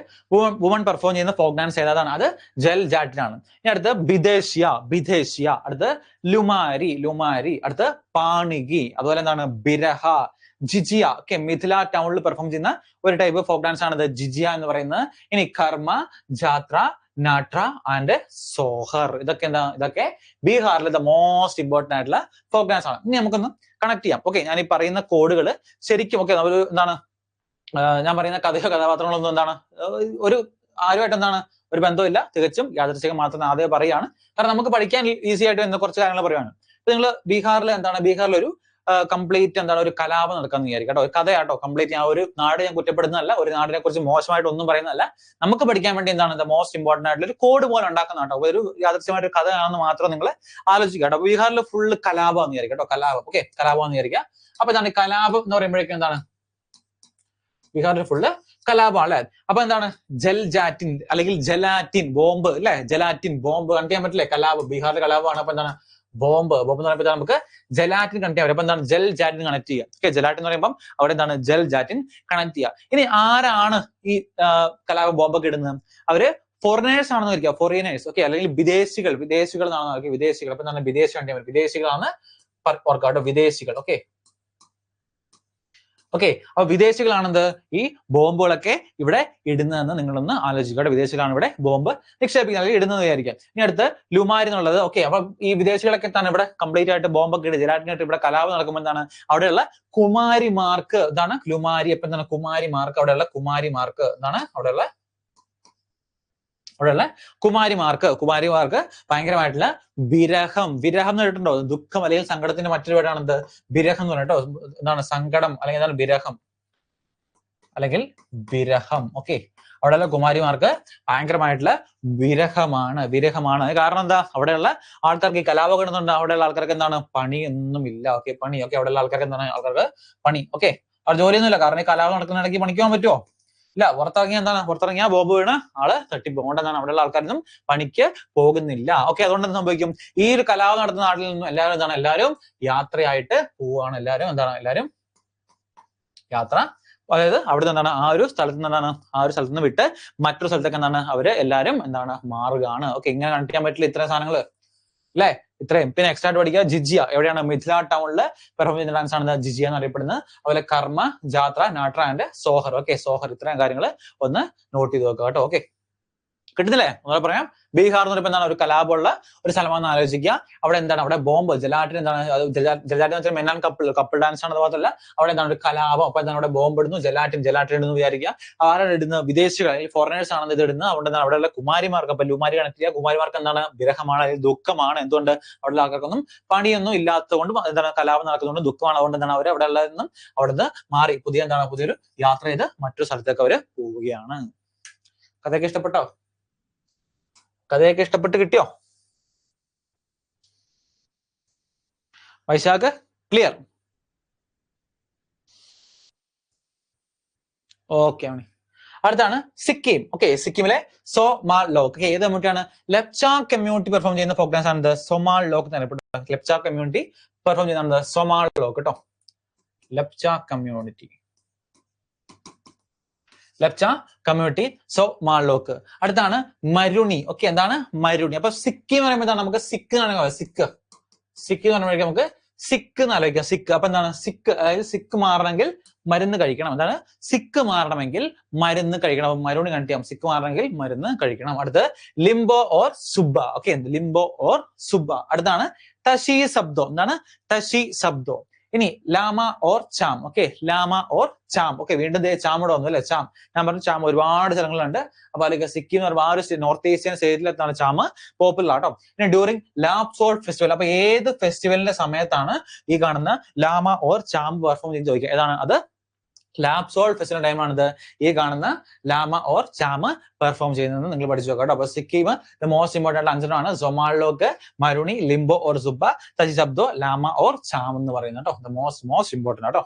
woman perform ചെയ്യുന്ന ഫോക്ക് ഡാൻസ് ഏതാണ്? അത് ജൽ ജാറ്റിൻ ആണ്. ഇനി അടുത്ത് ബിദേശിയ. അടുത്ത് ലുമാരി. അടുത്ത് പാണിഗി. അതുപോലെ എന്താണ് ബിരഹ, ജിജിയ. ഓക്കെ, മിഥില ടൗണിൽ പെർഫോം ചെയ്യുന്ന ഒരു ടൈപ്പ് ഫോക്ക് ഡാൻസ് ആണ് ജിജിയ എന്ന് പറയുന്നത്. ഇനി കർമ്മ, ജാത്ര, നാട്ര ആൻഡ് സോഹർ. ഇതൊക്കെ ബീഹാറിലെ ദ മോസ്റ്റ് ഇമ്പോർട്ടന്റ് ആയിട്ടുള്ള ഫോക്ക് ഡാൻസ് ആണ്. ഇനി നമുക്കൊന്ന് കണക്ട് ചെയ്യാം. ഓക്കെ, ഞാൻ ഈ പറയുന്ന കോഡുകൾ ശരിക്കും ഓക്കെ ഒരു എന്താണ് ഞാൻ പറയുന്ന കഥാപാത്രങ്ങളൊന്നും എന്താണ് ഒരു ആരുമായിട്ട് എന്താണ് ഒരു ബന്ധമില്ല, തികച്ചും യാദൃശ്ചികം മാത്രം ആദ്യം പറയുകയാണ്. കാരണം നമുക്ക് പഠിക്കാൻ ഈസി ആയിട്ട് കുറച്ച് കാര്യങ്ങൾ പറയുകയാണ്. ഇപ്പൊ നിങ്ങൾ ബീഹാറിൽ ഒരു കംപ്ലീറ്റ് എന്താണ് ഒരു കലാപം നടക്കാന്ന് വിചാരിക്കും കേട്ടോ. ഒരു കഥയാട്ടോ കംപ്ലീറ്റ്. ഞാൻ ഒരു നാട് ഞാൻ കുറ്റപ്പെടുന്നതല്ല, ഒരു നാടിനെ കുറിച്ച് മോശമായിട്ട് ഒന്നും പറയുന്നതല്ല. നമുക്ക് പഠിക്കാൻ വേണ്ടി എന്താണ് മോസ്റ്റ് ഇമ്പോർട്ടന്റ് ആയിട്ടുള്ള ഒരു കോഡ് പോലെ ഉണ്ടാക്കുന്ന കേട്ടോ. ഒരു യാദൃശ്യമായിട്ട് ഒരു കഥയാണെന്ന് മാത്രം നിങ്ങൾ ആലോചിക്കുക കേട്ടോ. ബീഹാറിൽ ഫുള്ള് കലാപം വിചാരിക്കും കേട്ടോ. കലാപം വിചാരിക്കുക. അപ്പൊ എന്താണ് കലാപം എന്ന് പറയുമ്പോഴേക്കും എന്താണ് ബീഹാറിൽ ഫുള്ള് കലാപമാണ് അല്ലെ. അപ്പൊ എന്താണ് ജൽ ജാറ്റിൻ അല്ലെങ്കിൽ ജലാറ്റിൻ ബോംബ് അല്ലെ. ജലാറ്റിൻ ബോംബ് കണക്ട് ചെയ്യാൻ പറ്റില്ലേ? കലാപം, ബീഹാറിലെ കലാപമാണ്. അപ്പൊ എന്താണ് ബോംബ് എന്ന് പറയുമ്പോൾ നമുക്ക് ജലാറ്റിൻ കണക്ട് ചെയ്യാൻ പറ്റും. അപ്പൊ എന്താണ് ജൽ ജാറ്റിൻ കണക്ട് ചെയ്യുക. ഓക്കെ, ജലാറ്റിൻ എന്ന് പറയുമ്പോൾ അവിടെ എന്താണ് ജൽ ജാറ്റിൻ കണക്ട് ചെയ്യുക. ഇനി ആരാണ് ഈ കലാപ ബോംബൊക്കെ ഇടുന്നത്? അവര് ഫോറിനേഴ്സ് ആണെന്ന് വിചാരിക്കുക. ഫോറിനേഴ്സ്. ഓക്കെ, അല്ലെങ്കിൽ വിദേശികൾ എന്നാണ് വിദേശികൾ. അപ്പൊ എന്താണ് വിദേശികളാണ് ഓർക്കാട്ടോ, വിദേശികൾ. ഓക്കെ, അപ്പൊ വിദേശികളാണെന്ത് ഈ ബോംബുകളൊക്കെ ഇവിടെ ഇടുന്നതെന്ന് നിങ്ങളൊന്ന് ആലോചിക്കുക. വിദേശികളാണ് ഇവിടെ ബോംബ് നിക്ഷേപിക്കുന്നത്, ഇടുന്നത് വിചാരിക്കാം. ഇനി അടുത്ത് ലുമാരി എന്നുള്ളത്. ഓക്കെ, അപ്പൊ ഈ വിദേശികളൊക്കെ തന്നെ ഇവിടെ കംപ്ലീറ്റ് ആയിട്ട് ബോംബൊക്കെ ഇട്ട് ജലാറ്റിനായിട്ട് ഇവിടെ കലാപം നടക്കുമ്പോൾ എന്താണ് അവിടെയുള്ള കുമാരിമാർക്ക് ഇതാണ് ലുമാരി. അപ്പൊ എന്താണ് കുമാരിമാർക്ക്, അവിടെയുള്ള കുമാരിമാർക്ക് എന്താണ് അവിടെയുള്ള കുമാരിമാർക്ക് ഭയങ്കരമായിട്ടുള്ള വിരഹം എന്ന് കേട്ടിട്ടുണ്ടോ? ദുഃഖം അല്ലെങ്കിൽ സങ്കടത്തിന്റെ മറ്റൊരു പേരാണ് എന്ത്? വിരഹം എന്ന് പറഞ്ഞിട്ടോ. എന്താണ് സങ്കടം അല്ലെങ്കിൽ എന്താണ് വിരഹം. ഓക്കെ, അവിടെയുള്ള കുമാരിമാർക്ക് ഭയങ്കരമായിട്ടുള്ള വിരഹമാണ്. കാരണം എന്താ? അവിടെയുള്ള ആൾക്കാർക്ക് ഈ കലാപം കിട്ടുന്നുണ്ട്. അവിടെയുള്ള ആൾക്കാർക്ക് എന്താണ് പണിയൊന്നും ഇല്ല. ഓക്കെ, അവിടെയുള്ള ആൾക്കാർക്ക് എന്താണ് പണി. ഓക്കെ, അവർ ജോലിയൊന്നുമില്ല. കാരണം ഈ കലാപം നടക്കുന്നിടയ്ക്ക് പണിക്കാൻ പറ്റുമോ? ഇല്ല. പുറത്തിറങ്ങിയ ബോംബ് വീണ് ആള് തട്ടിപ്പോകൊണ്ടെന്നാണ്. അവിടെയുള്ള ആൾക്കാരൊന്നും പണിക്ക് പോകുന്നില്ല. ഓക്കെ, അതുകൊണ്ട് എന്ത് സംഭവിക്കും? ഈ ഒരു കലാപം നടത്തുന്ന നാട്ടിൽ നിന്നും എല്ലാവരും യാത്രയായിട്ട് പോവുകയാണ്. എല്ലാവരും യാത്ര. അതായത് അവിടെ നിന്നാണ് ആ ഒരു സ്ഥലത്ത് നിന്ന് വിട്ട് മറ്റൊരു സ്ഥലത്തേക്ക് എല്ലാവരും മാറുകയാണ്. ഓക്കെ, ഇങ്ങനെ കണക്ട് ചെയ്യാൻ പറ്റില്ല ഇത്രയും സാധനങ്ങൾ അല്ലെ. ഇത്രയും. പിന്നെ എക്സ്ട്രാ ആയിട്ട് പഠിക്കുക ജിജിയ. എവിടെയാണ്? മിഥില ടൗണില് പെർഫോം ചെയ്യുന്ന ഡാൻസ് ആണ് ജിജിയ എന്ന് അറിയപ്പെടുന്നത്. അതുപോലെ കർമ്മ, ജാത്ര, നാട്ര ആൻഡ് സോഹർ. ഓക്കെ, സോഹർ. ഇത്രയും കാര്യങ്ങൾ ഒന്ന് നോട്ട് ചെയ്ത് വെക്കുക കേട്ടോ. ഓക്കെ, കിട്ടുന്നില്ലേ? ഒന്നുകൂടെ പറയാം. ബീഹാർ എന്ന് പറയുമ്പോൾ എന്താണ് ഒരു കലാപമുള്ള ഒരു സ്ഥലമാണെന്ന് ആലോചിക്കുക. അവിടെ എന്താണ്, അവിടെ ബോംബ്, ജലാറ്റിൻ എന്താണ്, ജലാറ്റിൻ എന്ന് വെച്ചാൽ മെൻ ആൻഡ് കപ്പിൾ ഡാൻസ് ആണ്. അതുപോലെ അവിടെ എന്താണ് ഒരു കലാപം. അപ്പൊ എന്താണ് അവിടെ ബോംബ് ഇടുന്നു, ജലാറ്റിൻ ഇടുന്നു വിചാരിക്കുക. ആരാണ് ഇടുന്നത്? വിദേശികൾ, അല്ലെങ്കിൽ ഫോറിനേഴ്സ് ആണ് ഇത് ഇടുന്നത്. അവിടെ എന്താണ് അവിടെയുള്ള കുമാരിമാർക്ക്, അപ്പൊ ലുമാരി കണക്ട് ചെയ്യുക, കുമാരിമാർക്ക് എന്താണ് വിരഹമാണ്, അല്ലെങ്കിൽ ദുഃഖമാണ്. എന്തുകൊണ്ട്? അവിടെ ആൾക്കാർക്കൊന്നും പണിയൊന്നും ഇല്ലാത്തതുകൊണ്ട് എന്താണ് കലാപം നടക്കുന്നതുകൊണ്ട് ദുഃഖമാണ്. അതുകൊണ്ട് എന്താണ് അവർ അവിടെ ഉള്ളതെന്നും അവിടുന്ന് മാറി പുതിയൊരു യാത്ര ചെയ്ത് മറ്റൊരു സ്ഥലത്തേക്ക് അവര് പോവുകയാണ്. കഥയൊക്കെ ഇഷ്ടപ്പെട്ടോ? കഥയൊക്കെ ഇഷ്ടപ്പെട്ട് കിട്ടിയോ? വൈശാഖ് ക്ലിയർ? ഓക്കെ ആണ്. അടുത്താണ് സിക്കിം. ഓക്കെ, സിക്കിമിലെ സോമാൾ ലോക്ക്. ഏത് കമ്മ്യൂണിറ്റിയാണ്? ലെപ്ച കമ്മ്യൂണിറ്റി പെർഫോം ചെയ്യുന്ന ഫോക്ക് ഡാൻസ് ആണ് സോമാൾ ലോക്ക് എന്നറിയപ്പെടുന്നത്. ലെപ്ച കമ്മ്യൂണിറ്റി പെർഫോം ചെയ്യുന്നത് സോമാൾ ലോക്ക് കേട്ടോ. ലെപ്ച കമ്മ്യൂണിറ്റി സോമാൾ ലോക്ക്. അടുത്താണ് മരുണി. ഓക്കെ, എന്താണ് മരുണി? അപ്പൊ സിക്കിം എന്ന് പറയുമ്പോൾ നമുക്ക് സിക്ക് എന്നാണ് സിക്ക് എന്ന് പറയുമ്പോഴേക്കും നമുക്ക് സിക്ക് എന്ന് ആലോചിക്കാം. സിക്ക് അപ്പൊ എന്താണ്? സിക്ക്, അതായത് സിക്ക് മാറണമെങ്കിൽ മരുന്ന് കഴിക്കണം. എന്താണ്? സിക്ക് മാറണമെങ്കിൽ മരുന്ന് കഴിക്കണം. അപ്പൊ മരുണി കണക്ട് ചെയ്യാം. സിക്ക് മാറണമെങ്കിൽ മരുന്ന് കഴിക്കണം. അടുത്ത് Limboo or Subba. Okay, Limboo or Subba. അടുത്താണ് തശി ശബ്ദോ. എന്താണ്? തശി ശബ്ദോ. ഇനി Lama or Chham. Okay, Lama or Chham. Okay, വീണ്ടും ചാമൂടെ വന്നു അല്ലെ? ചാം, ഞാൻ പറഞ്ഞു ചാം ഒരുപാട് സ്ഥലങ്ങളുണ്ട്. അപ്പൊ അല്ലെങ്കിൽ സിക്കിം എന്ന് പറയുമ്പോൾ ആ ഒരു നോർത്ത് ഏഷ്യൻ സ്റ്റേറ്റിലെത്താണ് ചാം പോപ്പുലർ ആട്ടോ. പിന്നെ ഡ്യൂറിങ് ലാപ്സോൾ ഫെസ്റ്റിവൽ. അപ്പൊ ഏത് ഫെസ്റ്റിവലിന്റെ സമയത്താണ് ഈ കാണുന്ന ലാമ ഓർ ചാം പെർഫോം ചെയ്ത് ചോദിക്കുക? ഏതാണ് അത്? ലാപ്സോൾ ഫെസ്റ്റിവൽ ടൈമാണിത് ഈ കാണുന്ന ലാമ ഓർ ചാം പെർഫോം ചെയ്യുന്നത്. നിങ്ങൾ പഠിച്ചു നോക്കാം കേട്ടോ. അപ്പൊ സിക്കിം മോസ്റ്റ് ഇമ്പോർട്ടന്റ് അഞ്ചെണ്ണമാണ്. സൊമാൾ ലോക്ക്, മരുണി, ലിംബോ ഓർ സുബ്ബ, തശി ശബ്ദോ, ലാമ ഓർ ചാം എന്ന് പറയുന്നത് കേട്ടോ. മോസ്റ്റ് ഇമ്പോർട്ടന്റ് കേട്ടോ.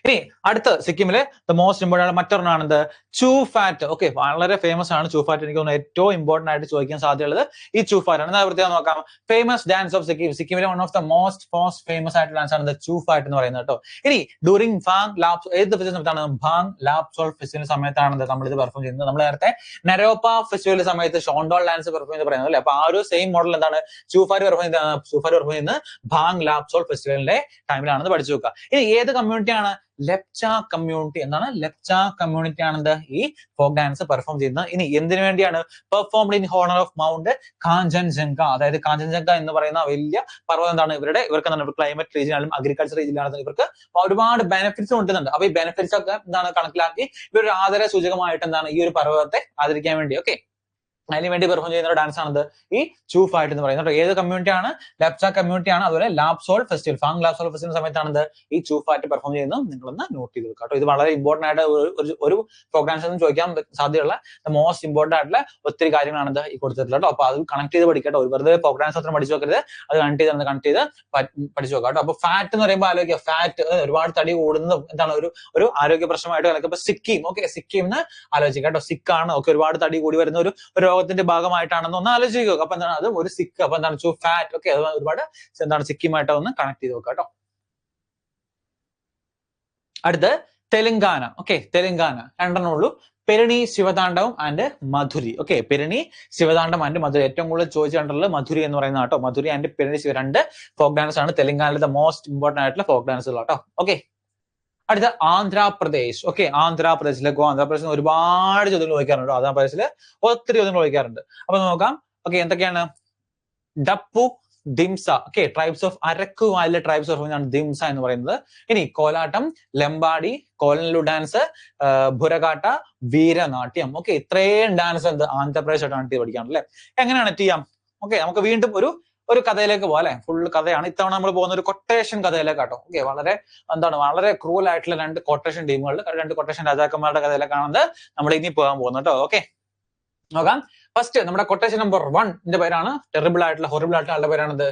ഇനി അടുത്ത സിക്കിമിലെ മോസ്റ്റ് ഇമ്പോർട്ടന്റ് മറ്റൊരെണ്ണാണെന്ത്? ചൂ ഫാറ്റ്. ഓക്കെ, വളരെ ഫേമസ് ആണ് ചൂ ഫാറ്റ്. എനിക്ക് തോന്നുന്നു ഏറ്റവും ഇമ്പോർട്ടന്റ് ആയിട്ട് ചോദിക്കാൻ സാധ്യതയുള്ളത് ഈ ചൂ ഫാറ്റ് ആണ്. പ്രത്യേകം നോക്കാം. Famous dance of Sikkim. സിക്കിമിലെ one of the most famous ആയിട്ടുള്ള ഡാൻസ് ആണ് ചൂ ഫാറ്റ് എന്ന് പറയുന്നത് കേട്ടോ. ഇനി ഡ്യൂറിംഗ് ഭാങ് ലാപ്സ്, ഏത് ഫെസ്റ്റിവൽ സമയത്താണ്? ഭാങ് ലാപ്സോൾ ഫെസ്റ്റിവൽ സമയത്താണ് നമ്മൾ ഇത് പെർഫോം ചെയ്യുന്നത്. നമ്മൾ നേരത്തെ നരോപ്പ ഫെസ്റ്റിവൽ സമയത്ത് ഷോണ്ടോൾ ഡാൻസ് പെർഫോം ചെയ്ത് പറയുന്നത് അല്ലേ? അപ്പൊ ആ ഒരു സെയിം മോഡൽ എന്താണ് ചൂ ഫാറ്റ് പെർഫോം ചെയ്യുന്നത് ഭാങ് ലാപ്സോൾ ഫെസ്റ്റിവലിന്റെ ടൈമിലാണെന്ന് പഠിച്ചു നോക്കുക. ഇനി ഏത് കമ്മ്യൂണിറ്റിയാണ്? ലെപ്ച കമ്മ്യൂണിറ്റി. എന്താണ്? ലെപ്ച കമ്മ്യൂണിറ്റി ആണെന്ത് ഈ ഫോക്ക് ഡാൻസ് പെർഫോം ചെയ്യുന്നത്. ഇനി എന്തിനു വേണ്ടിയാണ്? Performed in honour of mount Kanchenjunga. അതായത് കാഞ്ചൻജംഗ എന്ന് പറയുന്ന വലിയ പർവ്വതം എന്താണ് ഇവർക്ക് എന്താണ് ക്ലൈമറ്റ് റീജിയനാലും അഗ്രികൾച്ചർ റീജിയനാലും ഇവർക്ക് ഒരുപാട് ബെനിഫിറ്റ്സ് കിട്ടുന്നുണ്ട്. അപ്പൊ ഈ ബെനിഫിറ്റ്സ് ഒക്കെ എന്താണ് കണക്കിലാക്കി ഇവരൊരു ആദര സൂചകമായിട്ട് എന്താണ് ഈ ഒരു പർവ്വതത്തെ ആദരിക്കാൻ വേണ്ടി ഓക്കെ അതിന് വേണ്ടി പെർഫോം ചെയ്യുന്ന ഒരു ഡാൻസ് ആണത് ഈ ചൂ ഫാറ്റ് എന്ന് പറയുന്നത്. ഏത് കമ്മ്യൂണിറ്റി ആണ്? ലെപ്ച കമ്മ്യൂണിറ്റി ആണ്. അതുപോലെ ലാപ്സോൾ ഫെസ്റ്റിവൽ, ഭാങ് ലാപ്സോൾ ഫെസ്റ്റിവൽ സമയത്താണത് ഈ ചൂ ഫാറ്റ് പെർഫോം ചെയ്യുന്നത്. നിങ്ങളൊന്ന് നോട്ട് ചെയ്ത് വെക്കാം കേട്ടോ. ഇത് വളരെ ഇമ്പോർട്ടന്റ് ആയിട്ട് ഒരു പ്രോഗ്രാംസ് ഒന്നും ചോദിക്കാൻ സാധ്യതയുള്ള മോസ്റ്റ് ഇമ്പോർട്ടന്റ് ആയിട്ടുള്ള ഒത്തിരി കാര്യങ്ങളാണ് ഈ കൊടുത്തിട്ടുള്ളത് കേട്ടോ. അപ്പൊ അത് കണക്ട് ചെയ്ത് പഠിക്കട്ടോ. ഒരു വെറുതെ പ്രോഗ്രാംസ് മാത്രം പഠിച്ചു നോക്കരുത്. അത് കണക്ട് ചെയ്ത് പഠിച്ചു നോക്കാം കേട്ടോ. അപ്പൊ ഫാറ്റ് എന്ന് പറയുമ്പോൾ ആലോചിക്കുക, ഫാറ്റ് ഒരുപാട് തടി കൂടുന്നതും എന്താണ് ഒരു ആരോഗ്യ പ്രശ്നമായിട്ട് കണക്ക്. അപ്പൊ സിക്കിം, ഓക്കെ, സിക്കിം എന്ന് ആലോചിക്കാം കേട്ടോ. സിക്കാണ് ഒക്കെ ഒരുപാട് തടി കൂടി വരുന്ന ഒരു രോഗത്തിന്റെ ഭാഗമായിട്ടാണെന്ന് ഒന്ന് ആലോചിക്കുക. അപ്പൊ എന്താണ് അത് ഒരു സിക്ക്, അപ്പൊ എന്താണ് ചൂ ഫാറ്റ്. ഓക്കെ, അത് ഒരുപാട് എന്താണ് സിക്കിമായിട്ട് ഒന്ന് കണക്ട് ചെയ്ത് നോക്കാം കേട്ടോ. അടുത്ത് തെലങ്കാന. ഓക്കെ, തെലങ്കാന രണ്ടെണ്ണം ഉള്ളൂ. Perini Shivatandavam and Madhuri. Okay, Perini Shivatandavam and Madhuri. ഏറ്റവും കൂടുതൽ ചോദിച്ചിട്ടുള്ളത് മധുരി എന്ന് പറയുന്ന കേട്ടോ. മധുരി ആൻഡ് പെരിണി ശിവ രണ്ട് ഫോക്ക് ഡാൻസ് ആണ് തെലങ്കാനയിലെ മോസ്റ്റ് ഇമ്പോർട്ടന്റ് ആയിട്ടുള്ള ഫോക്ക് ഡാൻസുകൾ കേട്ടോ. ഓക്കെ, അടുത്ത ആന്ധ്രാപ്രദേശ്. ഓക്കെ, ആന്ധ്രാപ്രദേശിലേക്ക് ആന്ധ്രാപ്രദേശിൽ ഒരുപാട് ചോദ്യങ്ങൾ ചോദിക്കാറുണ്ട്. ആന്ധ്രാപ്രദേശിൽ ഒത്തിരി ചോദ്യങ്ങൾ ചോദിക്കാറുണ്ട്. അപ്പൊ നോക്കാം. ഓക്കെ, എന്തൊക്കെയാണ്? Dappu, Dhimsa. Okay, tribes of Araku വാലിലെ ട്രൈബ്സ് ഓഫ് ദിംസ എന്ന് പറയുന്നത്. ഇനി കോലാട്ടം, ലംബാടി, കോലനല്ലു ഡാൻസ്, ഭുരകാട്ട, വീരനാട്യം. ഓക്കെ, ഇത്രയും ഡാൻസ് എന്ത് ആന്ധ്രാപ്രദേശായിട്ട് പഠിക്കാണല്ലേ. എങ്ങനെയാണ് ചെയ്യാം? ഓക്കെ, നമുക്ക് വീണ്ടും ഒരു കഥയിലേക്ക് പോകാം അല്ലെ. ഫുൾ കഥയാണ് ഇത്തവണ നമ്മൾ പോകുന്ന ഒരു കൊട്ടേഷൻ കഥയിലേക്കാട്ടോ. ഓക്കെ, വളരെ ക്രൂവൽ ആയിട്ടുള്ള രണ്ട് കൊട്ടേഷൻ ടീമുകളുടെ രണ്ട് കൊട്ടേഷൻ രാജാക്കന്മാരുടെ കഥയിലേക്കാണ് നമ്മൾ ഇനി പോകാൻ പോകുന്നത് കേട്ടോ. ഓക്കെ, നോക്കാം. ഫസ്റ്റ് നമ്മുടെ കൊട്ടേഷൻ നമ്പർ 1 പേരാണ് ഹൊറിബിൾ ആയിട്ടുള്ള ആളുടെ പേരാണത്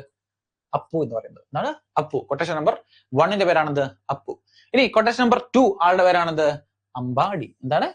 അപ്പു എന്ന് പറയുന്നത്. എന്താണ്? അപ്പു. കൊട്ടേഷൻ നമ്പർ 1 പേരാണത് അപ്പു. ഇനി കൊട്ടേഷൻ നമ്പർ 2 ആളുടെ പേരാണത് അമ്പാടി. എന്താണ്?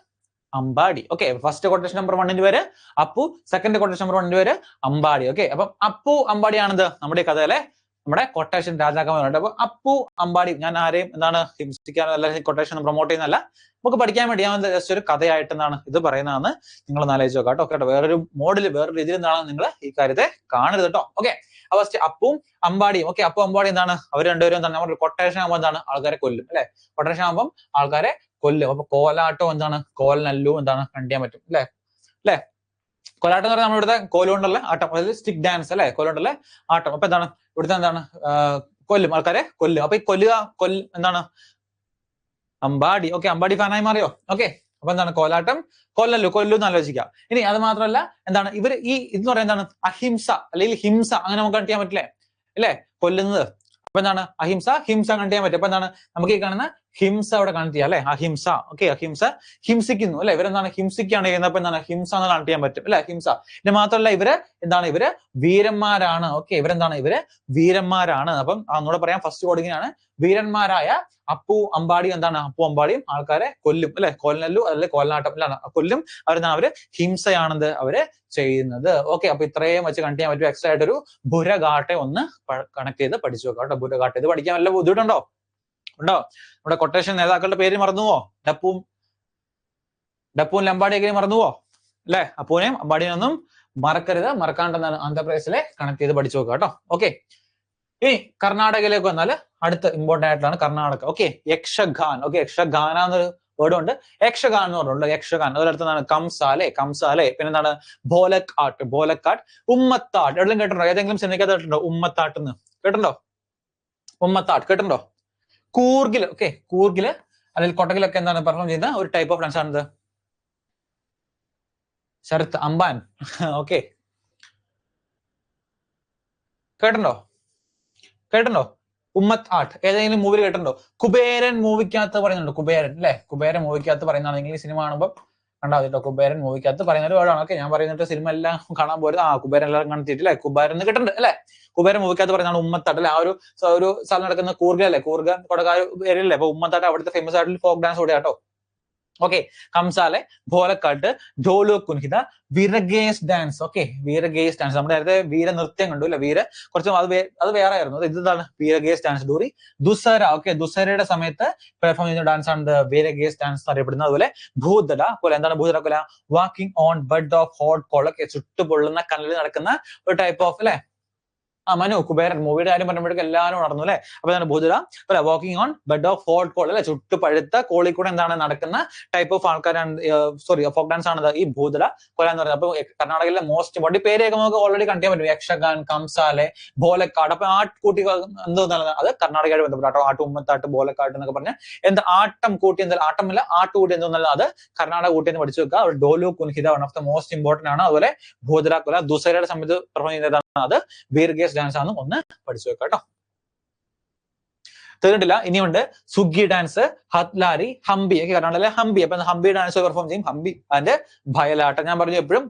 Ambadi. Okay, first quotation number 1 പേര് അപ്പു, സെക്കൻഡ് കൊട്ടേഷൻ നമ്പർ 1 പേര് അമ്പാടി. ഓക്കെ, അപ്പം അപ്പു അമ്പാടിയാണിത് നമ്മുടെ കഥയിലെ നമ്മുടെ കൊട്ടേഷൻ രാജാക്കന്മാരുണ്ട്. അപ്പൊ അപ്പു അമ്പാടി, ഞാൻ ആരെയും എന്താണ് ഹിംസിക്കാനോ അല്ല കൊട്ടേഷൻ പ്രൊമോട്ട് ചെയ്യുന്നതല്ല, നമുക്ക് പഠിക്കാൻ വേണ്ടി ജസ്റ്റ് ഒരു കഥയായിട്ട് എന്താണ് ഇത് പറയുന്നതെന്ന് നിങ്ങളൊന്ന് ആലോചിച്ച് നോക്കാം കേട്ടോ. കേട്ടോ, വേറൊരു രീതിയിൽ എന്താണ് നിങ്ങൾ ഈ കാര്യത്തെ കാണരുത് കേട്ടോ. ഓക്കെ, ഫസ്റ്റ് അപ്പും അമ്പാടിയും. ഓക്കെ, അപ്പു അമ്പാടി എന്താണ് അവർ രണ്ടുപേരും എന്താണ് നമ്മുടെ കൊട്ടേഷൻ ആകുമ്പോൾ എന്താണ് ആൾക്കാരെ കൊല്ലും അല്ലെ. കൊട്ടേഷൻ ആകുമ്പോൾ ആൾക്കാരെ കൊല്ലും. അപ്പൊ കോലാട്ടം എന്താണ് കോലനല്ലു എന്താണ് കണ്ടു ചെയ്യാൻ പറ്റും അല്ലെ. അല്ലെ. കോലാട്ടം എന്ന് പറഞ്ഞാൽ നമ്മളിവിടുത്തെ കോലുകൊണ്ടുള്ള ആട്ടം, അതായത് സ്റ്റിക് ഡാൻസ് അല്ലെ, കോലുകൊണ്ടുള്ള ആട്ടം. അപ്പൊ എന്താണ് ഇവിടുത്തെ എന്താണ് കൊല്ലും, ആൾക്കാരെ കൊല്ലും. അപ്പൊ ഈ എന്താണ് അമ്പാടി. ഓക്കെ, അമ്പാടി ഫാനായി മാറിയോ? ഓക്കെ, അപ്പൊ എന്താണ് കോലാട്ടം, കൊല്ലു എന്ന് ആലോചിക്കുക. ഇനി അത് മാത്രമല്ല എന്താണ് ഇവർ ഇതെന്ന് പറയുന്നത് എന്താണ് അഹിംസ അല്ലെങ്കിൽ ഹിംസ, അങ്ങനെ നമുക്ക് കണ്ടു ചെയ്യാൻ പറ്റില്ലേ അല്ലെ, കൊല്ലുന്നത്. അപ്പൊ എന്താണ് ഹിംസ കണ്ടു ചെയ്യാൻ പറ്റും. അപ്പൊ എന്താണ് നമുക്ക് ഈ കാണുന്ന ഹിംസ അവിടെ കണക്ട് ചെയ്യാം അല്ലെ, അഹിംസ. ഓക്കെ, അഹിംസ ഹിംസിക്കുന്നു അല്ലെ, ഇവരെന്താണ് ഹിംസിക്കുകയാണ് ചെയ്യുന്നത്. അപ്പൊ എന്താണ് ഹിംസ എന്ന് കണക്ട് ചെയ്യാൻ പറ്റും അല്ലെ, ഹിംസ. ഇത് മാത്രമല്ല ഇവര് വീരന്മാരാണ്. ഓക്കെ, ഇവര് വീരന്മാരാണ്. അപ്പം ഒന്നുകൂടെ പറയാം, ഫസ്റ്റ് കോഡിങ്ങിനാണ്. വീരന്മാരായ അപ്പു അമ്പാടിയും ആൾക്കാരെ കൊല്ലും അല്ലെ, കൊല്ലല്ലു അല്ലെ കോലനാട്ടം അല്ലാണ് കൊല്ലും. അവര് ഹിംസയാണത് അവര് ചെയ്യുന്നത്. ഓക്കെ, അപ്പൊ ഇത്രയും വെച്ച് കണ്ടു ചെയ്യാൻ പറ്റും. എക്സ്ട്രാ ആയിട്ടൊരു ബുരഘാട്ടെ ഒന്ന് കണക്ട് ചെയ്ത് പഠിച്ചു വെക്കാം കേട്ടോ. ബുരഘാട്ടെ ഇത് പഠിക്കാൻ വല്ല ബുദ്ധിമുട്ടുണ്ടോ? നമ്മുടെ കൊട്ടേഷൻ നേതാക്കളുടെ പേര് മറന്നുവോ? ഡപ്പും ലംബാടിയൊക്കെ മറന്നുവോ അല്ലെ? അപ്പൂനെയും അമ്പാടിയും ഒന്നും മറക്കരുത്. മറക്കാണ്ടെന്നാണ് ആന്ധ്രാപ്രദേശിലെ കണക്ട് ചെയ്ത് പഠിച്ചു നോക്കുക കേട്ടോ. ഓക്കെ, ഇനി കർണാടകയിലേക്ക് വന്നാൽ അടുത്ത ഇമ്പോർട്ടന്റ് ആയിട്ടുള്ള കർണാടക. ഓക്കെ, യക്ഷഗാൻ. ഓക്കെ, യക്ഷഗാന എന്നൊരു വേർഡ് ഉണ്ട്, യക്ഷഗാൻ എന്ന് പറഞ്ഞുള്ളൂ. യക്ഷഗാൻ അതിനടുത്താണ് കംസാലെ. പിന്നെ എന്താണ് ബോലക്കാട്ട്, ഉമ്മത്താട്ട്. എവിടെയും കേട്ടിട്ടുണ്ടോ? ഏതെങ്കിലും സിനിമയ്ക്കകത്ത് കേട്ടിട്ടുണ്ടോ ഉമ്മത്താട്ട് എന്ന്? കേട്ടിട്ടുണ്ടോ? കൂർഗില്. ഓക്കെ, കൂർഗില് അല്ലെങ്കിൽ കൊട്ടകിലൊക്കെ എന്താണ് പെർഫോം ചെയ്യുന്ന ഒരു ടൈപ്പ് ഓഫ് ഡാൻസ് ആണിത്. ശരത് അംബാൻ. ഓക്കെ, കേട്ടിട്ടുണ്ടോ ഉമ്മത്ത് ആർട്ട്? ഏതെങ്കിലും മൂവിയിൽ കേട്ടിട്ടുണ്ടോ? കുബേരൻ മൂവിക്കകത്ത് പറയുന്നുണ്ട്. കുബേരൻ അല്ലെ, കുബേരൻ മൂവിക്കകത്ത് പറയുന്നതാണ്. നിങ്ങൾ ഈ സിനിമ കാണുമ്പോൾ കണ്ടാൽ കേട്ടോ, കുബേരൻ മൂവിക്കകത്ത് പറയുന്ന ഒരു വേർഡാണ്. ഓക്കെ, ഞാൻ പറയുന്നിട്ട് സിനിമ എല്ലാം കാണാൻ പോരുത്. കുബേരൻ എല്ലാവരും കണ്ടിട്ട് അല്ലെ, കുബേരൻ എന്ന് കേട്ടിട്ടുണ്ട് അല്ലെ. കുബേരൻ മൂവിക്കകത്ത് പറയുന്നതാണ് ഉമ്മത്താട്ട് അല്ലെ. ഒരു സ്ഥലം നടക്കുന്ന കൂർഗ അല്ലെ, കൊടകാട് ഏരിയല്ലേ. അപ്പൊ ഉമ്മത്താട്ട് അവിടുത്തെ ഫേമസ് ആയിട്ടുള്ള ഫോക്ക് ഡാൻസ് കൂടെ കേട്ടോ. Okay, Kamsale, Bolakaat, Dollu Kunitha, Veeragase dance. Okay, Veeragase dance. നമ്മുടെ നേരത്തെ വീരനൃത്യം കണ്ടു അല്ലെ, കുറച്ചും അത് വേറെ ആയിരുന്നു. ഇതാണ് വീരഗേസ് ഡാൻസ്. ദുസര. ഓക്കെ, ദുസരയുടെ സമയത്ത് പെർഫോം ചെയ്യുന്ന ഡാൻസ് ആണ് വീരഗേസ് ഡാൻസ് അറിയപ്പെടുന്നത്. അതുപോലെ ഭൂതല പോലെ. എന്താണ് ഭൂതല പോലെ? Walking on bed of hot call. ഒക്കെ, ചുട്ടുപൊള്ളുന്ന കനലിൽ നടക്കുന്ന ഒരു ടൈപ്പ് ഓഫ് അല്ലെ. മനു കുബേരൻ മൂവിയുടെ കാര്യം പറയുമ്പോഴേക്കും എല്ലാവരും നടന്നു അല്ലെ. അപ്പൊ എന്താണ് ഭൂതല അല്ലെ, walking on bed of hot call അല്ലെ, ചുട്ടു പഴുത്ത കോളിൽ കൂടെ എന്താണ് നടക്കുന്ന ടൈപ്പ് ഓഫ് ആൾക്കാരാണ്, ഫോക്ക് ഡാൻസ് ആണ് ഈ ഭൂതല കൊല എന്ന് പറയുന്നത്. അപ്പൊ കർണാടകയിലെ മോസ്റ്റ് ഇമ്പോർട്ടന്റ് പേരൊക്കെ നമുക്ക് ഓൾറെഡി കണ്ടു പറ്റും. യക്ഷഗാൻ, കംസാലെ, ബോലക്കാട്. അപ്പൊ കൂട്ടി എന്തോ അത് കർണാടകയായിട്ട് ബന്ധപ്പെട്ടോ. ഉമ്മത്താട്ട്, ബോലക്കാട്ട് എന്നൊക്കെ പറഞ്ഞ ആട്ടം കൂട്ടി എന്തായാലും ആട്ടമല്ല ആട്ടുകൂട്ടി എന്തോന്നല്ല അത് കർണാടക കൂട്ടി എന്ന് പഠിച്ചു വെക്കുക. Dollu Kunitha one of the most important ആണ്. അതുപോലെ ഭൂതല കൊല ദുസരയുടെ സമയത്ത് പെർഫോം ചെയ്യുന്നതാണ് അത് വീർഗേസ് ഡാൻസ് ആണെന്ന് ഒന്ന് പഠിച്ചു വെക്കാം കേട്ടോ. തീർന്നിട്ടില്ല, ഇനിയുണ്ട് സുഗ്ഗി ഡാൻസ്, ഹത്ലാരി, ഹംപി. ഒക്കെ കർണാടകയിലെ ഹംപി. അപ്പൊ ഹംപി ഡാൻസ് പെർഫോം ചെയ്യും. ഹംപി അതിന്റെ ബയലാട്ടം. ഞാൻ പറഞ്ഞു എപ്പോഴും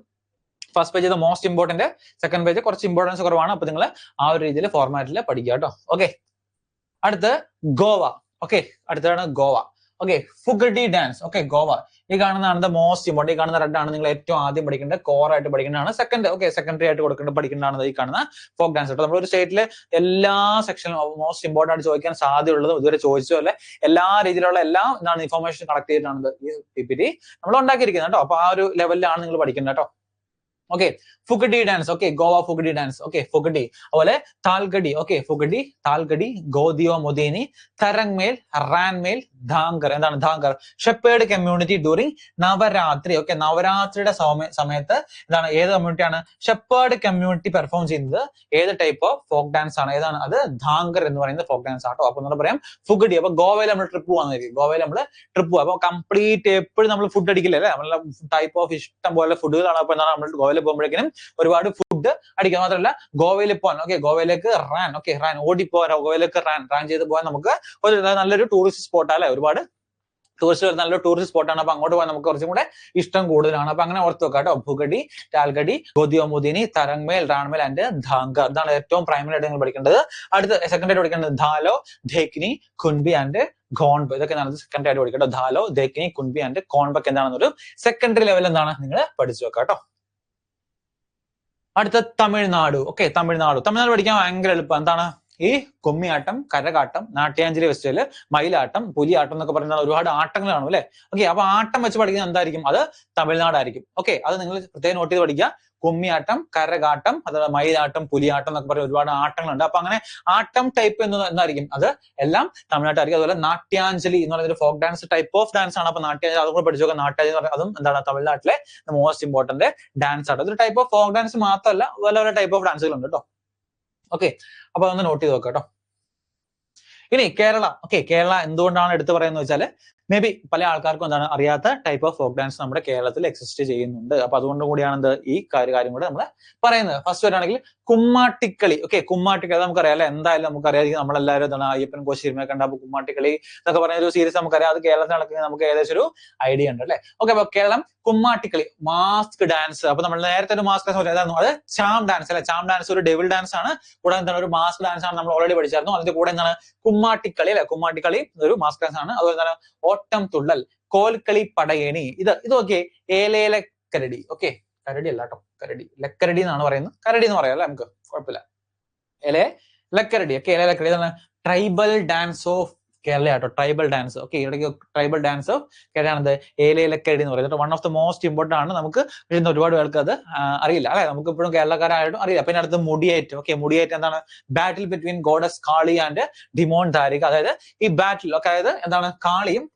first page most important, second page കുറച്ച് ഇമ്പോർട്ടൻസ് കുറവാണ്. അപ്പൊ നിങ്ങൾ ആ ഒരു രീതിയിൽ ഫോർമാറ്റിൽ പഠിക്കുക കേട്ടോ. ഓക്കെ, അടുത്ത് ഗോവ. ഓക്കെ, അടുത്താണ് Goa. Okay, Fugdi dance. Okay, Goa. ഈ കാണുന്നതാണ് ദ മോസ്റ്റ് ഇമ്പോർട്ടന്റ്. ഈ കാണുന്ന റെഡ് ആണ് നിങ്ങൾ ഏറ്റവും ആദ്യം പഠിക്കേണ്ടത്, കോർ ആയിട്ട് പഠിക്കേണ്ടതാണ്. സെക്കൻഡറി ആയിട്ട് കൊടുക്കേണ്ടതാണ് ഈ കാണുന്ന ഫോക്ക് ഡാൻസ് കേട്ടോ. നമ്മളൊരു സ്റ്റേറ്റിലെ എല്ലാ സെക്ഷനിലും മോസ്റ്റ് ഇമ്പോർട്ടന്റ് ആയിട്ട് ചോദിക്കാൻ സാധ്യതയുള്ളതും ഇതുവരെ ചോദിച്ചോ അല്ലെ, എല്ലാ രീതിയിലുള്ള എന്താണ് ഇൻഫോർമേഷൻ കളക്ട് ചെയ്തിട്ടാണ് ഈ PPT നമ്മൾ ഉണ്ടാക്കിയിരിക്കുന്നത് കേട്ടോ. അപ്പൊ ആ ഒരു ലെവലിലാണ് നിങ്ങൾ പഠിക്കുന്നത് കേട്ടോ. Okay, Fugdi dance. Okay, Goa Fugdi dance. Okay, Fugdi. അതുപോലെ താൽഗഡി. ഓക്കെ, ഫുഗഡി, താൽഗഡി, ഗോദിയോ മൊദേനി, തരങ്മേൽ, റാൻമേൽ, ധാങ്കർ. എന്താണ് Dhangar? Shepherd community during Navratri. Okay, നവരാത്രിയുടെ സമയത്ത് എന്താണ് ഏത് കമ്മ്യൂണിറ്റിയാണ്? ഷെപ്പേർഡ് കമ്മ്യൂണിറ്റി പെർഫോം ചെയ്യുന്നത് ഏത് ടൈപ്പ് ഓഫ് ഫോക്ക് ഡാൻസ് ആണ്? ഏതാണ് അത്? ധാങ്കർ എന്ന് പറയുന്ന ഫോക്ക് ഡാൻസ് ആട്ടോ. അപ്പൊ നമ്മൾ പറയാം ഫുഗഡി. അപ്പൊ ഗോവയിൽ നമ്മൾ ട്രിപ്പ് പോകുന്നതായിരിക്കും. ഗോവയിൽ നമ്മൾ ട്രിപ്പ് പോകും. അപ്പൊ കംപ്ലീറ്റ് എപ്പോഴും നമ്മൾ ഫുഡ് അടിക്കില്ലേ അല്ലെ, നമ്മളെ ടൈപ്പ് ഓഫ് ഇഷ്ടം പോലെ ഫുഡുകളാണ്. അപ്പൊ എന്താണ് നമ്മൾ ഗോവയിൽ പോകുമ്പോഴേക്കും ഒരുപാട് ഫുഡ് അടിക്കുക. മാത്രമല്ല ഗോവയിൽ പോകാൻ, ഓക്കെ, ഗോവയിലേക്ക് റാൻ, ഓക്കെ, റാൻ ഓടിപ്പോരാ, ഗോവയിലേക്ക് റാൻ ചെയ്ത് പോകാൻ നമുക്ക് ഒരു നല്ലൊരു ടൂറിസ്റ്റ് സ്പോട്ട് അല്ലെ, ഒരുപാട് ടൂറിസ്റ്റ് വരുന്ന നല്ലൊരു ടൂറിസ്റ്റ് സ്പോട്ടാണ്. അപ്പൊ അങ്ങോട്ട് പോകാൻ നമുക്ക് കുറച്ചും കൂടെ ഇഷ്ടം കൂടുതലാണ്. അപ്പൊ അങ്ങനെ ഓർത്ത് വെക്കാം കേട്ടോ. ഫുഗഡി, ടാൽഗഡി, ഗോദിയോ മൊദേനി, തരങ്മേൽ, റാൻമേൽ ആൻഡ് ധാങ്കർ. ഇതാണ് ഏറ്റവും പ്രൈമറി ആയിട്ട് നിങ്ങൾ പഠിക്കേണ്ടത്. അടുത്ത സെക്കൻഡ് ആയിട്ട് പഠിക്കേണ്ടത് ധാലോ, ധേക്കിനി, കുൻബി ആൻഡ് ഖോൺബ്. ഇതൊക്കെ സെക്കൻഡ് ആയിട്ട് പഠിക്കട്ടോ. ധാലോ, ധേക്കിനി, കുൻബി ആൻഡ് ഖോൺബക്ക് എന്താണെന്നൊരു സെക്കൻഡറി ലെവൽ എന്താണ് നിങ്ങൾ പഠിച്ചു വെക്കാം കേട്ടോ. അടുത്ത തമിഴ്നാട്. ഓക്കെ, തമിഴ്നാട് പഠിക്കാൻ ഭയങ്കര എളുപ്പം. എന്താണ് ഈ കുമ്മിയാട്ടം, കരകാട്ടം, നാട്യാഞ്ജലി ഫെസ്റ്റിവല്, മയിലാട്ടം, പുലിയാട്ടം എന്നൊക്കെ പറയുന്ന ഒരുപാട് ആട്ടങ്ങൾ കാണും അല്ലെ. ഓക്കെ, അപ്പൊ ആട്ടം വെച്ച് പഠിക്കുന്നത് എന്തായിരിക്കും? അത് തമിഴ്നാടായിരിക്കും. ഓക്കെ, അത് നിങ്ങൾ പ്രത്യേകം നോട്ട് ചെയ്ത് പഠിക്കുക. കുമ്മിയാട്ടം, കരകാട്ടം, അതായത് മയിലാട്ടം, പുലിയാട്ടം എന്നൊക്കെ പറഞ്ഞ ഒരുപാട് ആട്ടങ്ങളുണ്ട്. അപ്പൊ അങ്ങനെ ആട്ടം ടൈപ്പ് എന്നായിരിക്കും അത് എല്ലാം തമിഴ്നാട്ടായിരിക്കും. അതുപോലെ നാട്യാഞ്ജലി എന്ന് പറയുന്ന ഒരു folk dance type of dance ആണ്. അപ്പൊ നാട്യാഞ്ജലി അതും കൂടെ പഠിച്ചു നോക്കാം. നാട്യാഞ്ജലി എന്ന് അതും എന്താണ് തമിഴ്നാട്ടിലെ മോസ്റ്റ് ഇമ്പോർട്ടന്റ് ഡാൻസ് ആണ്. അതൊരു ടൈപ്പ് ഓഫ് ഫോക്ക് ഡാൻസ് മാത്രമല്ല, പല പല ടൈപ്പ് ഓഫ് ഡാൻസുകളുണ്ട് കേട്ടോ. ഓക്കെ, അപ്പൊ അതൊന്ന് നോട്ട് ചെയ്ത് നോക്കാം കേട്ടോ. ഇനി കേരള. കേരള എന്തുകൊണ്ടാണ് എടുത്തു പറയുന്നത് വെച്ചാൽ മേ ബി പല ആൾക്കാർക്കും എന്താണ് അറിയാത്ത ടൈപ്പ് ഓഫ് ഫോക്ക് ഡാൻസ് നമ്മുടെ കേരളത്തിൽ എക്സിസ്റ്റ് ചെയ്യുന്നുണ്ട്. അപ്പൊ അതുകൊണ്ട് കൂടിയാണ് എന്ത് ഈ കാര്യം കൂടെ നമ്മൾ പറയുന്നത്. ഫസ്റ്റ് വരാണെങ്കിൽ കുമ്മാട്ടിക്കളി. കുമ്മാട്ടിക്കളി നമുക്കറിയാം അല്ലെ, എന്തായാലും നമുക്കറിയാം. നമ്മളെല്ലാവരും എന്താണ് അയ്യപ്പൻ കോശി സിനിമ കണ്ടപ്പോൾ കുമ്മാട്ടിക്കളി എന്നൊക്കെ പറഞ്ഞ ഒരു സീരീസ് നമുക്കറിയാം. അത് കേരളത്തിൽ നടക്കുന്നത് നമുക്ക് ഏകദേശം ഒരു ഐഡിയ ഉണ്ട് അല്ലെ. അപ്പൊ കേരളം കുമ്മാട്ടിക്കളി മാസ്ക് ഡാൻസ്. അപ്പൊ നമ്മൾ നേരത്തെ ഒരു മാസ്ക് ഡാൻസ് ഏതായിരുന്നു? അത് ചാം ഡാൻസ് അല്ലെ. ചാം ഡാൻസ് ഒരു ഡെവിൾ ഡാൻസ് ആണ്. കൂടാതെ എന്താണ് ഒരു മാസ്ക് ഡാൻസ് ആണ്, നമ്മൾ ഓൾറെഡി പഠിച്ചായിരുന്നു. അതിന്റെ കൂടെ എന്താണ് കുമ്മാട്ടിക്കളി അല്ലെ. കുമ്മാട്ടിക്കളി ഒരു മാസ്ക് ഡാൻസ് ആണ്. അതുപോലെ എന്താണ് ഓട്ടം തുള്ളൽ, കോൽക്കളി പടയേണി. ഇത് ഏലേലക്കരടി. കരടി അല്ല കേട്ടോ, കരടി ലക്കരടി എന്നാണ് പറയുന്നത്. കരടി എന്ന് പറയാം അല്ലെ, നമുക്ക് കുഴപ്പമില്ല. ലക്കരടി. ഏലേലക്കരടി ഇതാണ് ട്രൈബൽ ഡാൻസ് ഓഫ് കേരള കേട്ടോ. Tribal dance. ഇവിടേക്ക് ട്രൈബൽ ഡാൻസ് ഓഫ് കേരളാണത് ഏലേലക്കരടി എന്ന് പറയുന്നത്. One of the most important ആണ്. നമുക്ക് ഒരുപാട് പേർക്ക് അത് അറിയില്ല അല്ലെ. നമുക്ക് ഇപ്പോഴും കേരളക്കാരായിട്ടും അറിയില്ല. പിന്നെ അടുത്ത് മുടിയേറ്റ്. മുടിയേറ്റ് എന്താണ്? Battle between goddess Kali and demon Darika. അതായത് ഈ ബാറ്റിൽ അതായത് എന്താണ് കാളിയും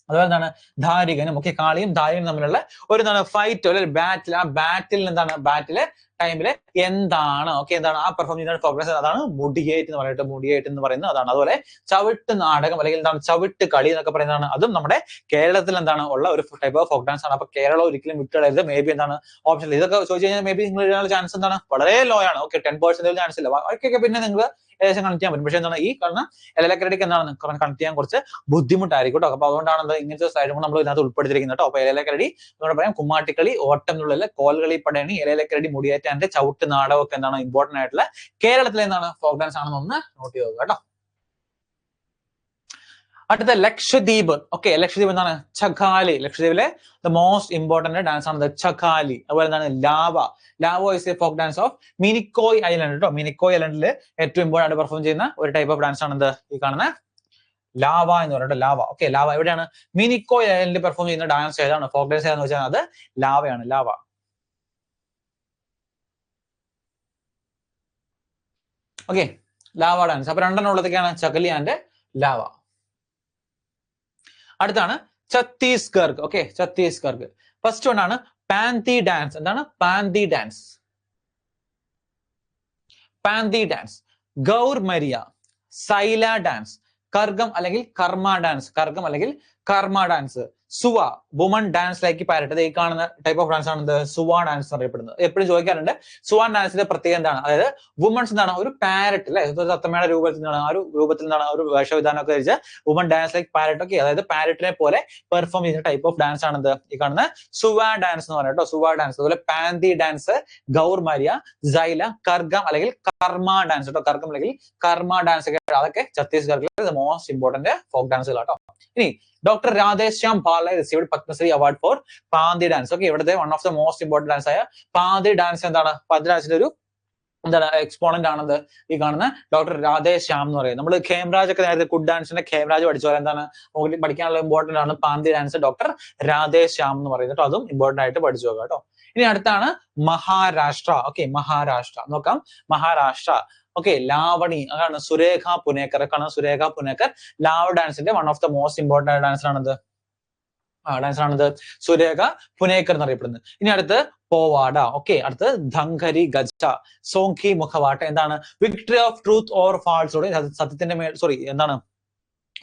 അതുപോലെ എന്താണ് ധാരികനും. കാളിയും ധാരികനും തമ്മിലുള്ള ഒരു എന്താണ് ഫൈറ്റ് അല്ലെങ്കിൽ ബാറ്റിൽ. ആ ബാറ്റിൽ എന്താണ് ബാറ്റില് ടൈമില് എന്താണ് എന്താണ് ആ പെർഫോം ചെയ്യുന്ന ഫോക്കസ് അതാണ് മുടിയേറ്റ് എന്ന് പറയുന്നത്. മുടിയേറ്റ് എന്ന് പറയുന്നത് അതാണ്. അതുപോലെ ചവിട്ട് നാടകം അല്ലെങ്കിൽ എന്താണ് ചവിട്ട് കളി എന്നൊക്കെ പറയുന്നതാണ്. അതും നമ്മുടെ കേരളത്തിൽ എന്താണ് ഉള്ള ഒരു ടൈപ്പ് ഓഫ് ഫോക്ക് ഡാൻസ് ആണ്. അപ്പൊ കേരളം ഒരിക്കലും വിട്ടുകളയരുത്. മേ ബി എന്താണ് ഓപ്ഷൻ ഇതൊക്കെ ചോദിച്ചു കഴിഞ്ഞാൽ മേ ബി നിങ്ങൾ എഴുതാനുള്ള ചാൻസ് എന്താണ് വളരെ ലോ ആണ്. 10% ചാൻസ് ഇല്ല. പിന്നെ നിങ്ങൾ ഏകദേശം കണക്ട് ചെയ്യാൻ പറ്റും. പക്ഷെ എന്താണ് ഈ കാരണം ഏലേലക്കരടിക്ക് എന്താണ് കണക്ട് ചെയ്യാൻ കുറച്ച് ബുദ്ധിമുട്ടായിരിക്കും കേട്ടോ. അപ്പൊ അതുകൊണ്ടാണ് ഇങ്ങനത്തെ സൈഡ് കൂടെ നമ്മൾ ഇതിനകത്ത് ഉൾപ്പെടുത്തിയിരിക്കുന്നത് കേട്ടോ. അപ്പൊ ഏലേലക്കരടി എന്നോട് പറയാം കുമ്മാട്ടിക്കളി, ഓട്ടം തുള്ളൽ, കോൽകളി പടയണി, ഏലേലക്കരടി, മുടിയേറ്റ് ആൻഡ് ചവിട്ട് നാടകം ഒക്കെ എന്താണ് ഇമ്പോർട്ടന്റ് ആയിട്ടുള്ള കേരളത്തിലെ എന്താണ് ഫോക്ക് ഡാൻസ് ആണെന്ന് ഒന്ന് നോട്ട് ചെയ്ത് നോക്കുക കേട്ടോ. അടുത്ത ലക്ഷദ്വീപ്. ലക്ഷദ്വീപ് എന്താണ് ചഖാലി. ലക്ഷദ്വീപിലെ ദ മോസ്റ്റ് ഇമ്പോർട്ടന്റ് ഡാൻസ് ആണ് ചഖാലി. അതുപോലെ എന്താണ് lava. Lao is A folk dance of Minicoy island കേട്ടോ. മിനിക്കോയ് ഐലൻഡിൽ ഏറ്റവും ഇമ്പോർട്ടന്റ് ആയിട്ട് പെർഫോം ചെയ്യുന്ന ഒരു ടൈപ്പ് ഓഫ് ഡാൻസ് ആണ് ഈ കാണുന്ന ലാവ എന്ന് പറയുന്നത്. ലാവ. ലാവ എവിടെയാണ്? മിനിക്കോയ് ഐലൻഡിൽ പെർഫോം ചെയ്യുന്ന ഡാൻസ് ഏതാണ്? ഫോക്ക് ഡാൻസ് ഏതാന്ന് വെച്ചാൽ അത് ലാവയാണ്. ലാവ. Lava dance. അപ്പൊ രണ്ടെണ്ണം ഉള്ളതൊക്കെയാണ് ചകലി ആൻഡ് ലാവ. അടുത്താണ് ഛത്തീസ്ഗഡ്. ഛത്തീസ്ഗഡ്. ഫസ്റ്റ് വൺ ആണ് പാന്തി ഡാൻസ്. എന്താണ് Panthi dance? Panthi dance, Gaur Maria, Saila dance, Karam അല്ലെങ്കിൽ കർമ്മ ഡാൻസ്. കർഗം അല്ലെങ്കിൽ Karma dance. Suwa, woman dance like parrot. ഈ കാണുന്ന ടൈപ്പ് ഓഫ് ഡാൻസ് ആണ് സുവ ഡാൻസ് അറിയപ്പെടുന്നത്. എപ്പോഴും ചോദിക്കാറുണ്ട് സുവാൻ ഡാൻസിന്റെ പ്രത്യേകത എന്താണ്? അതായത് വുമൺസ് എന്താണ് ഒരു പാരറ്റ് അല്ലെ, തത്തമ്മയുടെ രൂപത്തിൽ നിന്നാണ് ആ ഒരു രൂപത്തിൽ നിന്നാണ് ഒരു വേഷവിധാനം ഒക്കെ ധരിച്ച് വുമൺ ഡാൻസ് ലൈക്ക് പാരറ്റ്. അതായത് പാരറ്റിനെ പോലെ പെർഫോം ചെയ്യുന്ന ടൈപ്പ് ഓഫ് ഡാൻസ് ആണ് ഈ കാണുന്ന സുവ ഡാൻസ് എന്ന് പറയുന്നത് കേട്ടോ. സുവ ഡാൻസ്. അതുപോലെ പാന്തി ഡാൻസ്, ഗൗർ മരിയ, സൈല, കർഗം അല്ലെങ്കിൽ കർമ്മ ഡാൻസ് കേട്ടോ. കർഗം അല്ലെങ്കിൽ കർമ്മ ഡാൻസ് ഒക്കെ അതൊക്കെ ഛത്തീസ്ഗഡിലെ മോസ്റ്റ് ഇമ്പോർട്ടന്റ് ഫോക്ക് ഡാൻസുകൾ കേട്ടോ. ഇനി doctor Radheshyam Barle received Padmashri award for Panthi dance. ഇവിടുത്തെ one of the most important dance ആയ പാന്തി ഡാൻസ് എന്താണ്? പാന്തി ഡാൻസിന്റെ ഒരു എന്താണ് എക്സ്പോണന്റ് ആണത് ഈ കാണുന്ന ഡോക്ടർ രാധേശ്യാം എന്ന് പറയുന്നത്. നമ്മൾ ഖേംരാജ് ഒക്കെ നേരത്തെ കുഡ് ഡാൻസിന്റെ ഖേംരാജ് പഠിച്ചു പോലെ എന്താണ് പഠിക്കാനുള്ള ഇമ്പോർട്ടന്റ് ആണ് പാന്തി ഡാൻസ്. ഡോക്ടർ രാധേശ്യാം എന്ന് പറയുന്നത്. അതും ഇമ്പോർട്ടന്റ് ആയിട്ട് പഠിച്ചു നോക്കാം കേട്ടോ. ഇനി അടുത്താണ് മഹാരാഷ്ട്ര. മഹാരാഷ്ട്ര നോക്കാം. മഹാരാഷ്ട്ര ലാവണി. അതാണ് സുരേഖ പുനേക്കർ. സുരേഖ പുനേക്കർ ലാവ ഡാൻസിന്റെ one of the most important dance ആണത് സുരേഖ പുനേക്കർ എന്നറിയപ്പെടുന്നത്. ഇനി അടുത്ത് പോവാഡ. അടുത്ത് ധങ്കരി ഗജ, സോങ്കി മുഖവാട്ട. എന്താണ്? Victory of truth or falsehood. സത്യത്തിന്റെ മേൽ എന്താണ്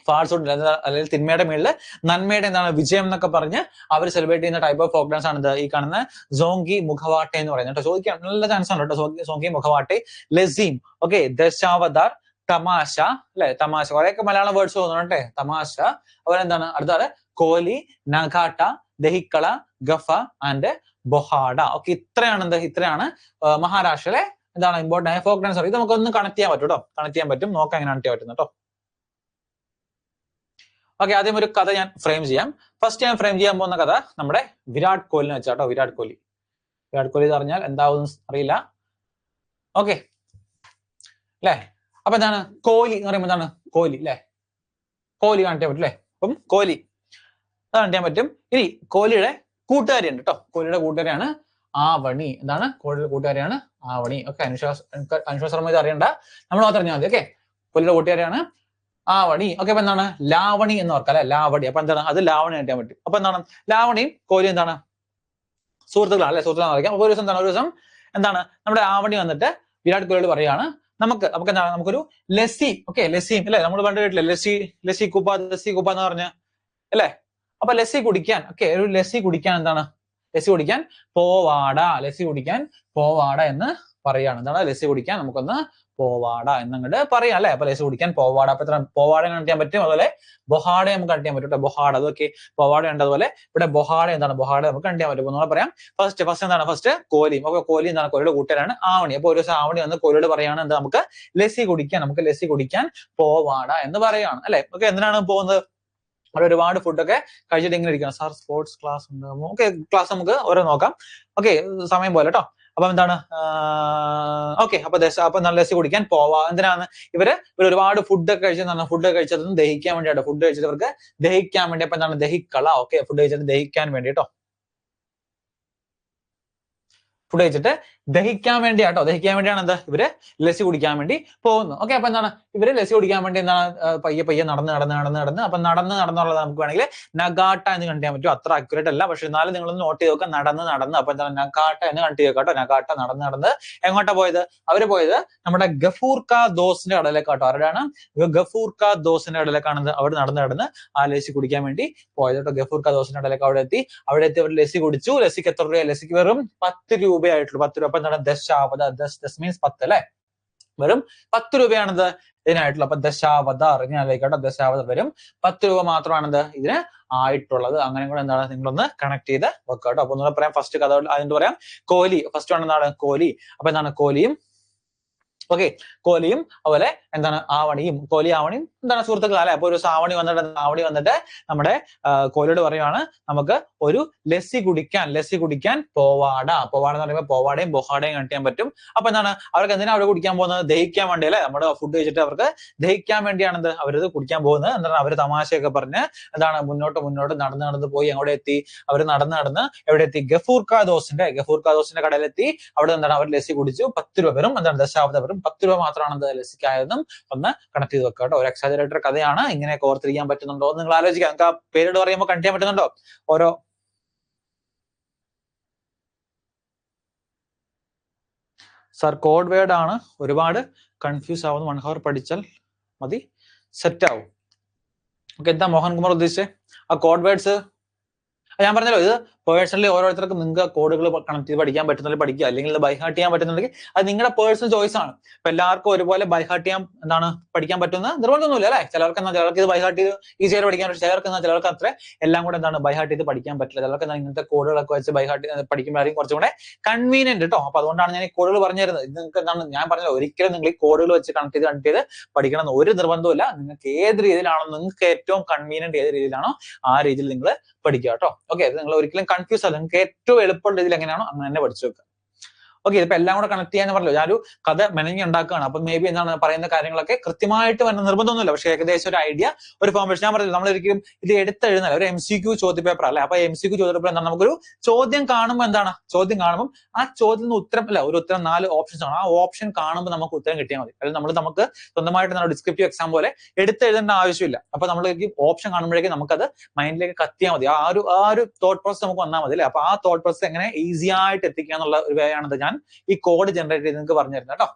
ഫാൾസ്ഹുഡ് അല്ലെങ്കിൽ തിന്മയുടെ മേളില് നന്മയുടെ എന്താണ് വിജയം എന്നൊക്കെ പറഞ്ഞ് അവർ സെലിബ്രേറ്റ് ചെയ്യുന്ന ടൈപ്പ് ഓഫ് ഫോക്ക് ഡാൻസ് ആണ് ഈ കാണുന്ന സോങ്കി മുഖവാട്ട എന്ന് പറയുന്നത് കേട്ടോ. ചോദിക്കാൻ നല്ല ചാൻസ് ആണ് കേട്ടോ. സോങ്കി മുഖവാട്ട, ലെസീം, ദശാവതാർ, തമാശ അല്ലെ. തമാശ കുറെയൊക്കെ മലയാളം വേർഡ്സ് തോന്നുന്നുണ്ടേ. തമാശ. അതുപോലെ എന്താണ് അടുത്താണ് കോലി, നഗാട്ട, ദഹിക്കള, ഗഫ ആൻഡ് ബൊഹാഡ. ഇത്രയാണ് മഹാരാഷ്ട്രയിലെ എന്താണ് ഇമ്പോർട്ടന്റ് ആയ ഫോക്ക് ഡാൻസ്. ഇത് നമുക്കൊന്ന് കണക്ട് ചെയ്യാൻ പറ്റും കേട്ടോ. കണക്ട് ചെയ്യാൻ പറ്റും. നോക്കാം എങ്ങനെ കണക്ട് ചെയ്യാൻ പറ്റും കേട്ടോ. ആദ്യം ഒരു കഥ ഞാൻ ഫ്രെയിം ചെയ്യാം. ഫസ്റ്റ് ഞാൻ ഫ്രെയിം ചെയ്യാൻ പോകുന്ന കഥ നമ്മുടെ വിരാട് കോഹ്ലിനെ വെച്ചാട്ടോ. വിരാട് കോഹ്ലി എന്ന് പറഞ്ഞാൽ എന്താവും അറിയില്ല. അല്ലെ. അപ്പൊ എന്താണ് കോഹ്ലി എന്ന് പറയുമ്പോൾ എന്താണ് കോഹ്ലി അല്ലെ. കോഹ്ലി കാണിക്കാൻ പറ്റും അല്ലെ. അപ്പം കോഹ്ലി അത് കാണിക്കാൻ പറ്റും. ഇനി കോഹ്ലിയുടെ കൂട്ടുകാരിയുണ്ട് കേട്ടോ. കോഹ്ലിയുടെ കൂട്ടുകാരിയാണ് ആവണി. എന്താണ്? കോഹ്ലിയുടെ കൂട്ടുകാരിയാണ് ആവണി. ഓക്കെ, അനുഷ്ക ശർമ്മ ഇത് അറിയണ്ട, നമ്മൾ മാത്രം അറിഞ്ഞാൽ മതി. ഓക്കെ, കോഹ്ലിയുടെ കൂട്ടുകാരിയാണ് ആവണി. ഓക്കെ, അപ്പൊ എന്താണ്? ലാവണി എന്ന് ഓർക്കാം അല്ലെ, ലാവണി. അപ്പൊ എന്താണ്? അത് ലാവണി കിട്ടാൻ പറ്റും. അപ്പൊ എന്താണ്? ലാവണിയും കോഹ്ലിയും എന്താണ്? സുഹൃത്തുക്കളാണ് അല്ലെ, സുഹൃത്തുക്കളാണ് അറിയാം. അപ്പൊ ഒരു ദിവസം എന്താണ്? ഒരു ദിവസം എന്താണ്? നമ്മുടെ ആവണി വന്നിട്ട് വിരാട് കോഹ്ലിയോട് പറയാണ്, നമുക്ക് എന്താണ്? നമുക്കൊരു ലസ്സി, ഓക്കെ, ലസ്സി അല്ലെ, നമ്മൾ പണ്ട് കേട്ടില്ലേ ലസ്സി കുപ്പ എന്ന് പറഞ്ഞ് അല്ലെ. അപ്പൊ ലസ്സി കുടിക്കാൻ, ഓക്കെ, ഒരു ലസ്സി കുടിക്കാൻ എന്താണ്? ലസ്സി കുടിക്കാൻ പോവാട എന്ന് പറയാണ്. എന്താണ്? ലസ്സി കുടിക്കാൻ നമുക്കൊന്ന് പോവാട എന്നങ്ങോട്ട് പറയാം അല്ലെ. അപ്പൊ ലസ്സി കുടിക്കാൻ പോവാട. അപ്പൊ എത്ര പോവാട കണ്ടിക്കാൻ പറ്റും, അതുപോലെ ബൊഹാട നമുക്ക് കണ്ടിക്കാൻ പറ്റും കേട്ടോ. ബൊഹാട, അതൊക്കെ പോവാട ഉണ്ട്. അതുപോലെ ഇവിടെ ബൊഹാട എന്താണ്? ബൊഹാട നമുക്ക് കണ്ടിക്കാൻ പറ്റും. ഒന്നുകൂടെ പറയാം. ഫസ്റ്റ് എന്താണ്? ഫസ്റ്റ് കോഹ്ലി. അപ്പൊ കോഹ്ലി എന്താണ്? കോഹ്ലിയുടെ കൂട്ടുകാരാണ് ആവണി. അപ്പൊ ഒരു ദിവസം ആവണി വന്ന് കോഹ്ലിയോട് പറയാണ്, എന്താ? നമുക്ക് ലസ്സി കുടിക്കാൻ പോവാട എന്ന് പറയാണ് അല്ലെ. ഓക്കെ, എന്തിനാണ് പോകുന്നത്? അവിടെ ഒരുപാട് ഫുഡൊക്കെ കഴിച്ചിട്ട് ഇങ്ങനെ ഇരിക്കണം. സാർ സ്പോർട്സ് ക്ലാസ് ഉണ്ട്. ഓക്കെ, ക്ലാസ് നമുക്ക് ഓരോ നോക്കാം. ഓക്കെ, സമയം പോലെ കേട്ടോ. അപ്പൊ എന്താണ്? ഓക്കെ, അപ്പൊ നല്ല ലസ്സി കുടിക്കാൻ പോവാ. എന്തിനാണ്? ഇവര് ഒരുപാട് ഫുഡൊക്കെ കഴിച്ചതൊന്നും ദഹിക്കാൻ വേണ്ടിയാട്ടോ. ഫുഡ് കഴിച്ചത് ഇവർക്ക് ദഹിക്കാൻ വേണ്ടി. അപ്പൊ എന്താണ്? ദഹിക്കള. ഓക്കെ, ഫുഡ് കഴിച്ചത് ദഹിക്കാൻ വേണ്ടി കേട്ടോ. ഫുഡ് കഴിച്ചിട്ട് ദഹിക്കാൻ വേണ്ടിയാട്ടോ. ദഹിക്കാൻ വേണ്ടിയാണ് എന്താ? ഇവര് ലസ്സി കുടിക്കാൻ വേണ്ടി പോകുന്നു. ഓക്കെ, അപ്പൊ എന്താണ്? ഇവര് ലസ്സി കുടിക്കാൻ വേണ്ടി എന്താണ്? പയ്യെ നടന്ന് അപ്പൊ നടന്നുള്ളത് നമുക്ക് വേണമെങ്കിൽ നഗാട്ട എന്ന് കണ്ടിക്കാൻ പറ്റും. അത്ര അക്യുറേറ്റ് അല്ല, പക്ഷെ എന്നാലും നിങ്ങളൊന്ന് നോട്ട് ചെയ്ത് നോക്കുക. നടന്ന് അപ്പൊ എന്താണ്? നഗാട്ട എന്ന് കണ്ടു കേട്ടോ. നഗാട്ട നടന്ന് എങ്ങോട്ടാ പോയത്? അവര് പോയത് നമ്മുടെ ഗഫൂർ കാ ദോസിന്റെ കടയിലേക്കാട്ടോ. ആരുടെയാണ്? ഗഫൂർ കാ ദോസിന്റെ കടയിലേക്കാണ് അവർ നടന്ന് ആ ലസ്സി കുടിക്കാൻ വേണ്ടി പോയത് കേട്ടോ. ഗഫൂർ കാ ദോസിന്റെ കടയിലേക്ക് അവിടെ എത്തി അവർ ലസ്സി കുടിച്ചു. ലസ്സിക്ക് എത്ര രൂപ? ലസ്സിക്ക് വെറും 10 രൂപയായിട്ടുള്ളൂ. 10 രൂപ. അപ്പൊ എന്താണ്? ദശാവത. ദസ് മീൻസ് 10 അല്ലെ. വെറും 10 രൂപയാണിത് ഇതിനായിട്ടുള്ളത്. അപ്പൊ ദശാവത അറിഞ്ഞാലേക്കട്ടോ. ദശാവത വരും 10 രൂപ മാത്രമാണിത് ഇതിന് ആയിട്ടുള്ളത്. അങ്ങനെ കൂടെ എന്താണ്? നിങ്ങളൊന്ന് കണക്ട് ചെയ്ത് വെക്കാട്ടോ. അപ്പൊ ഒന്നുകൂടെ പറയാം. ഫസ്റ്റ് കഥ അതിന്റെ പറയാം. കോഹ്ലി ഫസ്റ്റ് ആണ്. എന്താണ്? കോഹ്ലി. അപ്പൊ എന്താണ്? കോഹ്ലിയും ഓക്കെ, കോഹ്ലിയും അതുപോലെ എന്താണ്? ആവണിയും. ആവണിയും എന്താണ്? സുഹൃത്തുക്കൾ അല്ലെ. അപ്പൊ ഒരു ആവണി വന്നിട്ട് നമ്മുടെ കോഹ്ലിയോട് പറയുവാണ്, നമുക്ക് ഒരു ലസ്സി കുടിക്കാൻ പോവാട എന്ന് പറയുമ്പോൾ പോവാടയും ബൊഹാടയും കണക്ട് ചെയ്യാൻ പറ്റും. അപ്പൊ എന്താണ്? അവർക്ക് എന്തിനാ അവിടെ കുടിക്കാൻ പോകുന്നത്? ദഹിക്കാൻ വേണ്ടി അല്ലെ. നമ്മുടെ ഫുഡ് കഴിച്ചിട്ട് അവർക്ക് ദഹിക്കാൻ വേണ്ടിയാണ് അവരത് കുടിക്കാൻ പോകുന്നത്. എന്താണ്? അവര് തമാശയൊക്കെ പറഞ്ഞ് എന്താണ്? മുന്നോട്ട് നടന്ന് പോയി അങ്ങോട്ട് എത്തി. അവർ നടന്ന് എവിടെ എത്തി? ഗഫൂർ കാ ദോസിന്റെ കടയിലെത്തി. അവിടെ എന്താണ്? അവർ ലസ്സി കുടിച്ചു. 10 രൂപ വെറും. എന്താണ്? ദശാവത വെറും 10 രൂപ മാത്രമാണ് ലസ്സിക്കായതെന്നും ഒന്ന് കണക്ട് ചെയ്ത് വെക്കുക കേട്ടോ. ഒരു എക്സാജറേറ്റഡ് കഥയാണ്. ഇങ്ങനെയൊക്കെ ഓർത്തിരിക്കാൻ പറ്റുന്നുണ്ടോ എന്ന് നിങ്ങൾ ആലോചിക്കാം. നിങ്ങൾക്ക് ആ പേരോട് പറയുമ്പോൾ കണക്ട് ചെയ്യാൻ പറ്റുന്നുണ്ടോ? ഓരോ സാർ കോഡ് വേർഡ് ആണ്, ഒരുപാട് കൺഫ്യൂസ് ആവുന്നു. 1 hour പഠിച്ചാൽ മതി, സെറ്റ് ആവും. ഓക്കെ, എന്താ മോഹൻകുമാർ ഉദ്ദേശിച്ചത്? ആ കോഡ് വേർഡ്സ് ഞാൻ പറഞ്ഞല്ലോ, ഇത് പേഴ്സണലി ഓരോരുത്തർക്കും നിങ്ങൾക്ക് കോഡുകൾ കണക്ട് ചെയ്ത് പഠിക്കാൻ പറ്റുന്നുണ്ടെങ്കിൽ പഠിക്കുക, അല്ലെങ്കിൽ ബൈഹാർട്ട് ചെയ്യാൻ പറ്റുന്നുണ്ടെങ്കിൽ അത് നിങ്ങളുടെ പേഴ്സണൽ ചോയ്സ് ആണ്. ഇപ്പൊ എല്ലാവർക്കും ഒരുപോലെ ബൈഹാർട്ട് ചെയ്യാൻ പഠിക്കാൻ പറ്റുന്ന നിർബന്ധമൊന്നുമില്ല അല്ലെ. ചിലർക്ക് ഇത് ബൈഹാർട്ട് ചെയ്ത് ഈസിയായിട്ട് പഠിക്കാൻ പറ്റും. ചിലർക്ക് അത്ര എല്ലാം കൂടെ ബൈഹാർട്ട് ചെയ്ത് പഠിക്കാൻ പറ്റില്ല. ചിലർക്ക് ഇങ്ങനത്തെ കോഡുകളൊക്കെ വെച്ച് ബൈഹാർട്ട് പഠിക്കുമ്പോഴായിരിക്കും കുറച്ചും കൂടെ കൺവീനിയന്റ് കേട്ടോ. അപ്പൊ അതുകൊണ്ടാണ് ഞാൻ ഈ കോഡുകൾ പറഞ്ഞു തരുന്നത്. ഇത് നിങ്ങൾക്ക് ഞാൻ പറഞ്ഞത് ഒരിക്കലും നിങ്ങൾ ഈ കോഡുകൾ വെച്ച് കണക്ട് ചെയ്ത് പഠിക്കണം എന്ന് ഒരു നിർബന്ധമില്ല. നിങ്ങൾക്ക് ഏത് രീതിയിലാണോ, നിങ്ങൾക്ക് ഏറ്റവും കൺവീനിയന്റ് ഏത് രീതിയിലാണോ ആ രീതിയിൽ നിങ്ങൾ പഠിക്കുക കേട്ടോ. ഓക്കെ, ഇത് നിങ്ങൾ ഒരിക്കലും കൺഫ്യൂസ് ആവില്ല. നിങ്ങൾക്ക് ഏറ്റവും എളുപ്പമുള്ള രീതിയിൽ എങ്ങനെയാണോ അങ്ങനെ തന്നെ പഠിച്ചു വെക്കുക. ഓക്കെ, ഇതിപ്പോ എല്ലാം കൂടെ കണക്ട് ചെയ്യാന്ന് പറഞ്ഞല്ലോ. ഞാനൊരു കഥ മെനഞ്ഞ് ഉണ്ടാക്കുകയാണ്. അപ്പൊ മേ ബി എന്താണ് പറയുന്ന കാര്യങ്ങളൊക്കെ കൃത്യമായിട്ട് വരുന്ന നിർബന്ധമൊന്നുമില്ല. പക്ഷേ ഏകദേശം ഒരു ഐഡിയ, ഒരു ഫോർമേഷൻ. ഞാൻ പറഞ്ഞില്ല, നമ്മളൊരിക്കലും ഇത് എടുത്തെഴുതുന്നില്ല. ഒരു MCQ ചോദ്യപേപ്പർ അല്ലെ. അപ്പൊ MCQ ചോദ്യപേപ്പർ എന്താണ്? നമുക്കൊരു ചോദ്യം കാണുമ്പോൾ ആ ചോദ്യത്തിന് ഉത്തരം ഒരു ഉത്തരം 4 ഓപ്ഷൻസ് ആണ്. ആ ഓപ്ഷൻ കാണുമ്പോൾ നമുക്ക് ഉത്തരം കിട്ടിയാൽ മതി. അല്ലെങ്കിൽ നമുക്ക് സ്വന്തമായിട്ട് ഡിസ്ക്രിപ്റ്റീവ് എക്സാം പോലെ എടുത്തെഴുതേണ്ട ആവശ്യമില്ല. അപ്പൊ നമ്മൾക്ക് ഓപ്ഷൻ കാണുമ്പോഴേക്കും നമുക്കത് മൈൻഡിലേക്ക് കത്തിയാൽ മതി. ആ ഒരു തോട്ട് പ്രോസസ് നമുക്ക് വന്നാൽ മതി അല്ലെ. അപ്പൊ ആ തോട്ട് പ്രോസസ് എങ്ങനെ ഈസി ആയിട്ട് എത്തിക്കുക എന്നുള്ള ഒരു വേ ആണത് ഞാൻ ഈ കോഡ് ജനറേറ്റ് ചെയ്ത് നിങ്ങൾക്ക് പറഞ്ഞു തരുന്നത് കേട്ടോ.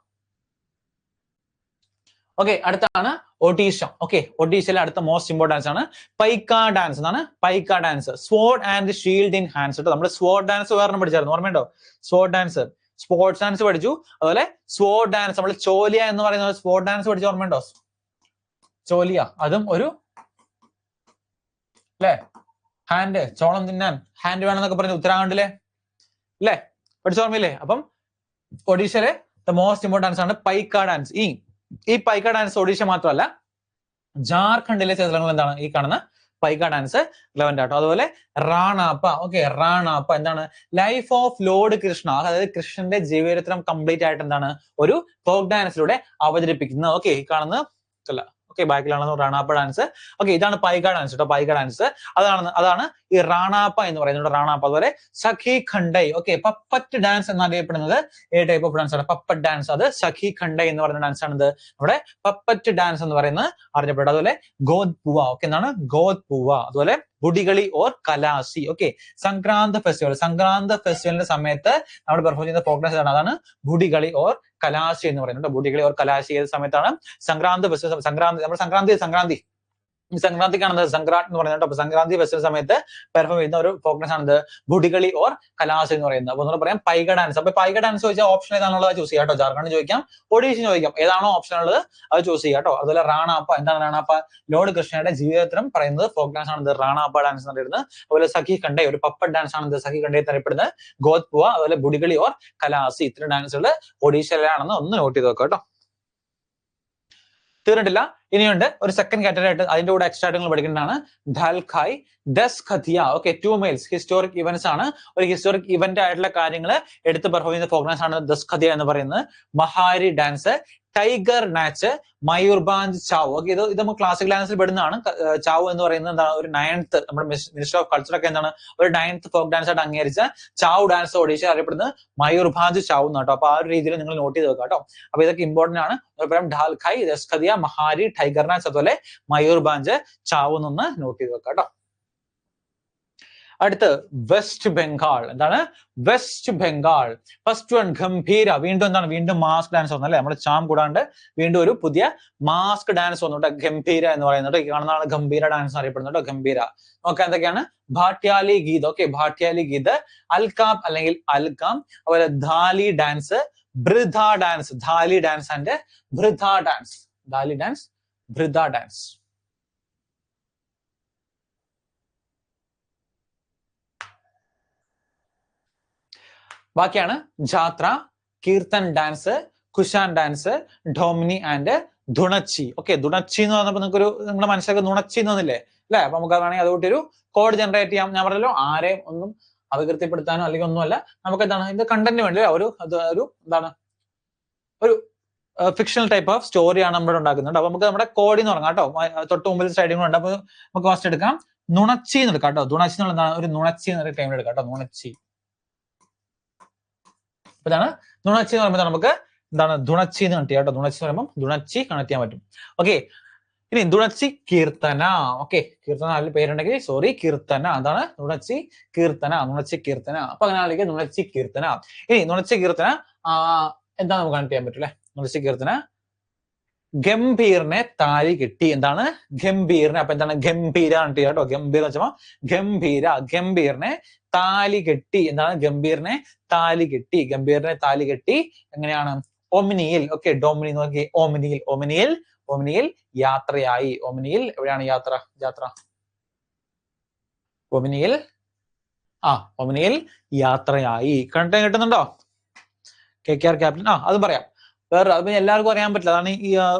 ഓക്കെ, അടുത്താണ് ഒഡീഷ. ഓക്കെ, ഒഡീഷയിലെ അടുത്ത മോസ്റ്റ് ഇമ്പോർട്ടൻസ് ആണ് പൈക്ക ഡാൻസ്. എന്നാണ് Paika dance? Sword and shield in hands കേട്ടോ. നമ്മൾ സ്വോർഡ് ഡാൻസ് വേറെ പഠിച്ചായിരുന്നു, ഓർമ്മയുണ്ടോ? സ്വോർഡ് ഡാൻസ്, സ്പോർട്സ് ഡാൻസ് പഠിച്ചു. അതുപോലെ സ്വോർഡ് ഡാൻസ്, നമ്മൾ ചോലിയ എന്ന് പറയുന്ന സ്പോർട് ഡാൻസ് പഠിച്ചു, ഓർമ്മയുണ്ടോ? ചോലിയ, അതും ഒരു അല്ലെ ഹാൻഡ്, ചോളം തിന്നാൻ ഹാൻഡ് വേണമെന്നൊക്കെ പറഞ്ഞു ഉത്തരാഖണ്ഡിലെ അല്ലെ, പഠിച്ച ഓർമ്മയില്ലേ? അപ്പം ഒഡീഷയിലെ ദ മോസ്റ്റ് ഇമ്പോർട്ടൻസ് ആണ് പൈക്ക ഡാൻസ്. ഈ പൈക്ക ഡാൻസ് ഒഡീഷ മാത്രമല്ല, ജാർഖണ്ഡിലെ ചില സ്ഥലങ്ങൾ എന്താണ് ഈ കാണുന്ന പൈക്ക ഡാൻസ് റിലവന്റ് ആട്ടോ. അതുപോലെ റാണാപ്പ. ഓക്കെ, റാണാപ്പ എന്താണ്? ലൈഫ് ഓഫ് ലോർഡ് കൃഷ്ണ, അതായത് കൃഷ്ണന്റെ ജീവചരിത്രം കംപ്ലീറ്റ് ആയിട്ട് എന്താണ് ഒരു ഫോക്ക് ഡാൻസിലൂടെ അവതരിപ്പിക്കുന്നത്. ഓക്കെ, ഈ കാണുന്ന ഓക്കെ, ബാക്കിലാണെന്ന് റാണാപ്പ ഡാൻസ്. ഓക്കെ, ഇതാണ് പൈക ഡാൻസ് കേട്ടോ. പൈക ഡാൻസ് അതാണ് ഈ റാണാപ്പ എന്ന് പറയുന്നത്. റാണാപ്പ. അതുപോലെ സഖി ഖണ്ഡൈ. ഓക്കെ, പപ്പറ്റ് ഡാൻസ് എന്നറിയപ്പെടുന്നത് ഏത് ടൈപ്പ് ഓഫ് ഡാൻസ് ആണ്? Puppet dance. അത് സഖി ഖണ്ഡൈ എന്ന് പറയുന്ന ഡാൻസ് ആണിത്. നമ്മുടെ പപ്പറ്റ് ഡാൻസ് എന്ന് പറയുന്നത് അറിയപ്പെടുന്നത്. അതുപോലെ ഗോദ് പൂവ. ഓക്കെ, എന്താണ് ഗോദ് പൂവ. അതുപോലെ ബുഡികളി ഓർ കലാസി. ഓക്കെ, സംക്രാന്ത് ഫെസ്റ്റിവലിന്റെ സമയത്ത് നമ്മൾ പെർഫോം ചെയ്യുന്ന ഫോക്ക് ഡാൻസ് ആണ്. അതാണ് ബുഡികളി ഓർ കലാശി എന്ന് പറയുന്നത്. ബുഡികളി ഓർ കലാശി ഏത് സമയത്താണ്? സംക്രാന്ത് ഫെസ്റ്റിവൽ. നമ്മുടെ സംക്രാന്തിക്കാണ് സംക്രാന്ത് എന്ന് പറയുന്നത്. അപ്പൊ സംക്രാന്തി ഫെസ്റ്റിവൽ സമയത്ത് പെർഫോം ചെയ്യുന്ന ഒരു ഫോക്ക് ഡാൻസ് ആണ് ബുഡികളി ഓർ കലാശി എന്ന് പറയുന്നത്. അപ്പൊ പറയാം പൈക ഡാൻസ്. അപ്പൊ പൈക ഡാൻസ് ചോദിച്ചാൽ ഓപ്ഷൻ ഏതാണുള്ളത് ചൂസ് ചെയ്യാം കേട്ടോ. ജാർഖണ്ഡ് ചോദിക്കാം, ഒഡീഷ ചോദിക്കാം, ഏതാണോ ഓപ്ഷൻ ഉള്ളത് അത് ചൂസ് ചെയ്യാം കേട്ടോ. അതുപോലെ റാണാപ്പ. എന്താണ് റാണാപ്പ? ലോർഡ് കൃഷ്ണയുടെ ജീവിതത്തിലും പറയുന്നത് ഫോക്ക് ഡാൻസ് ആണ് റാണാപ്പ ഡാൻസ് എന്ന് പറയുന്നത്. അതുപോലെ സഖി ഖണ്ഡൈ ഒരു പപ്പറ്റ് ഡാൻസ് ആണ് സഖി ഖണ്ഡൈ അറിയപ്പെടുന്നത്. ഗോദ് പൂവ, അതുപോലെ ബുഡികളി ഓർ കലാസി, ഇത്തരം ഡാൻസുകൾ ഒഡീഷയിലാണെന്ന് ഒന്ന് നോട്ട് ചെയ്ത് വെക്കാം കേട്ടോ. തീർന്നിട്ടില്ല, ഇനിയുണ്ട് ഒരു സെക്കൻഡ് കാറ്റഗറി ആയിട്ട്. അതിന്റെ കൂടെ എക്സ്ട്രാ നിങ്ങൾ പഠിക്കേണ്ടതാണ് ധൽഖായ്, ദസ്ഖതിയ. ഓക്കെ, 2 males ഹിസ്റ്റോറിക് ഇവന്റ്സ് ആണ്. ഒരു ഹിസ്റ്റോറിക് ഇവന്റ് ആയിട്ടുള്ള കാര്യങ്ങൾ എടുത്ത് പെർഫോം ചെയ്യുന്ന ഫോക്ക് ഡാൻസ് ആണ് ദസ്ഖതിയ എന്ന് പറയുന്നത്. മഹാരി ഡാൻസ്, ടൈഗർ നാച്ച്, മയൂർഭാഞ്ച് ചാവ്. ഓക്കെ, ഇത് നമ്മൾ ക്ലാസിക്കൽ ഡാൻസിൽ പെടുന്നതാണ്. ചാവ് എന്ന് പറയുന്നത് എന്താണ്? ഒരു 9th നമ്മുടെ മിനിസ്റ്റർ ഓഫ് കൾച്ചർ ഒക്കെ എന്താണ് ഒരു 9th ഫോക്ക് ഡാൻസ് ആയിട്ട് അംഗീകരിച്ച ചാവ് ഡാൻസ് ഒഡീഷ അറിയപ്പെടുന്നത് മയൂർഭാഞ്ച് ചാവ് എന്നാട്ടോ. അപ്പൊ ആ ഒരു രീതിയിൽ നിങ്ങൾ നോട്ട് ചെയ്ത് വെക്കാം കേട്ടോ. അപ്പൊ ഇതൊക്കെ ഇമ്പോർട്ടന്റ് ആണ്. ഢാൽഖായ്, ദസ്ഖതിയ, മഹാരി, ടൈഗർ നാച്ച്, അതുപോലെ മയൂർഭാഞ്ച് ചാവ് എന്നൊന്ന് നോട്ട് ചെയ്ത് വെക്കാം കേട്ടോ. അടുത്ത് വെസ്റ്റ് ബംഗാൾ. എന്താണ്? വെസ്റ്റ് ബംഗാൾ. ഫസ്റ്റ് വൺ ഗംഭീര. വീണ്ടും എന്താണ്? വീണ്ടും മാസ്ക് ഡാൻസ് വന്നു അല്ലെ. നമ്മുടെ ചാം കൂടാണ്ട് വീണ്ടും ഒരു പുതിയ മാസ്ക് ഡാൻസ് വന്നു കേട്ടോ. ഗംഭീര എന്ന് പറയുന്നത് ഈ കാണുന്നതാണ് ഗംഭീര ഡാൻസ് അറിയപ്പെടുന്നത് കേട്ടോ. ഗംഭീര. ഓക്കെ, എന്തൊക്കെയാണ്? ഭാട്യാലി ഗീത്. ഓക്കെ, ഭാട്യാലി ഗീത്, അൽകാം അല്ലെങ്കിൽ അൽകാം, അതുപോലെ Dhali dance, Brita dance. Dhali dance and Brita dance. Dhali dance, Brita dance. ബാക്കിയാണ് Jatra, Kirtan dance, Kushan dance, Domni and Dhunuchi. Okay, Dhunuchi എന്ന് പറഞ്ഞപ്പോൾ നിങ്ങൾക്കൊരു നിങ്ങളുടെ മനസ്സിലൊക്കെ നുണച്ചി എന്നൊന്നില്ലേ അല്ലെ. അപ്പൊ നമുക്ക് വേണമെങ്കിൽ അതുകൊണ്ട് ഒരു കോഡ് ജനറേറ്റ് ചെയ്യാം. ഞാൻ പറഞ്ഞല്ലോ ആരെയും ഒന്നും അപകീർത്തിപ്പെടുത്താനോ അല്ലെങ്കിൽ ഒന്നുമല്ല. നമുക്ക് എന്താണ് ഇത് കണ്ടന്റ് വേണ്ടി ഒരു എന്താണ് ഒരു ഫിക്ഷണൽ ടൈപ്പ് ഓഫ് സ്റ്റോറിയാണ് നമ്മൾ ഉണ്ടാക്കുന്നുണ്ട്. അപ്പൊ നമുക്ക് നമ്മുടെ കോഡിൽ നിന്ന് തുടങ്ങാം കേട്ടോ. തൊട്ട് മുമ്പിൽ സൈഡിങ്ങളുണ്ട്. അപ്പൊ നമുക്ക് ഫസ്റ്റ് എടുക്കാം നുണച്ചി എന്ന് എടുക്കാം കേട്ടോ. നുണച്ചി എന്നുള്ള എന്താണ്? ഒരു നുണച്ചി എന്നൊരു ടൈമിൽ എടുക്കാം കേട്ടോ. നുണച്ചി. അപ്പൊ ഇതാണ് നുണച്ചി എന്ന് പറയുമ്പോൾ നമുക്ക് എന്താണ് ധുണച്ചി എന്ന് കണക്ട് ചെയ്യാം കേട്ടോ. ധുണച്ചി എന്ന് പറയുമ്പോൾ ധുണച്ചി കണക്ട് ചെയ്യാൻ പറ്റും. ഓക്കെ, ഇനി ധുണച്ചി കീർത്തന. ഓക്കെ, കീർത്തന അതിൽ പേരുണ്ടെങ്കിൽ സോറി കീർത്തന. എന്താണ്? നുണച്ചി കീർത്തന. നുണച്ചി കീർത്തന. അപ്പൊ അങ്ങനെ ആണെങ്കിൽ നുണച്ചി കീർത്തന. ഇനി നുണച്ചി കീർത്തന എന്താ നമുക്ക് കണക്ട് ചെയ്യാൻ പറ്റും അല്ലെ. നുണച്ചി കീർത്തന ഗംഭീറിനെ താലി കെട്ടി. എന്താണ്? ഗംഭീറിനെ. അപ്പൊ എന്താണ്? ഗംഭീര കണക്ട് ചെയ്യാം കേട്ടോ. ഗംഭീർ എന്ന് വെച്ചാൽ ഗംഭീര. ഗംഭീറിനെ താലി കെട്ടി. എന്താണ്? ഗംഭീറിനെ താലി കെട്ടി. ഗംഭീറിനെ താലി കെട്ടി എങ്ങനെയാണ്? ഒമിനിയിൽ. ഓക്കെ, ഡൊമിനി നോക്കി. ഒമിനിയിൽ. ഒമിനിയിൽ. ഒമിനിയിൽ യാത്രയായി. ഒമിനിയിൽ എവിടെയാണ് യാത്ര? ഒമിനിയിൽ. ഒമിനിയിൽ യാത്രയായി. കിട്ടുന്നുണ്ടോ? KKR captain. അതും പറയാം. വേറെ അത് എല്ലാവർക്കും അറിയാൻ പറ്റില്ല. അതാണ് ഈ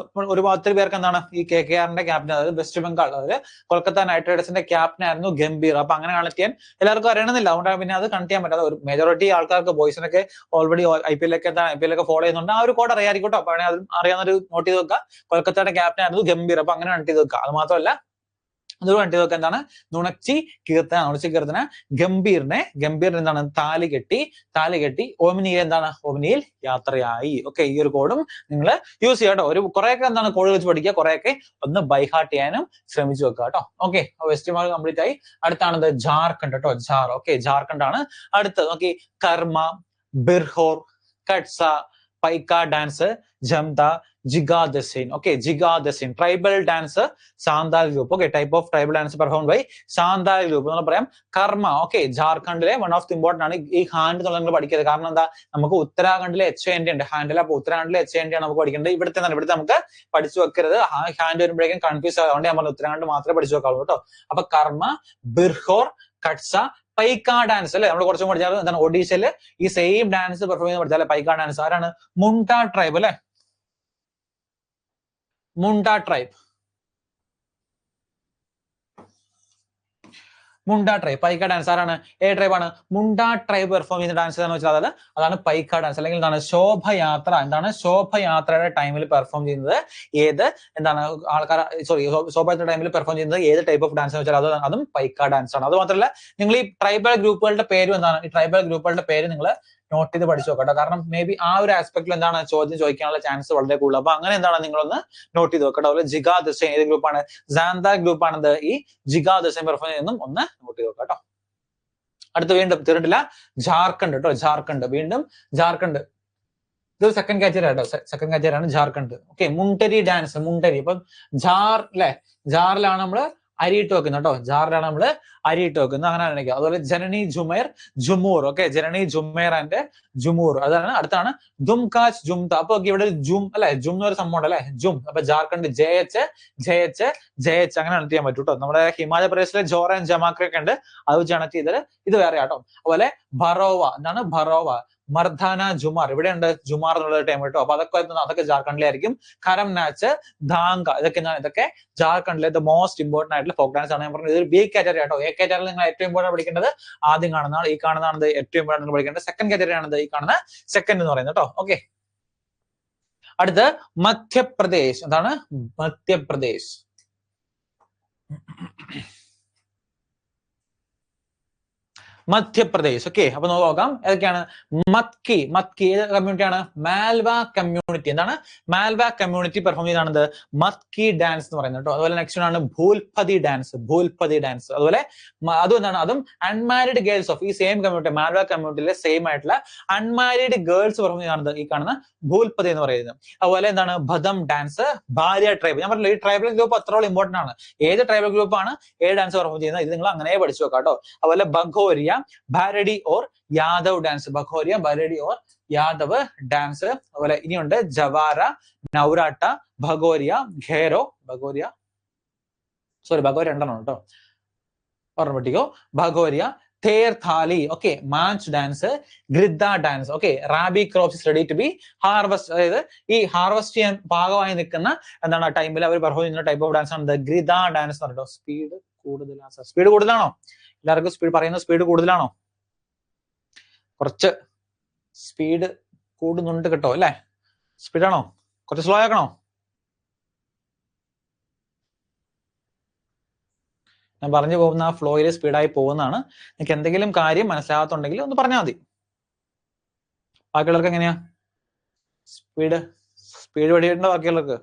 ഒരു ഒത്തിരി പേർക്ക് എന്താണ് ഈ KKRന്റെ ക്യാപ്റ്റൻ, അതായത് വെസ്റ്റ് ബംഗാൾ, അതായത് കൊൽക്കത്ത നൈറ്റ് റൈഡേഴ്സിന്റെ ക്യാപ്റ്റൻ ആയിരുന്നു ഗംഭീർ. അപ്പൊ അങ്ങനെ കണക്ട് ചെയ്യാൻ എല്ലാവർക്കും അറിയണമെന്നില്ല. അതുകൊണ്ടാണ് പിന്നെ അത് കണക്ട് ചെയ്യാൻ പറ്റാതെ. ഒരു മെജോറിറ്റി ആൾക്കാർക്ക് ബോയ്സിനൊക്കെ ഓൾറെഡി IPL ഒക്കെ ഫോളോ ചെയ്യുന്നുണ്ട്. ആ ഒരു കോഡ് അറിയാമായിരിക്കും കേട്ടോ. അപ്പൊ അത് അറിയാവുന്ന ഒരു നോട്ട് ചെയ്ത് വെക്കുക. കൊൽക്കത്തയുടെ ക്യാപ്റ്റൻ ആയിരുന്നു ഗംഭീർ. അപ്പൊ അങ്ങനെ കണക്ട് ചെയ്ത് വെക്കുക. അത് മാത്രമല്ല അത് കണ്ടു നോക്കുക. എന്താണ്? നുണച്ചി കീർത്തന. നുണച്ചി കീർത്തന ഗംഭീറിനെ എന്താണ്? താലി കെട്ടി ഓമിനിയിൽ എന്താണ്? ഓമിനിയിൽ യാത്രയായി. ഓക്കെ, ഈ ഒരു കോഡും നിങ്ങൾ യൂസ് ചെയ്യാം കേട്ടോ. ഒരു കുറെയൊക്കെ എന്താണ് കോഡ് വെച്ച് പഠിക്കുക, കുറെയൊക്കെ ഒന്ന് ബൈ ഹാർട്ട് ചെയ്യാനും ശ്രമിച്ചു വെക്കുക കേട്ടോ. ഓക്കെ, വെസ്റ്റ് ബംഗാൾ കംപ്ലീറ്റ് ആയി. അടുത്താണത് ജാർഖണ്ഡ് കേട്ടോ. ഓക്കെ, ജാർഖണ്ഡ് ആണ് അടുത്ത്. Okay, Karma, Birhor, Katsa, Paika dance, Jamta, Jigadasin. Okay, Jigadasin tribal dance, Santhal group. Okay, type of tribal dance perform by Santhal group എന്ന് പറയാം. കർമ്മ. ഓക്കെ, ജാർഖണ്ഡിലെ വൺ ഓഫ് ദി ഇമ്പോർട്ടന്റ് ആണ് ഈ ഹാൻഡ് എന്നുള്ള നിങ്ങൾ പഠിക്കുന്നത്. കാരണം എന്താ? നമുക്ക് ഉത്തരാഖണ്ഡിലെ HND ഉണ്ട് ഹാൻഡിൽ. അപ്പൊ ഉത്തരാഖണ്ഡിലെ HND ആണ് നമുക്ക് പഠിക്കേണ്ടത്. ഇവിടുത്തെ നമുക്ക് പഠിച്ചു വെക്കരുത്. ഹാൻഡ് വരുമ്പോഴേക്കും കൺഫ്യൂസ് ആകും. അതുകൊണ്ട് ഞാൻ പറഞ്ഞു ഉത്തരാഖണ്ഡ് മാത്രമേ പഠിച്ചു വെക്കാവുള്ളൂ കേട്ടോ. അപ്പൊ കർമ്മ, ബിർഹോർ, കട്സ, പൈക്ക ഡാൻസ് അല്ലെ. നമ്മൾ കുറച്ചും പഠിച്ചാൽ എന്താണ്? ഒഡീഷയില് ഈ സെയിം ഡാൻസ് പെർഫോം ചെയ്യുന്ന പഠിച്ചാൽ പൈക്ക ഡാൻസ്. ആരാണ്? മുണ്ട ട്രൈബ് അല്ലെ. മുണ്ട ട്രൈബ്. മുണ്ട ട്രൈബ്. പൈക്ക ഡാൻസ് ആരാണ്? ഏത് ട്രൈബാണ്? മുണ്ട ട്രൈബ് പെർഫോം ചെയ്യുന്ന ഡാൻസ് എന്ന് വെച്ചാൽ അതാണ് പൈക്ക ഡാൻസ്. അല്ലെങ്കിൽ എന്താണ്? ശോഭയാത്ര. എന്താണ്? ശോഭയാത്രയുടെ ടൈമിൽ പെർഫോം ചെയ്യുന്നത് ഏത് എന്താണ് ആൾക്കാർ ശോഭയാത്ര ടൈമിൽ പെർഫോം ചെയ്യുന്നത് ഏത് ടൈപ്പ് ഓഫ് ഡാൻസ് എന്ന് വെച്ചാൽ അതും പൈക്ക ഡാൻസ് ആണ്. അത് മാത്രമല്ല നിങ്ങൾ ഈ ട്രൈബൽ ഗ്രൂപ്പുകളുടെ പേരും എന്താണ്? ഈ ട്രൈബൽ ഗ്രൂപ്പുകളുടെ പേര് നിങ്ങൾ നോട്ട് ചെയ്ത് പഠിച്ചു നോക്കട്ടോ. കാരണം മേ ബി ആ ഒരു ആസ്പെക്ടിൽ എന്താണ് ചോദ്യം ചോദിക്കാനുള്ള ചാൻസ് വളരെ കൂടുതൽ. അപ്പൊ അങ്ങനെ എന്താണ് നിങ്ങളൊന്ന് നോട്ട് ചെയ്ത് വെക്കട്ടോ. അതുപോലെ ജിഗ ദസൈൻ ഏത് ഗ്രൂപ്പാണ്? സാന്ത ഗ്രൂപ്പാണത് ഈ ജിഗ ദസൈൻ പെർഫോം ചെയ്യുന്നതും ഒന്ന് നോട്ട് ചെയ്ത് വെക്കട്ടോ. അടുത്ത് വീണ്ടും തീർന്നിട്ടില്ല, ജാർഖണ്ഡ് കേട്ടോ. ജാർഖണ്ഡ്, വീണ്ടും ജാർഖണ്ഡ്. ഇതൊരു സെക്കൻഡ് കാറ്റഗറി ആട്ടോ. സെക്കൻഡ് കാറ്റഗറി ആണ് ജാർഖണ്ഡ്. Okay, Mundari dance. മുണ്ടരി. അപ്പൊ ജാർ അല്ലെ, ജാറിലാണ് നമ്മള് അരിയിട്ട് വെക്കുന്നത് കേട്ടോ. ജാറിലാണ് നമ്മള് അരിയിട്ട് വെക്കുന്നത്. അങ്ങനെ ആണെങ്കിൽ അതുപോലെ ജനനി ജുമേർ ജുമൂർ. Okay, Janani ജുമേർ and ജുമൂർ. അതാണ് അടുത്താണ് ദുംകാച്ച് ജുംത. അപ്പൊ ഇവിടെ ജും അല്ലെ, ജും എന്ന് ഒരു സംഭവം ഉണ്ട് അല്ലെ, ജും. അപ്പൊ ജാർഖണ്ഡ് ജയച്ച് ജയച്ച് ജയച്ച് അങ്ങനെ കണക്ട് ചെയ്യാൻ പറ്റും കേട്ടോ. നമ്മുടെ ഹിമാചൽ പ്രദേശിലെ ജോർ ആൻഡ് ജമാക്ര ഒക്കെ ഉണ്ട്, അത് വെച്ച് കണക്ട് ചെയ്തത്. ഇത് വേറെ ആട്ടോ. അതുപോലെ ഭറോവ. എന്താണ് ഭറോവ? മർദാന ജുമാർ. ഇവിടെ ഉണ്ട് ജുമാർ എന്നുള്ള ടൈം കേട്ടോ. അപ്പൊ അതൊക്കെ ജാർഖണ്ഡിലായിരിക്കും. കരം നാച്ച്, ധാങ്ക, ഇതൊക്കെ ജാർഖണ്ഡിലെ ദ മോസ്റ്റ് ഇമ്പോർട്ടന്റ് ആയിട്ടുള്ള ഫോക്ക് ഡാൻസ് ആണ്. ഞാൻ പറഞ്ഞത് ഇതൊരു ബി കാറ്റഗറി ആട്ടോ. എ കാറ്റഗറിയിൽ നിങ്ങൾ ഏറ്റവും ഇമ്പോർട്ടന്റ് പഠിക്കേണ്ടത് ആദ്യം കാണുന്നതാണ്. ഈ കാണുന്നതാണ് ഏറ്റവും ഇമ്പോർട്ടന്റ് പഠിക്കേണ്ടത്. സെക്കൻഡ് കാറ്റഗറി ആണത് ഈ കാണുന്ന സെക്കൻഡ് എന്ന് പറയുന്നത് കേട്ടോ. ഓക്കെ, അടുത്ത് മധ്യപ്രദേശ്. എന്താണ്? മധ്യപ്രദേശ്. മധ്യപ്രദേശ്. ഓക്കെ, അപ്പൊ നോക്കാം ഏതൊക്കെയാണ്. മത്കി. മത്കി ഏത് കമ്മ്യൂണിറ്റി ആണ്? മാൽവ കമ്മ്യൂണിറ്റി. എന്താണ്? മാൽവ കമ്മ്യൂണിറ്റി പെർഫോം ചെയ്താണ് മത്കി ഡാൻസ് എന്ന് പറയുന്നത് കേട്ടോ. അതുപോലെ നെക്സ്റ്റ് ആണ് ഭൂൽപതി ഡാൻസ്. ഭൂൽപതി ഡാൻസ്. അതുപോലെ അതും എന്താണ്? അതും അൺമാരിഡ് ഗേൾസ് ഓഫ് ഈ സെയിം കമ്മ്യൂണിറ്റി, മാൽവ കമ്മ്യൂണിറ്റിയിലെ സെയിം ആയിട്ടുള്ള അൺമാരിഡ് ഗേൾസ് പെർഫോം ചെയ്താണ് ഈ കാണുന്ന ഭൂൽപതി എന്ന് പറയുന്നത്. അതുപോലെ എന്താണ്? ഭദം ഡാൻസ്. ഭാര്യ ട്രൈബ്. ഞാൻ പറഞ്ഞില്ല ഈ ട്രൈബൽ ഗ്രൂപ്പ് അത്രയോളം ഇമ്പോർട്ടന്റ് ആണ്. ഏത് ട്രൈബൽ ഗ്രൂപ്പാണ് ഏത് ഡാൻസ് പെർഫോം ചെയ്യുന്നത് ഇത് നിങ്ങൾ അങ്ങനെ പഠിച്ചു വെക്കാം കേട്ടോ. അതുപോലെ Bhagoria, Bharadi or Yadav dance. Bhagoria, Bharadi or Yadav dance. അതുപോലെ ഇനിയുണ്ട് ജവാര, നൗരാട്ട, ഭഗോരിയ, ഖേരോ. ഭഗോരിയ രണ്ടെണ്ണം കേട്ടോ, ഓർമ്മ പറ്റിക്കോ. Bhagoria, Terah Taali. Okay, Maanch dance, Grida dance. Okay, rabi crops is ready to be harvest. അതായത് ഈ ഹാർവസ്റ്റ് ചെയ്യാൻ പാകമായി നിൽക്കുന്ന എന്താണ് ടൈമിൽ അവർ പെർഫോം ചെയ്യുന്ന ടൈപ്പ് ഓഫ് ഡാൻസ് ആണ് ഗ്രിദ്ദ ഡാൻസ് എന്ന് പറഞ്ഞിട്ടോ. സ്പീഡ് കൂടുതലാണ്. സ്പീഡ് കൂടുതലാണോ? എല്ലാവർക്കും സ്പീഡ് പറയുന്ന സ്പീഡ് കൂടുതലാണോ? കുറച്ച് സ്പീഡ് കൂടുന്നുണ്ട് കേട്ടോ അല്ലെ. സ്പീഡാണോ? കുറച്ച് സ്ലോ ആക്കണോ? ഞാൻ പറഞ്ഞു പോകുന്ന ആ ഫ്ലോയിൽ സ്പീഡായി പോകുന്നതാണ്. നിങ്ങൾക്ക് എന്തെങ്കിലും കാര്യം മനസ്സിലാകത്തുണ്ടെങ്കിൽ ഒന്ന് പറഞ്ഞാൽ മതി. ബാക്കിയുള്ളവർക്ക് എങ്ങനെയാ സ്പീഡ് പഠിക്കേണ്ട? ബാക്കിയുള്ളവർക്ക്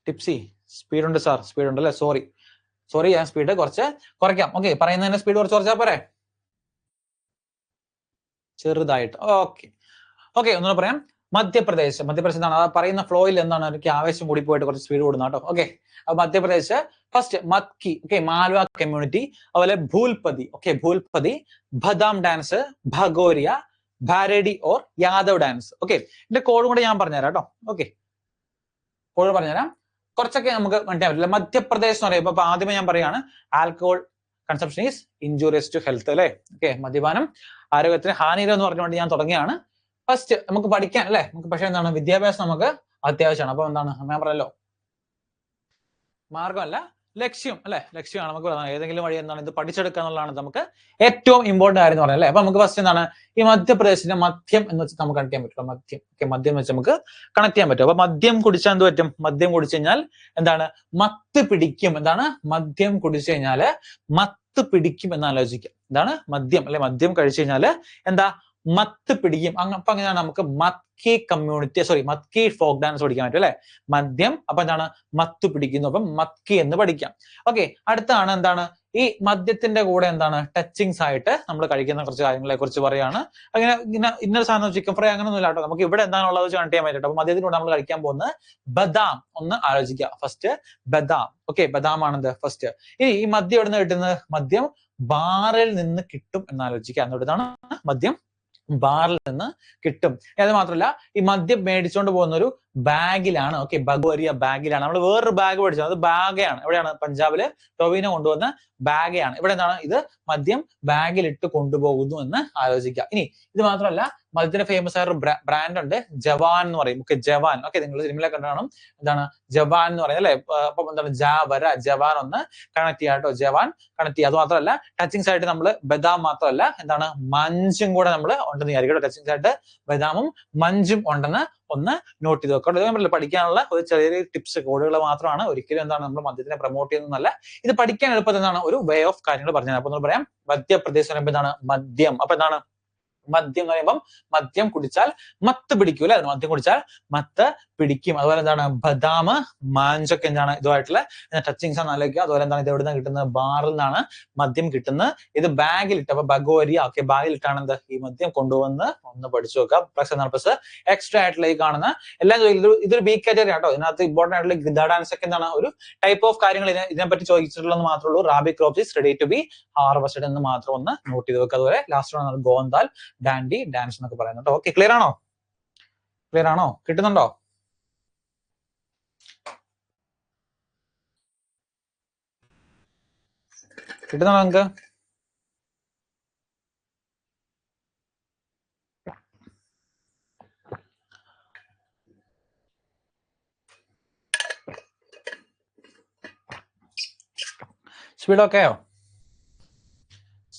ടിപ്സി സ്പീഡ് ഉണ്ട് സാർ, സ്പീഡ് ഉണ്ട് അല്ലെ. സോറി ഞാൻ സ്പീഡ് കുറച്ച് കുറയ്ക്കാം. ഓക്കെ, പറയുന്നതിന്റെ സ്പീഡ് കുറച്ച് കുറച്ചാൽ പോരെ? ചെറുതായിട്ട്. ഓക്കെ, ഒന്നുകൂടെ പറയാം. മധ്യപ്രദേശ് എന്താണ്? പറയുന്ന ഫ്ലോയിൽ എന്താണ് എനിക്ക് ആവേശം കൂടി പോയിട്ട് കുറച്ച് സ്പീഡ് കൂടുന്ന കേട്ടോ. ഓക്കെ, അപ്പൊ Madhya Pradesh first Matki. Okay, Malwa community. അതുപോലെ Phulpati. Okay, Phulpati, Bhadam dance, Bhagoria, Bharadi or Yadav dance. Okay, ഇതിന്റെ കോഡും കൂടെ ഞാൻ പറഞ്ഞുതരാം കേട്ടോ. ഓക്കെ, കോഡ് പറഞ്ഞുതരാം. കുറച്ചൊക്കെ നമുക്ക് കണ്ടാൻ പറ്റില്ല. മധ്യപ്രദേശ് എന്ന് പറയുമ്പോൾ ആദ്യമേ ഞാൻ പറയാണ് alcohol consumption is injurious to health അല്ലെ. ഓക്കെ, മദ്യപാനം ആരോഗ്യത്തിന് ഹാനികരം എന്ന് പറഞ്ഞുകൊണ്ട് ഞാൻ തുടങ്ങിയാണ്. ഫസ്റ്റ് നമുക്ക് പഠിക്കാൻ അല്ലെ. നമുക്ക് പക്ഷെ എന്താണ് വിദ്യാഭ്യാസം നമുക്ക് അത്യാവശ്യമാണ്. അപ്പൊ എന്താണ് ഞാൻ പറഞ്ഞല്ലോ, മാർഗമല്ല ലക്ഷ്യം അല്ലെ. ലക്ഷ്യമാണ് നമുക്ക് ഏതെങ്കിലും വഴി എന്താണ് ഇത് പഠിച്ചെടുക്കുക എന്നുള്ളതാണ് നമുക്ക് ഏറ്റവും ഇമ്പോർട്ടന്റ് കാര്യം എന്ന് പറഞ്ഞാൽ അല്ലെ. അപ്പൊ നമുക്ക് ഫസ്റ്റ് എന്താണ് ഈ മധ്യപ്രദേശിന്റെ മദ്യം എന്ന് വെച്ച് നമുക്ക് കണക്ട് ചെയ്യാൻ പറ്റും. മദ്യം. ഓക്കെ, മദ്യം എന്ന് വെച്ച് നമുക്ക് കണക്ട് ചെയ്യാൻ പറ്റും. അപ്പൊ മദ്യം കുടിച്ചാൽ എന്ത് പറ്റും? മദ്യം കുടിച്ചു കഴിഞ്ഞാൽ എന്താണ്? മത്ത് പിടിക്കും. എന്താണ്? മദ്യം കുടിച്ചു കഴിഞ്ഞാല് മത്ത് പിടിക്കും എന്ന് ആലോചിക്കാം. എന്താണ്? മദ്യം അല്ലെ. മദ്യം കഴിച്ചു കഴിഞ്ഞാല് എന്താ? മത്ത് പിടിക്കും. അപ്പൊ അങ്ങനെയാണ് നമുക്ക് മത്കി മത്കി ഫോക്ക് ഡാൻസ് പഠിക്കാൻ പറ്റും അല്ലെ. മദ്യം അപ്പൊ എന്താണ്? മത്ത് പിടിക്കുന്നു. അപ്പം മത്കി എന്ന് പഠിക്കാം. ഓക്കെ, അടുത്താണ് എന്താണ്? ഈ മദ്യത്തിന്റെ കൂടെ എന്താണ്? ടച്ചിങ്സ് ആയിട്ട് നമ്മൾ കഴിക്കുന്ന കുറച്ച് കാര്യങ്ങളെ കുറിച്ച് പറയാണ്. അങ്ങനെ ഇന്നൊരു സാധനം ചിക്കൻ ഫ്രൈ അങ്ങനെ ഒന്നും ഇല്ല കേട്ടോ. നമുക്ക് ഇവിടെ എന്താണുള്ളത് വെച്ച് കണക്ട് ചെയ്യാൻ പറ്റും. അപ്പൊ മദ്യത്തിലൂടെ നമ്മൾ കഴിക്കാൻ പോകുന്നത് ബദാം. ഒന്ന് ആലോചിക്കുക. ഫസ്റ്റ് ബദാം. ഓക്കെ, ബദാം ആണെന്ത് ഫസ്റ്റ്. ഇനി ഈ മദ്യം എവിടെ നിന്ന് കിട്ടുന്നത്? മദ്യം ബാറിൽ നിന്ന് കിട്ടും എന്ന് ആലോചിക്കുക. എന്നിട്ടാണ് മദ്യം ബാറിൽ നിന്ന് കിട്ടും. അത് മാത്രമല്ല ഈ മദ്യം മേടിച്ചുകൊണ്ട് പോകുന്ന ഒരു ബാഗിലാണ്. ഓക്കെ, ബഗോരിയ ബാഗിലാണ്. നമ്മൾ വേറൊരു ബാഗ് മേടിച്ചത്, അത് ബാഗയാണ്. എവിടെയാണ്? പഞ്ചാബില് ടൊവിനോ കൊണ്ടുവന്ന ബാഗയാണ്. ഇവിടെ എന്താണ്? ഇത് മദ്യം ബാഗിലിട്ട് കൊണ്ടുപോകുന്നു എന്ന് ആലോചിക്കുക. ഇനി ഇത് മാത്രമല്ല മദ്യത്തിന് ഫേമസ് ആയ ഒരു ബ്രാൻഡ് ഉണ്ട്, ജവാൻ എന്ന് പറയും. ഓക്കെ, ജവാൻ. ഓക്കെ, നിങ്ങൾ സിനിമയിലൊക്കെ കാണും. എന്താണ് ജവാൻ എന്ന് പറയുന്നത് അല്ലെ? അപ്പം എന്താണ് ജാവര, ജവാൻ ഒന്ന് കണക്ട് ചെയ്യാം കേട്ടോ. ജവാൻ കണക്ട് ചെയ്യുക. അത് മാത്രമല്ല ടച്ചിങ്സ് ആയിട്ട് നമ്മൾ ബദാം മാത്രമല്ല എന്താണ് മഞ്ചും കൂടെ നമ്മൾ ഉണ്ടെന്ന് വിചാരിക്കും. ടച്ചിങ്സ് ആയിട്ട് ബദാമും മഞ്ചും ഉണ്ടെന്ന് ഒന്ന് നോട്ട് ചെയ്ത് വെക്കാം. ഇത് നമ്മൾ പഠിക്കാനുള്ള ഒരു ചെറിയ ടിപ്സ് കോഡുകൾ മാത്രമാണ്. ഒരിക്കലും എന്താണ് നമ്മൾ മദ്യത്തിനെ പ്രൊമോട്ട് ചെയ്യുന്നതല്ല. ഇത് പഠിക്കാൻ എളുപ്പത്തിൽ എന്താണ് ഒരു വേ ഓഫ് കാര്യങ്ങൾ പറഞ്ഞത്. അപ്പൊ നമ്മൾ പറയാം മധ്യപ്രദേശ് പറയുമ്പോൾ എന്താണ് മദ്യം. അപ്പൊ എന്താണ് മദ്യം എന്ന് പറയുമ്പം മദ്യം കുടിച്ചാൽ മത്ത് പിടിക്കും അല്ലെ? മദ്യം കുടിച്ചാൽ മത്ത് പിടിക്കും. അതുപോലെ എന്താണ് ബദാം മാഞ്ചൊക്കെ എന്താണ് ഇതുമായിട്ടുള്ള ടച്ചിങ്സ് ആണ് ആലോചിക്കുക. അതുപോലെ എന്താണ് ഇത് എവിടെ നിന്നാണ് കിട്ടുന്നത്? ബാറിൽ നിന്നാണ് മദ്യം കിട്ടുന്നത്. ഇത് ബാഗിൽ ഇട്ട്, അപ്പൊ ബഗോരിയ ഓക്കെ ബാഗിൽ ഇട്ടാണ് എന്ത് ഈ മദ്യം കൊണ്ടുവന്ന് ഒന്ന് പഠിച്ചു നോക്കാം. പ്ലസ് എന്താണ് പ്ലസ് എക്സ്ട്രാ ആയിട്ടുള്ള ഈ കാണുന്ന എല്ലാം ഇതൊരു ബി കാറ്റഗറി ആട്ടോ. ഇതിനകത്ത് ഇമ്പോർട്ടന്റ് ആയിട്ടുള്ള ഗിദ ഡാൻസ് ഒക്കെ എന്താണ് ഒരു ടൈപ്പ് ഓഫ് കാര്യങ്ങൾ ഇതിനെപ്പറ്റി ചോദിച്ചിട്ടുള്ളതെന്ന് മാത്രമേ ഉള്ളൂ. Rabi crops is ready to be harvested എന്ന് മാത്രം ഒന്ന് നോട്ട് ചെയ്ത് വെക്കുക. അതുപോലെ ലാസ്റ്റ് ആണ് ഗോന്താൽ ഡാൻഡി ഡാൻസ് എന്നൊക്കെ പറയുന്നുണ്ട്. ഓക്കെ, ക്ലിയർ ആണോ? ക്ലിയർ ആണോ? കിട്ടുന്നുണ്ടോ? കിട്ടുന്നുണ്ടോ നിങ്ങൾക്ക്? സ്പീഡ് ഓക്കെയോ?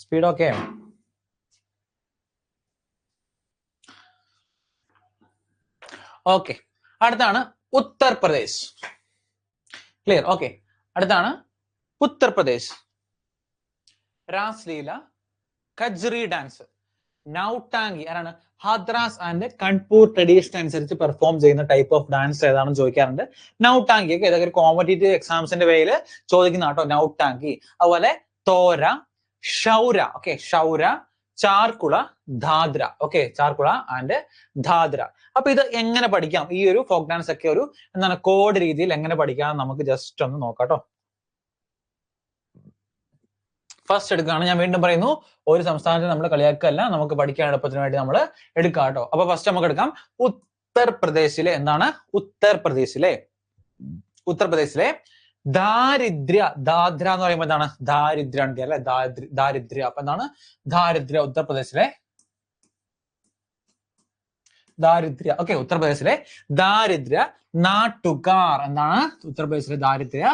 സ്പീഡ് ഓക്കെയോ? ഓക്കെ, അടുത്താണ് ഉത്തർപ്രദേശ്. ക്ലിയർ? ഓക്കെ, അടുത്താണ് ഉത്തർപ്രദേശ്. രാസ്ലീല, കജ്രി ഡാൻസ്, നൗട്ടാങ്കി ആരാണ്? ഹാദ്രാസ് ആൻഡ് കൺപൂർ ട്രഡീഷൻ അനുസരിച്ച് പെർഫോം ചെയ്യുന്ന ടൈപ്പ് ഓഫ് ഡാൻസ് ഏതാണെന്ന് ചോദിക്കാറുണ്ട്. നൗട്ടാങ്കി ഒക്കെ ഇതൊക്കെ കോമ്പറ്റേറ്റീവ് എക്സാംസിന്റെ പേരിൽ ചോദിക്കുന്ന കേട്ടോ നൗട്ടാങ്കി. അതുപോലെ Tora, Shaura. Okay, Shaura, Charkula, Dadra. Okay, Charkula and Dadra. അപ്പൊ ഇത് എങ്ങനെ പഠിക്കാം? ഈ ഒരു ഫോക്ക് ഡാൻസ് ഒക്കെ ഒരു എന്താണ് കോഡ് രീതിയിൽ എങ്ങനെ പഠിക്കാം നമുക്ക് ജസ്റ്റ് ഒന്ന് നോക്കാം കേട്ടോ. ഫസ്റ്റ് എടുക്കുകയാണ്. ഞാൻ വീണ്ടും പറയുന്നു, ഒരു സംസ്ഥാനത്ത് നമ്മൾ കളിയാക്കല്ല, നമുക്ക് പഠിക്കാൻ എളുപ്പത്തിന് വേണ്ടി നമ്മൾ എടുക്കാം കേട്ടോ. അപ്പൊ ഫസ്റ്റ് നമുക്ക് എടുക്കാം ഉത്തർപ്രദേശിലെ എന്താണ് ഉത്തർപ്രദേശിലെ ദാരിദ്ര്യ. ദാദ്ര എന്ന് പറയുമ്പോൾ എന്താണ്? ദാരിദ്ര്യ ഉണ്ട് അല്ലെ? ദാരിദ്ര്യ. അപ്പൊ എന്താണ് ദാരിദ്ര്യ? ഉത്തർപ്രദേശിലെ ദാരിദ്ര്യ. ഓക്കെ, ഉത്തർപ്രദേശിലെ ദാരിദ്ര്യ നാട്ടുകാർ. എന്താണ് ഉത്തർപ്രദേശിലെ ദാരിദ്ര്യ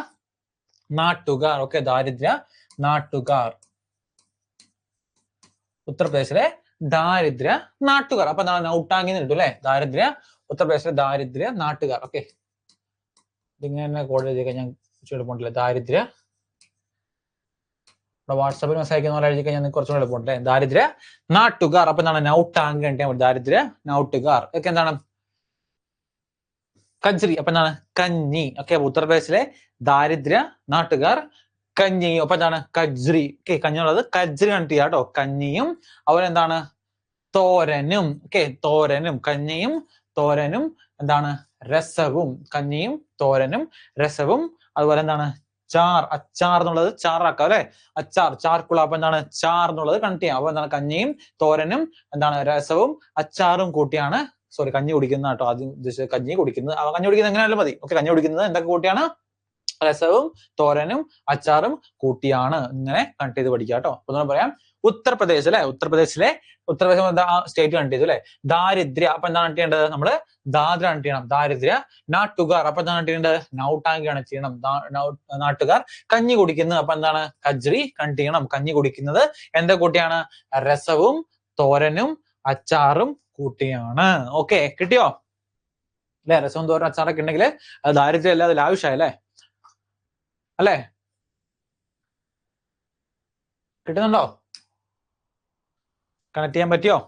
നാട്ടുകാർ? ഓക്കെ, ദാരിദ്ര്യ നാട്ടുകാർ. ഉത്തർപ്രദേശിലെ ദാരിദ്ര്യ നാട്ടുകാർ. അപ്പൊ എന്താണ് നൗട്ടാങ്കി കിട്ടും അല്ലെ? ദാരിദ്ര്യ ഉത്തർപ്രദേശിലെ ദാരിദ്ര്യ നാട്ടുകാർ. ഓക്കെ, ഇതിങ്ങനെ കോഡ് എഴുതി കഴിഞ്ഞാൽ എളുപ്പമുണ്ടല്ലേ? ദാരിദ്ര്യ വാട്സാപ്പിൽ മെസ്സേജ് അയക്കുന്ന പോലെ എഴുതി കഴിഞ്ഞാൽ കുറച്ചുകൂടെ എളുപ്പമുണ്ടല്ലേ? ദാരിദ്ര്യ നാട്ടുകാർ. അപ്പൊ എന്താണ് നൗട്ടാങ്കി കണ്ടിയാൽ മതി. ദാരിദ്ര്യ നാട്ടുകാർ. ഒക്കെ എന്താണ് കജ്രി. അപ്പൊ എന്താണ് കഞ്ഞി. ഓക്കെ, ഉത്തർപ്രദേശിലെ ദാരിദ്ര്യ നാട്ടുകാർ കഞ്ഞി. അപ്പൊ എന്താണ് കജ്രി. ഓക്കെ, കഞ്ഞിയുള്ളത് കജ്രി കണ്ടിട്ട് കേട്ടോ. കഞ്ഞിയും അതുപോലെ എന്താണ് തോരനും. ഓക്കെ, തോരനും കഞ്ഞിയും തോരനും എന്താണ് രസവും. കഞ്ഞിയും തോരനും രസവും. അതുപോലെ എന്താണ് ചാർ. അച്ചാർ എന്നുള്ളത് ചാറാക്കാം അല്ലെ? അച്ചാർ, ചാർക്കുള. അപ്പൊ എന്താണ് ചാർ എന്നുള്ളത് കണക്ട് ചെയ്യാം. അപ്പൊ എന്താണ് കഞ്ഞിയും തോരനും എന്താണ് രസവും അച്ചാറും കൂട്ടിയാണ് കഞ്ഞി കുടിക്കുന്ന കേട്ടോ. ആദ്യം ഉദ്ദേശിച്ചത് കഞ്ഞി കുടിക്കുന്നത്. കഞ്ഞി കുടിക്കുന്നത് എങ്ങനെയാലും മതി. ഓക്കെ, കഞ്ഞി കുടിക്കുന്നത് എന്തൊക്കെ കൂട്ടിയാണ്? രസവും തോരനും അച്ചാറും കൂട്ടിയാണ്. ഇങ്ങനെ കണക്ട് ചെയ്ത് പഠിക്കുക കേട്ടോ. അപ്പൊ നമ്മൾ പറയാം ഉത്തർപ്രദേശ് അല്ലെ? ഉത്തർപ്രദേശ് എന്താ സ്റ്റേറ്റ് കണക്ട് ചെയ്തു അല്ലെ? ദാരിദ്ര്യ. അപ്പൊ എന്താണ് കണക്ട് ചെയ്യേണ്ടത്? നമ്മള് ദാദ്ര കണക്ട് ചെയ്യണം. ദാരിദ്ര്യ നാട്ടുകാർ. അപ്പൊ എന്താണ് കണക്ട് ചെയ്യേണ്ടത്? നൗട്ടാങ്കി കണക്ട് ചെയ്യണം. നാട്ടുകാർ കഞ്ഞി കുടിക്കുന്നത്. അപ്പൊ എന്താണ് കജ്രി കണക്ട് ചെയ്യണം. കഞ്ഞി കുടിക്കുന്നത് എന്താ കൂട്ടിയാണ്? രസവും തോരനും അച്ചാറും കൂട്ടിയാണ്. ഓക്കെ, കിട്ടിയോ അല്ലെ? രസവും തോരനും അച്ചാറൊക്കെ ഉണ്ടെങ്കിൽ അത് ദാരിദ്ര്യം അല്ല, അത് ലാവിഷായല്ലേ അല്ലേ? കിട്ടുന്നുണ്ടോ? കണക്ട് ചെയ്യാൻ പറ്റിയോ?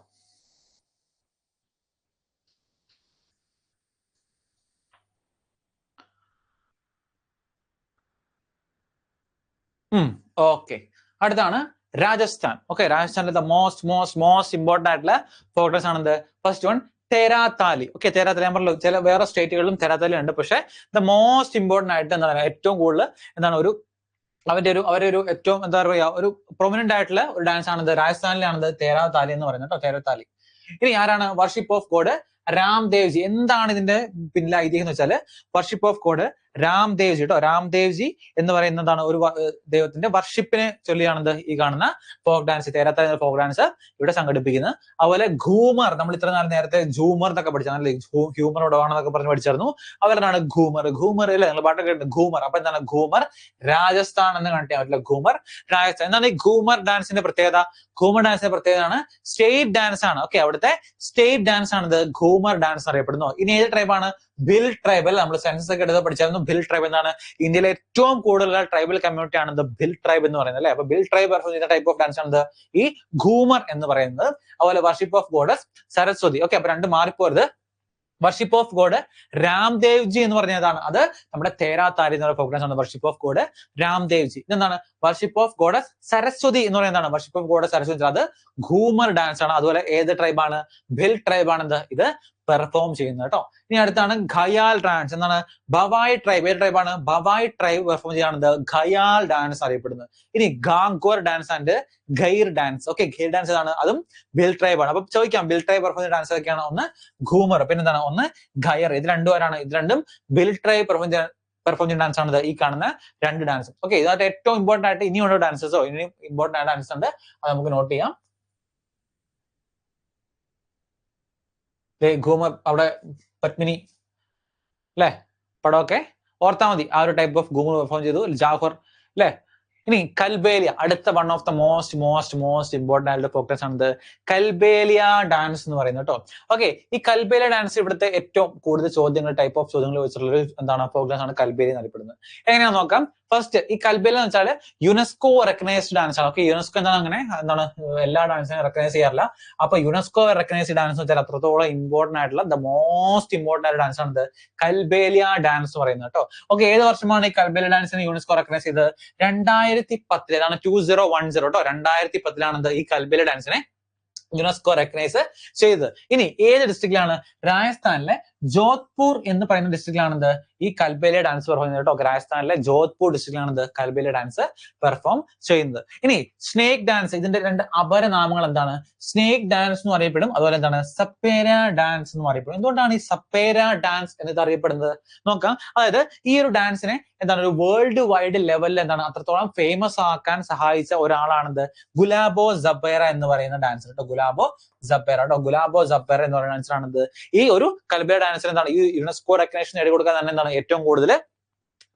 ഓക്കെ, അടുത്താണ് രാജസ്ഥാൻ. ഓക്കെ, രാജസ്ഥാനിലെ മോസ്റ്റ് ഇമ്പോർട്ടന്റ് ആയിട്ടുള്ള ഫോക്കസ് ആണെന്ത്? First one Terah Taali. Okay, Terah Taali ഞാൻ പറഞ്ഞല്ലോ, ചില വേറെ സ്റ്റേറ്റുകളിലും തെരാത്താലി ഉണ്ട്. പക്ഷെ ദ മോസ്റ്റ് ഇമ്പോർട്ടന്റ് ആയിട്ട് എന്താണ് ഏറ്റവും കൂടുതൽ എന്താണ് അവരുടെ ഒരു ഏറ്റവും എന്താ പറയുക ഒരു പ്രൊമിനന്റ് ആയിട്ടുള്ള ഒരു ഡാൻസ് ആണത് രാജസ്ഥാനിലാണത് തെരാത്താലി എന്ന് പറയുന്നത് കേട്ടോ. തെരാത്താലി. ഇനി ആരാണ്? Worship of god Ramdev G. എന്താണ് ഇതിന്റെ പിന്നിലെ ഐതിഹ്യം എന്ന് വെച്ചാല് worship of god Ramdev G കേട്ടോ. രാംദേവ് ജി എന്ന് പറയുന്നതാണ് ഒരു ദൈവത്തിന്റെ വർഷിപ്പിനെ ചൊല്ലിയാണെന്ത് ഈ കാണുന്ന ഫോക്ക് ഡാൻസ്, തേരാത്താരി എന്ന ഫോക്ക് ഡാൻസ് ഇവിടെ സംഘടിപ്പിക്കുന്നത്. അതുപോലെ ഘൂമർ, നമ്മൾ ഇത്ര നാൾ നേരത്തെ ജൂമർ എന്നൊക്കെ പഠിച്ചാൽ ഹ്യൂമർ ഉടവാണെന്നൊക്കെ പറഞ്ഞ് പഠിച്ചായിരുന്നു. അവരാണ് ഘൂമർ. ഘൂമർ അല്ലെ, നിങ്ങൾ പാട്ടൊക്കെ കേട്ടു ഘൂമർ. അപ്പൊ എന്താണ് ഘൂമർ? രാജസ്ഥാൻ എന്ന് കണ്ടിട്ട് പറ്റില്ല. ഘൂമർ രാജസ്ഥാൻ. എന്താണ് ഈ ഘൂമർ ഡാൻസിന്റെ പ്രത്യേകത? ഘൂമർ ഡാൻസിന്റെ പ്രത്യേകതയാണ് സ്റ്റേറ്റ് ഡാൻസ് ആണ്. ഓക്കെ, അവിടുത്തെ സ്റ്റേറ്റ് ഡാൻസ് ആണ് ഇത് ഘൂമർ ഡാൻസ് അറിയപ്പെടുന്നു. ഇനി ഏത് ട്രൈബാണ്? ഭിൽ ട്രൈബ്. നമ്മൾ സെൻസസ് ഒക്കെ എടുത്ത് പഠിച്ചായിരുന്നു. ഭിൽ ട്രൈബ് എന്താണ്? ഇന്ത്യയിലെ ഏറ്റവും കൂടുതലുള്ള ട്രൈബൽ കമ്മ്യൂണിറ്റി ആണ് ഇത് ഭിൽ ട്രൈബ് എന്ന് പറയുന്നത് അല്ലെ. അപ്പൊ ഭിൽ ട്രൈബ് പെർഫോം ചെയ്യുന്ന ടൈപ്പ് ഓഫ് ഡാൻസ് ആണ് ഈ ഘൂമർ എന്ന് പറയുന്നത്. അതുപോലെ worship of goddess Saraswati. Okay, അപ്പൊ രണ്ട് മാറിപ്പോരുത്. Worship of god Ramdev ji എന്ന് പറഞ്ഞതാണ്. അത് നമ്മുടെ തേരാത്താരി എന്ന് പറയുന്ന ഫോക്ക് ഡാൻസ് ആണ്. Worship of god Ramdev ji. ഇതെന്താണ്? വർഷിപ്പ് ഓഫ് ഗോഡസ് സരസ്വതി എന്ന് പറയുന്നതാണ്. വർഷിപ്പ് ഓഫ് ഗോഡസ് സരസ്വതി, അത് ഘൂമർ ഡാൻസ് ആണ്. അതുപോലെ ഏത് ട്രൈബാണ്? ഭിൽ ട്രൈബ് ആണ് ഇത് പെർഫോം ചെയ്യുന്നത് കേട്ടോ. ഇനി അടുത്താണ് ഖയാൽ ഡാൻസ്. എന്താണ്? ഭവായ് ട്രൈബ്. ഏത് ട്രൈബാണ്? ഭവായ് ട്രൈബ് പെർഫോം ചെയ്യുന്നത് ഖയാൽ ഡാൻസ് അറിയപ്പെടുന്നത്. ഇനി Gangaur dance and Gair dance. Okay, Gair dance ഏതാണ്? അതും ഭിൽ ട്രൈബ് ആണ്. അപ്പൊ ചോദിക്കാം, ഭിൽ ട്രൈബ് പെർഫോം ചെയ്യുന്ന ഡാൻസ് ഏതൊക്കെയാണ്? ഒന്ന് ഘൂമർ, പിന്നെ എന്താണ്? ഒന്ന് ഖയർ. ഇത് രണ്ടും ആരാണ്? ഇത് രണ്ടും ഭിൽ ട്രൈബ് പെർഫോം ചെയ്യുന്ന ഡാൻസ് ആണ് ഈ കാണുന്ന രണ്ട് ഡാൻസ്. ഓക്കെ, ഇതായിട്ട് ഏറ്റവും ഇമ്പോർട്ടന്റ് ആയിട്ട് ഇനിയുള്ള ഡാൻസസോ ഇനി ഇമ്പോർട്ടന്റ് ആയ ഡാൻസ് ഉണ്ട്, അത് നമുക്ക് നോട്ട് ചെയ്യാം. ഘൂമർ, അവിടെ പത്മിനി അല്ലെ, പടമൊക്കെ ഓർത്താൽ മതി. ആ ഒരു ടൈപ്പ് ഓഫ് ഘൂമർ പെർഫോം ചെയ്തു. ജാഫർ അല്ലെ. ഇനി കൽബേലിയ, അടുത്ത one of the most important ആയിട്ടുള്ള ഫോക്ക് ഡാൻസ് ആണ് കൽബേലിയ ഡാൻസ് എന്ന് പറയുന്നത് കേട്ടോ. ഓക്കെ, ഈ കൽബേലിയ ഡാൻസ് ഇവിടുത്തെ ഏറ്റവും കൂടുതൽ ചോദ്യങ്ങൾ, ടൈപ്പ് ഓഫ് ചോദ്യങ്ങൾ വെച്ചിട്ടുള്ള എന്താണ് ഫോക്ക് ഡാൻസ് ആണ് കൽബേലിയ എന്നറിയപ്പെടുന്നത്. എങ്ങനെയാണെന്ന് നോക്കാം. ഫസ്റ്റ്, ഈ കൽബേലിയ എന്ന് വെച്ചാൽ യുനെസ്കോ റെക്കഗ്നൈസ്ഡ് ഡാൻസ് ആണ്. ഓക്കെ, യുനെസ്കോ എന്താണ് അങ്ങനെ എന്താണ് എല്ലാ ഡാൻസിനും റെക്കഗ്നൈസ് ചെയ്യാറില്ല. അപ്പൊ യുനെസ്കോ റെക്കഗ്നൈസ്ഡ് ഡാൻസ് എന്ന് വെച്ചാൽ അത്രത്തോളം ഇമ്പോർട്ടന്റ് ആയിട്ടുള്ള ദ മോസ്റ്റ് ഇമ്പോർട്ടന്റ് ആയിട്ട് ഡാൻസ് ആണ് കൽബേലിയ ഡാൻസ് എന്ന് പറയുന്നത് കേട്ടോ. ഓക്കെ, ഏത് വർഷമാണ് ഈ കൽബേലിയ ഡാൻസിന് യുനെസ്കോ റെക്കഗ്നൈസ് ചെയ്തത്? 2010. അതാണ് 2010 കേട്ടോ. 2010 ഈ കൽബേലിയ ഡാൻസിനെ യുനെസ്കോ റെക്കഗ്നൈസ് ചെയ്തത്. ഇനി ഏത് ഡിസ്ട്രിക്റ്റിലാണ്? രാജസ്ഥാനിലെ ജോധ്പൂർ എന്ന് പറയുന്ന ഡിസ്ട്രിക്റ്റിലാണെന്ത് ഈ കൽബേലിയ ഡാൻസ് പെർഫോം ചെയ്യുന്നത് കേട്ടോ. രാജസ്ഥാനിലെ ജോധ്പൂർ ഡിസ്ട്രിക്റ്റിലാണെന്ത് കൽബേലിയ ഡാൻസ് പെർഫോം ചെയ്യുന്നത്. ഇനി സ്നേക് ഡാൻസ്, ഇതിന്റെ രണ്ട് അപരനാമങ്ങൾ എന്താണ്? സ്നേക് ഡാൻസ് എന്ന് അറിയപ്പെടും, അതുപോലെ എന്താണ് സപ്പേര ഡാൻസ് എന്ന് അറിയപ്പെടും. എന്തുകൊണ്ടാണ് ഈ സപ്പേര ഡാൻസ് എന്ന് അറിയപ്പെടുന്നത് നോക്കാം. അതായത് ഈ ഒരു ഡാൻസിനെ എന്താണ് ഒരു വേൾഡ് വൈഡ് ലെവലിൽ എന്താണ് അത്രത്തോളം ഫേമസ് ആക്കാൻ സഹായിച്ച ഒരാളാണെന്ത് ഗുലാബോ സപ്പേര എന്ന് പറയുന്ന ഡാൻസർ കേട്ടോ. ഗുലാബോ സപ്പേര കേട്ടോ. ഗുലാബോ സപ്പേര എന്ന് പറയുന്ന ഡാൻസർ ആണെന്ത് ഈ ഒരു കൽബേലിയ ഡാൻസിന് എന്താണ് ഈ യുനെസ്കോ റെക്കഗ്നേഷൻ നേടിക്കൊടുക്കാൻ തന്നെ എന്താണ് ഏറ്റവും കൂടുതൽ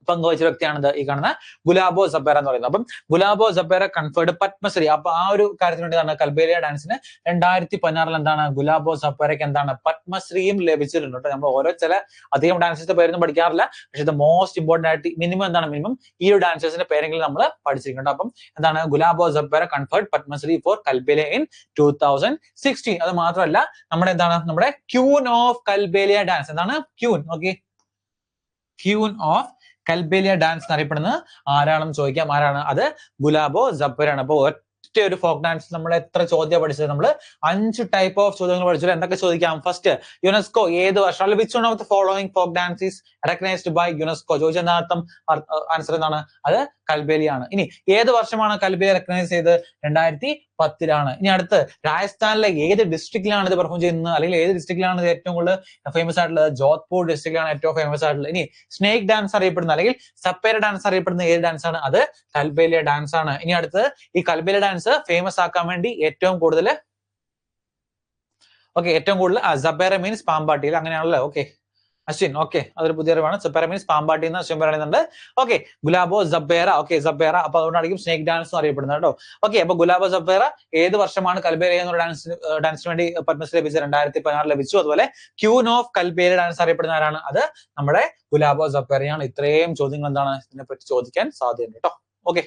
പങ്കുവച്ച വ്യക്തിയാണിത് ഈ കാണുന്ന ഗുലാബോ സപ്പേര എന്ന് പറയുന്നത്. അപ്പം ഗുലാബോ സപ്പേര കൺഫേർഡ് പത്മശ്രീ. അപ്പൊ ആ ഒരു കാര്യത്തിന് വേണ്ടിയാണ് കൽബേലിയ ഡാൻസിന് 2016 എന്താണ് ഗുലാബോ സപ്പേരയ്ക്ക് എന്താണ് പത്മശ്രീയും ലഭിച്ചിട്ടുണ്ട് കേട്ടോ. നമ്മൾ ഓരോ ചില അധികം ഡാൻസേഴ്സിന്റെ പേരൊന്നും പഠിക്കാറില്ല, പക്ഷെ ഇത് മോസ്റ്റ് ഇമ്പോർട്ടന്റ് ആയിട്ട് മിനിമം ഈ ഒരു ഡാൻസേഴ്സിന്റെ പേരെങ്കിലും നമ്മൾ പഠിച്ചിരിക്കുന്നുണ്ട്. അപ്പം എന്താണ് Gulabo Sapera conferred Padmashri for Kalbelia in 2016. അത് മാത്രമല്ല നമ്മുടെ എന്താണ് നമ്മുടെ ക്യൂൻ ഓഫ് കൽബേലിയ ഡാൻസ് എന്താണ് queen. Okay, queen of Kalbelia dance എന്നറിയപ്പെടുന്നത് ആരാണെന്ന് ചോദിക്കാം. ആരാണ്? അത് ഗുലാബോ സപ്പേര ആണ്. അപ്പൊ ഒറ്റ ഒരു ഫോക്ക് ഡാൻസ് നമ്മൾ എത്ര ചോദ്യം പഠിച്ചത്? നമ്മൾ 5 ടൈപ്പ് ഓഫ് ചോദ്യങ്ങൾ പഠിച്ചത്. എന്തൊക്കെ ചോദിക്കാം? ഫസ്റ്റ്, യുനെസ്കോ ഏത് വർഷം which one of the following folk dance is recognised by UNESCO? ചോദിച്ചതിന്റെ അർത്ഥം ആൻസർ എന്താണ്? അത് കൽബേലിയ ആണ്. ഇനി ഏത് വർഷമാണ് കൽബേലിയ റെക്കഗ്നൈസ് ചെയ്തത്? 2010. ഇനി അടുത്ത്, രാജസ്ഥാനിലെ ഏത് ഡിസ്ട്രിക്റ്റിലാണ് ഇത് പെർഫോം ചെയ്യുന്നത്, അല്ലെങ്കിൽ ഏത് ഡിസ്ട്രിക്റ്റിലാണ് ഇത് ഏറ്റവും കൂടുതൽ ഫേമസ് ആയിട്ടുള്ളത്? ജോധ്പൂർ ഡിസ്ട്രിക്റ്റിലാണ് ഏറ്റവും ഫേമസ് ആയിട്ടുള്ളത്. ഇനി സ്നേക് ഡാൻസ് അറിയപ്പെടുന്ന അല്ലെങ്കിൽ സപ്പേര ഡാൻസ് അറിയപ്പെടുന്ന ഏത് ഡാൻസ് ആണ്? അത് കൽബേലിയ ഡാൻസ് ആണ്. ഇനി അടുത്ത്, ഈ കൽബേലിയ ഡാൻസ് ഫേമസ് ആക്കാൻ വേണ്ടി ഏറ്റവും കൂടുതൽ സപ്പേര മീൻസ് പാമ്പാട്ടിയിൽ, അങ്ങനെയാണല്ലോ. ഓക്കെ അശ്വിൻ, ഓക്കെ, അതൊരു പുതിയ അറിവാണ്. സപ്പേര മീൻസ് പാമ്പാട്ടി എന്ന് അശ്വിൻ പറയുന്നുണ്ട്. ഓക്കെ, ഗുലാബോ സപ്പേര. ഓക്കെ, സപ്പേര. അപ്പൊ അതുകൊണ്ടായിരിക്കും സ്നേക് ഡാൻസ് അറിയപ്പെടുന്നത് കേട്ടോ. ഓക്കെ, അപ്പൊ ഗുലാബോ സപ്പേര ഏത് വർഷമാണ് കൽബേലിയ എന്നുള്ള ഡാൻസിന് വേണ്ടി പത്മശ്രീ ലഭിച്ചത്? 2016 ലഭിച്ചു. അതുപോലെ ക്യൂൻ ഓഫ് കൽബേലിയ ഡാൻസ് അറിയപ്പെടുന്ന ആരാണ്? അത് നമ്മുടെ ഗുലാബോ സപ്പേരയാണ്. ഇത്രയും ചോദ്യങ്ങൾ എന്താണ് ഇതിനെപ്പറ്റി ചോദിക്കാൻ സാധ്യതയുണ്ട് കേട്ടോ. ഓക്കെ,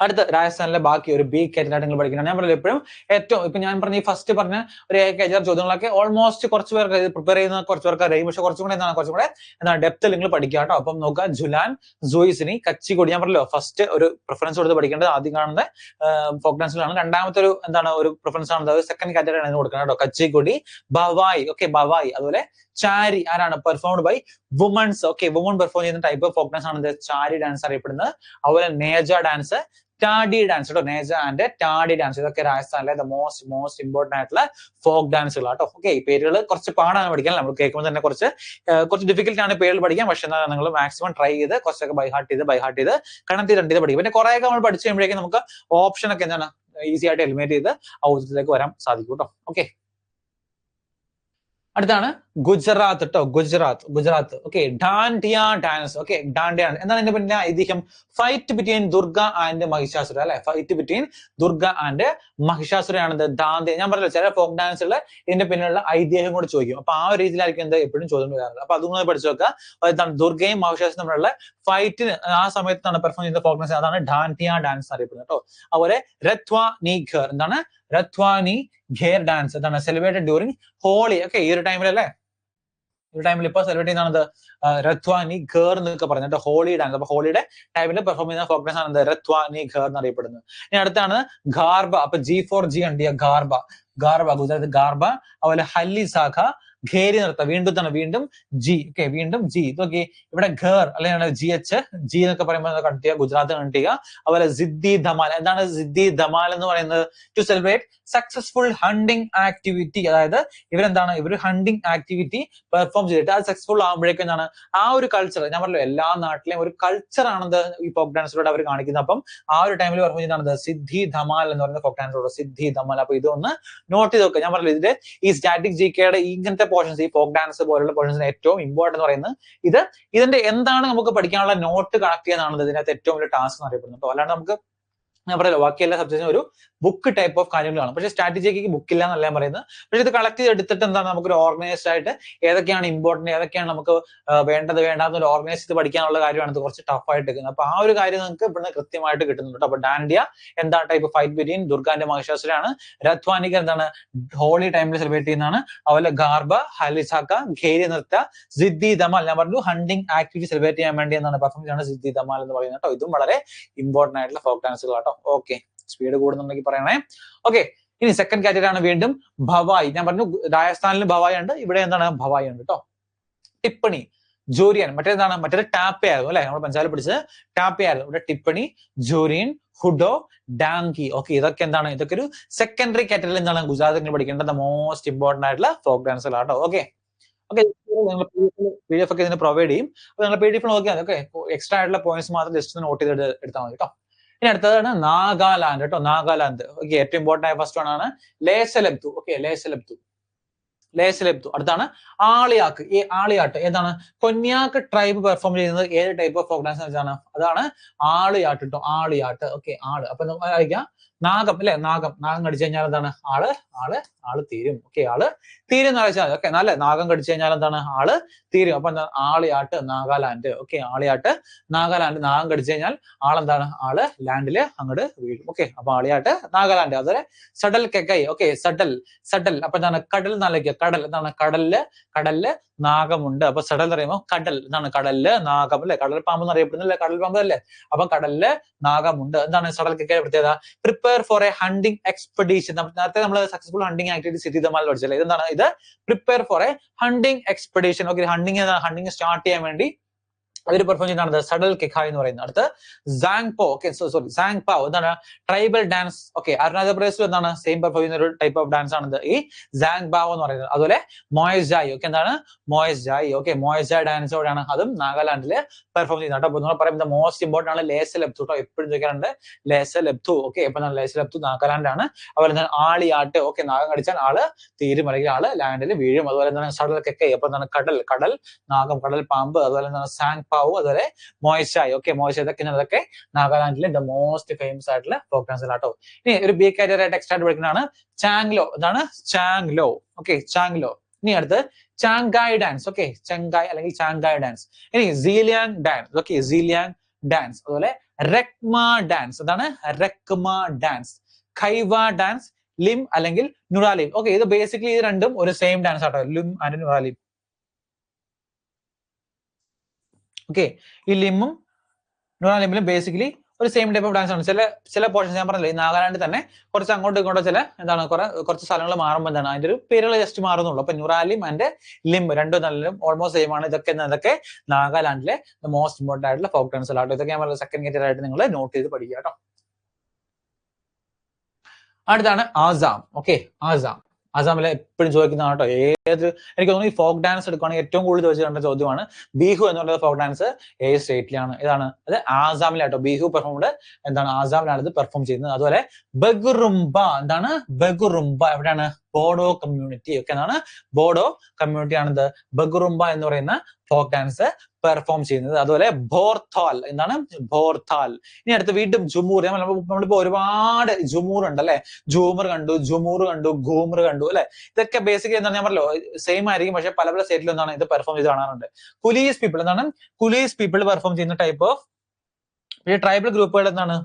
അടുത്ത രാജസ്ഥാനിലെ ബാക്കി ഒരു ബി കാറ്റഗറി നിങ്ങൾ പഠിക്കണം. ഞാൻ പറഞ്ഞത് എപ്പോഴും ഏറ്റവും ഇപ്പൊ ഞാൻ പറഞ്ഞ ഈ ഫസ്റ്റ് പറഞ്ഞ ഒരു കാറ്റഗറി ചോദ്യങ്ങളൊക്കെ ഓൾമോസ്റ്റ് കുറച്ച് പേർക്ക് പ്രിപ്പയർ ചെയ്യുന്ന കുറച്ച് പേർക്ക് അറിയും, പക്ഷെ കുറച്ചും കൂടെ എന്താണ് ഡെപ്ത് നിങ്ങൾ പഠിക്കുക കേട്ടോ. അപ്പം നോക്കുക, ജുലാൻ, ജോയിസിനി, കച്ചിക്കൊടി. ഞാൻ പറഞ്ഞല്ലോ ഫസ്റ്റ് ഒരു പ്രിഫറൻസ് കൊടുത്ത് പഠിക്കേണ്ടത് ആദ്യം കാണുന്ന ഫോക്ക് ഡാൻസിലാണ്. രണ്ടാമത്തെ ഒരു എന്താണ് ഒരു പ്രിഫറൻസ് ആണ്, സെക്കൻഡ് കാറ്റഗറി ആണ് കൊടുക്കണം കേട്ടോ. കച്ചിക്കൊടി, ഭവായി. ഓക്കെ, ഭവായി. അതുപോലെ ചാരി ആരാണ്? Performed by womens. Okay, woman perform ചെയ്യുന്ന ടൈപ്പ് ഓഫ് ഫോക്ക് ഡാൻസ് ആണ് ചാരി ഡാൻസ് അറിയപ്പെടുന്നത്. അതുപോലെ നേജ ഡാൻസ്, ടാഡി ഡാൻസ് കേട്ടോ, നേജ ആൻഡ് ടാഡി ഡാൻസ്, ഇതൊക്കെ രാജസ്ഥാനിലെ മോസ്റ്റ് ഇമ്പോർട്ടന്റ് ആയിട്ടുള്ള ഫോക്ക് ഡാൻസുകൾ കേട്ടോ. ഓക്കെ, ഈ പേരുകൾ കുറച്ച് പാടാണ് പഠിക്കാൻ, നമ്മൾ കേൾക്കുമ്പോൾ തന്നെ കുറച്ച് ഡിഫിക്കൽട്ട് ആണ് പേരുകൾ പഠിക്കാൻ. പക്ഷെ എന്നാൽ നിങ്ങൾ മാക്സിമം ട്രൈ ചെയ്ത് കുറച്ചൊക്കെ ബൈ ഹാർട്ട് ചെയ്ത് കണത്തി രണ്ട് പഠിക്കും. പിന്നെ കുറേയൊക്കെ നമ്മൾ പഠിച്ചു കഴിയുമ്പോഴേക്കും നമുക്ക് ഓപ്ഷൻ ഒക്കെ എന്താണ് ഈസി ആയിട്ട് എലിമിനേറ്റ് ചെയ്ത് ആ ഉത്തരത്തിലേക്ക് വരാൻ സാധിക്കും കേട്ടോ. ഓക്കെ, അടുത്താണ് ഗുജറാത്ത് കേട്ടോ, Gujarat. Okay, Dandiya dance. Okay, Dandiya എന്താണ് ഇതിന്റെ പിന്നെ ഐതിഹ്യം? Fight between Durga and Mahishasura അല്ലെ, ഫൈറ്റ് ബിറ്റ്വീൻ ദുർഗ ആൻഡ് മഹിഷാസുരയാണിത് ഡാൻഡിയ. ഞാൻ പറഞ്ഞല്ലോ ചില ഫോക്ക് ഡാൻസുകൾ ഇതിന്റെ പിന്നിലുള്ള ഐതിഹ്യം കൂടെ ചോദിക്കും. അപ്പൊ ആ ഒരു രീതിയിലായിരിക്കും എന്താ എപ്പോഴും ചോദ്യം വരാറുള്ളത്. അപ്പൊ അതുകൊണ്ട് പഠിച്ചു വെക്കുക. എന്താണ് ദുർഗയും മഹിഷാസുരം തമ്മിലുള്ള ഫൈറ്റിന് ആ സമയത്താണ് പെർഫോം ചെയ്യുന്ന ഫോക്ക് ഡാൻസ്, അതാണ് ഡാൻഡിയ ഡാൻസ് അറിയപ്പെടുന്നത് കേട്ടോ. അതുപോലെ രത്വാനി ഘർ, എന്താണ് രത്വാനി ഘേർ ഡാൻസ്, എന്താണ് സെലിബ്രേറ്റഡ് ഡ്യൂറിങ് ഹോളി. ഓക്കെ, ഈ ഒരു ടൈമിലല്ലേ, ഈ ടൈമിൽ ഇപ്പൊ സെലിബ്രേറ്റ് ചെയ്യുന്നത് രത്വാനി ഘർ എന്നൊക്കെ പറഞ്ഞിട്ട് ഹോളി ഡാൻസ്. അപ്പൊ ഹോളിയുടെ ടൈമിൽ പെർഫോം ചെയ്യുന്ന ഫോക്ക് ഡാൻസ് ആണ് രത്വാനി ഘർ എന്നറിയപ്പെടുന്നത്. ഇനി അടുത്താണ് ഗാർബ. അപ്പൊ G4G ഉണ്ട്, ഗാർബ ഗുജറാത്ത് ഗാർബ. അതുപോലെ ഹല്ലി സാഖ, ഘേരി നൃത്തം, വീണ്ടും ജി. ഓക്കെ, വീണ്ടും ജി. ഇതൊക്കെ ഇവിടെ ഘർ അല്ലെങ്കിൽ ജി എന്നൊക്കെ പറയുമ്പോൾ കണ്ടിട്ടുക, ഗുജറാത്ത് കണ്ടിട്ടുക. അതുപോലെ സിദ്ധി ധമാൽ. എന്താണ് സിദ്ധി ധമാൽ എന്ന് പറയുന്നത്? To celebrate successful hunting activity. അതായത് ഇവർ ഹണ്ടിങ് ആക്ടിവിറ്റി പെർഫോം ചെയ്തിട്ട് അത് സക്സസ്ഫുൾ ആകുമ്പോഴേക്കും എന്താണ് ആ ഒരു കൾച്ചർ, ഞാൻ പറഞ്ഞല്ലോ എല്ലാ നാട്ടിലെയും ഒരു കൾച്ചർ ആണത് ഈ ഫോക്ക് ഡാൻസിലൂടെ അവർ കാണിക്കുന്നത്. അപ്പം ആ ഒരു ടൈമിൽ പെർഫോം ചെയ്താണ് സിദ്ധി ധമാൽ എന്ന് പറയുന്ന ഫോക്ക് ഡാൻസിലൂടെ, സിദ്ധി ധമാൽ. അപ്പൊ ഇതൊന്ന് നോട്ട് ചെയ്ത് നോക്കുക. ഞാൻ പറഞ്ഞല്ലോ ഇതിന്റെ ഈ സ്റ്റാറ്റിക് GKയുടെ ഇങ്ങനത്തെ പോർഷൻസ്, ഈ ഫോക്ക് ഡാൻസ് പോലുള്ള പോർഷൻസിന് ഏറ്റവും ഇമ്പോർട്ടന്റ് എന്ന് പറയുന്നത് ഇതിന്റെ എന്താണ് നമുക്ക് പഠിക്കാനുള്ള നോട്ട് കളക്ട് ചെയ്യാനാണ് ഇതിനകത്ത് ഏറ്റവും വലിയ ടാസ്ക് എന്ന് അറിയപ്പെടുന്നത്. അല്ലാണ്ട് നമുക്ക് ഞാൻ പറയല്ലോ ബാക്കി എല്ലാ സബ്ജക്റ്റിനും ഒരു ബുക്ക് ടൈപ്പ് ഓഫ് കാര്യങ്ങളാണ്. പക്ഷേ സ്ട്രാറ്റജിക്ക് ബുക്ക് ഇല്ല എന്നല്ല ഞാൻ പറയുന്നത്. പക്ഷെ ഇത് കളക്ട് ചെയ്തെടുത്തിട്ട് എന്താണ് നമുക്കൊരു ഓർഗനൈസ്ഡ് ആയിട്ട് ഏതൊക്കെയാണ് ഇമ്പോർട്ടന്റ്, ഏതൊക്കെയാണ് നമുക്ക് വേണ്ടാത്തൊരു ഓർഗനൈസ് ചെയ്ത് പഠിക്കാനുള്ള കാര്യമാണ് ഇത് കുറച്ച് ടഫ് ആയിട്ട് എടുക്കുന്നത്. അപ്പൊ ആ ഒരു കാര്യം നിങ്ങൾക്ക് ഇവിടുന്ന് കൃത്യമായിട്ട് കിട്ടുന്നുണ്ട്. അപ്പൊ ഡാൻഡിയ എന്താ ടൈപ്പ് ഫൈറ്റ് ബിറ്റ്വീൻ ദുർഗാന്റെ മഹിഷാസുരാണ്. രത്വാനിക എന്താണ് ഹോളി ടൈമിൽ സെലിബ്രേറ്റ് ചെയ്യുന്നതാണ്. അതുപോലെ ഗാർബ, ഹലിസാക്ക, ഘേരി നൃത്ത, സിദ്ധി ധമാൽ ഞാൻ പറഞ്ഞു ഹണ്ടിങ് ആക്ടിവിറ്റി സെലിബ്രേറ്റ് ചെയ്യാൻ വേണ്ടി എന്താണ് പെർഫോം ആണ് സിദ്ധി ധമാൽ എന്ന് പറയുന്നത് കേട്ടോ. ഇതും വളരെ ഇമ്പോർട്ടന്റ് ആയിട്ടുള്ള ഫോക്ക് ഡാൻസുകൾ കേട്ടോ. ഓക്കെ, സ്പീഡ് കൂടുന്നുണ്ടെങ്കിൽ പറയണേ. ഓക്കെ, ഇനി സെക്കൻഡ് കാറ്റഗറി ആണ് വീണ്ടും ഭവായി. ഞാൻ പറഞ്ഞു രാജസ്ഥാനിൽ ഭവായി ഉണ്ട്, ഇവിടെ എന്താണ് ഭവായി ഉണ്ട് കേട്ടോ. ടിപ്പണി, ജോരിയൻ, മറ്റേത് ടാപ്പ ആയിരുന്നു അല്ലെ, നമ്മൾ പഞ്ചാബിൽ പിടിച്ചത് ടാപ്പ ആയിരുന്നു. ഇവിടെ ടിപ്പണി, ജോരിയൻ, ഹുഡോ, ഡാങ്കി. ഓക്കെ, ഇതൊക്കെ ഒരു സെക്കൻഡറി കാറ്റഗറിയിൽ എന്താണ് ഗുജറാത്തിൽ പഠിക്കേണ്ടത് മോസ്റ്റ് ഇമ്പോർട്ടന്റ് ആയിട്ടുള്ള ഫോക്ക് ഡാൻസുകളാട്ടോ. ഓക്കെ, PDF ഒക്കെ ഇതിന് പ്രൊവൈഡ് ചെയ്യും. അപ്പൊ നിങ്ങൾ PDF നോക്കിയാൽ ഓക്കെ, എക്സ്ട്രാ ആയിട്ടുള്ള പോയിന്റ്സ് മാത്രം ജസ്റ്റ് നോട്ട് ചെയ്ത് എടുത്താൽ മതി കേട്ടോ. ഇനി അടുത്തതാണ് നാഗാലാൻഡ് കേട്ടോ, നാഗാലാൻഡ്. ഓക്കെ, ഏറ്റവും ഇമ്പോർട്ടന്റ് ആയ ഫസ്റ്റ് വൺ ആണ് ലേസലെബ്തു. ഓക്കെ, ലേസലെബ്തു. അടുത്താണ് ആളിയാക്ക്. ഈ ആളിയാട്ട് എന്താണ്? കൊന്യാക്ക് ട്രൈബ് പെർഫോം ചെയ്യുന്നത് ഏത് ടൈപ്പ് ഓഫ് ഫോക്ക് ഡാൻസ് വെച്ചാണ്? അതാണ് ആളിയാട്ട് കേട്ടോ, ആളിയാട്ട്. ഓക്കെ, അപ്പൊ വായിക്കാം നാഗം അല്ലെ, നാഗം കടിച്ചു കഴിഞ്ഞാൽ എന്താണ്? ആള് തീരും. ഓക്കെ, ആള് തീരും എന്ന് വെച്ചാൽ ഓക്കെ, നല്ല നാഗം കടിച്ചു കഴിഞ്ഞാൽ എന്താണ്? ആള് തീരും. അപ്പൊ എന്താണ്? ആളിയാട്ട് നാഗാലാൻഡ്. ഓക്കെ, ആളിയാട്ട് നാഗാലാൻഡ്. നാഗം കടിച്ചു കഴിഞ്ഞാൽ ആളെന്താണ്? ആള് ലാൻഡില് അങ്ങോട്ട് വീഴും. ഓക്കെ, അപ്പൊ ആളിയാട്ട് നാഗാലാൻഡ്. അതുപോലെ സഡൽ കെക്കൈ. ഓക്കെ, സഡൽ അപ്പൊ എന്താണ്? കടൽ എന്നാലോചിക്കുക. കടൽ എന്താണ്? കടലില് നാഗമുണ്ട്. അപ്പൊ സഡൽ എന്ന് പറയുമ്പോൾ കടൽ എന്താണ്? കടലില് നാഗം അല്ലെ, കടൽ പാമ്പ് എന്ന് അറിയപ്പെടുന്നില്ല, കടൽ പാമ്പ് അല്ലേ. അപ്പൊ കടലില് നാഗമുണ്ട്. എന്താണ് സഡൽ കെക്കൈ പ്രത്യേകത? Prepare for A hunting expedition. നേരത്തെ നമ്മൾ സക്സസ്ഫുൾ ഹണ്ടിങ് ആക്ടിവിറ്റി സിദ്ധി ധമാൽ പഠിച്ചല്ലേ, ഇതെന്താണ്? ഇത് prepare for A hunting expedition. Okay, hunting start ചെയ്യാൻ വേണ്ടി അവർ പെർഫോം ചെയ്യുന്നതാണ് സഡൽ കെക്കായ് എന്ന് പറയുന്നത്. അടുത്ത് സാങ്പോ. ഓക്കെ, സാങ്പാവ് എന്താണ്? Tribal dance. ഓക്കെ, അരുണാചൽ പ്രദേശിൽ എന്താണ് സെയിം പെർഫോം ചെയ്യുന്ന ഒരു ടൈപ്പ് ഓഫ് ഡാൻസ് ആണ് ഈ സാങ്പാവ് എന്ന് പറയുന്നത്. അതുപോലെ മോയസ്ജായ്. ഓക്കെ, എന്താണ് മോയസ്ജായ്? ഓക്കെ, മോയസ്ജായ് ഡാൻസോടാണ് അതും നാഗാലാൻഡില് പെർഫോം ചെയ്യുന്നത്. അപ്പൊ നിങ്ങൾ പറയുന്നത് മോസ്റ്റ് ഇമ്പോർട്ടന്റ് ആണ് ലേസലെബ്തു കേട്ടോ, എപ്പോഴും ചോദിക്കാറുണ്ട് ലേസലെബ്തു. ഓക്കെ, അപ്പൊ ലേസലെബ്തു നാഗാലാൻഡ് ആണ്. അതുപോലെ എന്താണ് ആളിയാട്ട്. ഓക്കെ, നാഗം കടിച്ചാൽ ആള് തീരും അല്ലെങ്കിൽ ആള് ലാൻഡിൽ വീഴും. അതുപോലെ എന്താണ് സഡൽ കെക്കൈ. അപ്പൊ എന്താണ്? കടൽ നാഗം, കടൽ പാമ്പ്. അതുപോലെ എന്താണ് സാങ്പാവ്, അതുപോലെ മോയസ്ജായ്. ഓക്കെ, മോയസ്ജായ് ഇതൊക്കെ നാഗാലാൻഡിലെ ദ മോസ്റ്റ് ഫേമസ് ആയിട്ടുള്ള ഫോക്ക് ഡാൻസ് ആട്ടോ. ഇനി ഒരു ബി കാറ്റഗറി ആയിട്ട് എക്സ്ട്രാ പഠിക്കുന്നതാണ് ചാങ്ലോ. എന്താണ്? ചാങ്ലോ. ഓക്കെ, ചാങ്ലോ. ഇനി അടുത്ത് ചാങ്കായ് ഡാൻസ്. ഓക്കെ, ചാങ്കായ് അല്ലെങ്കിൽ ചാങ്കായ് ഡാൻസ്. ഇനി Zeliang dance. Okay, Zeliang dance. അതുപോലെ റെക്മ ഡാൻസ്. എന്താണ്? റെക്മ ഡാൻസ്. ഖൈവ ഡാൻസ്, ലിം അല്ലെങ്കിൽ നുറാലിം. ഓക്കെ, ഇത് ബേസിക്കലി ഇത് രണ്ടും ഒരു സെയിം ഡാൻസ് ആട്ടോ, ലിം ആൻഡ് നുറാലിം. ഓക്കെ, ഈ ലിമ്മും നുറാലിമിലും ബേസിക്കലി ഒരു സെയിം ടൈപ്പ് ഓഫ് ഡാൻസ് ആണ്. ചില പോർഷൻസ് ഞാൻ പറഞ്ഞില്ലേ, ഈ നാഗാലാൻഡിൽ തന്നെ കുറച്ച് അങ്ങോട്ടും ഇങ്ങോട്ടോ കുറച്ച് സ്ഥലങ്ങൾ മാറുമ്പോൾ എന്താണ് അതിന്റെ ഒരു പേരുകൾ ജസ്റ്റ് മാറുന്നുള്ളൂ. അപ്പൊ നുറാലിം ആൻഡ് ലിം രണ്ടും നല്ല ഓൾമോസ്റ്റ് സെയിം ആണ്. ഇതൊക്കെ നാഗാലാൻഡിലെ മോസ്റ്റ് ഇമ്പോർട്ടന്റ് ആയിട്ടുള്ള ഫോക്ക് ഡാൻസുകളാട്ടോ. ഇതൊക്കെ ഞാൻ പറഞ്ഞ സെക്കൻഡ് കാറ്റഗറി ആയിട്ട് നിങ്ങൾ നോട്ട് ചെയ്ത് പഠിക്കുക കേട്ടോ. അടുത്താണ് ആസാം. ഓക്കെ, ആസാം. ആസാമിലെ എപ്പോഴും ചോദിക്കുന്നതാണ് കേട്ടോ. എനിക്ക് തോന്നുന്നു ഈ ഫോക്ക് ഡാൻസ് എടുക്കുകയാണെങ്കിൽ ഏറ്റവും കൂടുതൽ ചോദിച്ചിട്ടുള്ള ചോദ്യമാണ്. ബിഹു എന്നുള്ള ഫോക്ക് ഡാൻസ് ഏത് സ്റ്റേറ്റിലാണ്? ഇതാണ് അത് ആസാമിലാട്ടോ. ബിഹു പെർഫോംഡ് എന്താണ് ആസാമിലാണ് ഇത് പെർഫോം ചെയ്യുന്നത്. അതുപോലെ ബഗുറുംബ എന്താണ്? ബഗുറുംബ എവിടെയാണ്? ബോഡോ കമ്മ്യൂണിറ്റി. ഒക്കെ എന്താണ്? ബോഡോ കമ്മ്യൂണിറ്റി ആണ് ഇത് ബഗുറുംബ എന്ന് പറയുന്ന ഫോക്ക് ഡാൻസ് പെർഫോം ചെയ്യുന്നത്. അതുപോലെ ഭോർത്താൽ. എന്താണ്? ഭോർത്താൽ. ഇനി അടുത്ത് വീണ്ടും ജുമൂർ. നമ്മളിപ്പോ ഒരുപാട് ജുമൂർ ഉണ്ട് അല്ലെ. ജൂമർ കണ്ടു, ജുമൂർ കണ്ടു, ഘൂമർ കണ്ടു അല്ലെ. ഇതൊക്കെ ബേസിക്കലി എന്താണ് ഞാൻ പറഞ്ഞല്ലോ സെയിം ആയിരിക്കും, പക്ഷെ പല പല സ്റ്റേറ്റിലും എന്താണ് ഇത് പെർഫോം ചെയ്ത് കാണാറുണ്ട്. Coolies people. എന്താണ്? കുലീസ് പീപ്പിൾ പെർഫോം ചെയ്യുന്ന ടൈപ്പ് ഓഫ് ട്രൈബൽ ഗ്രൂപ്പുകൾ എന്താണ്?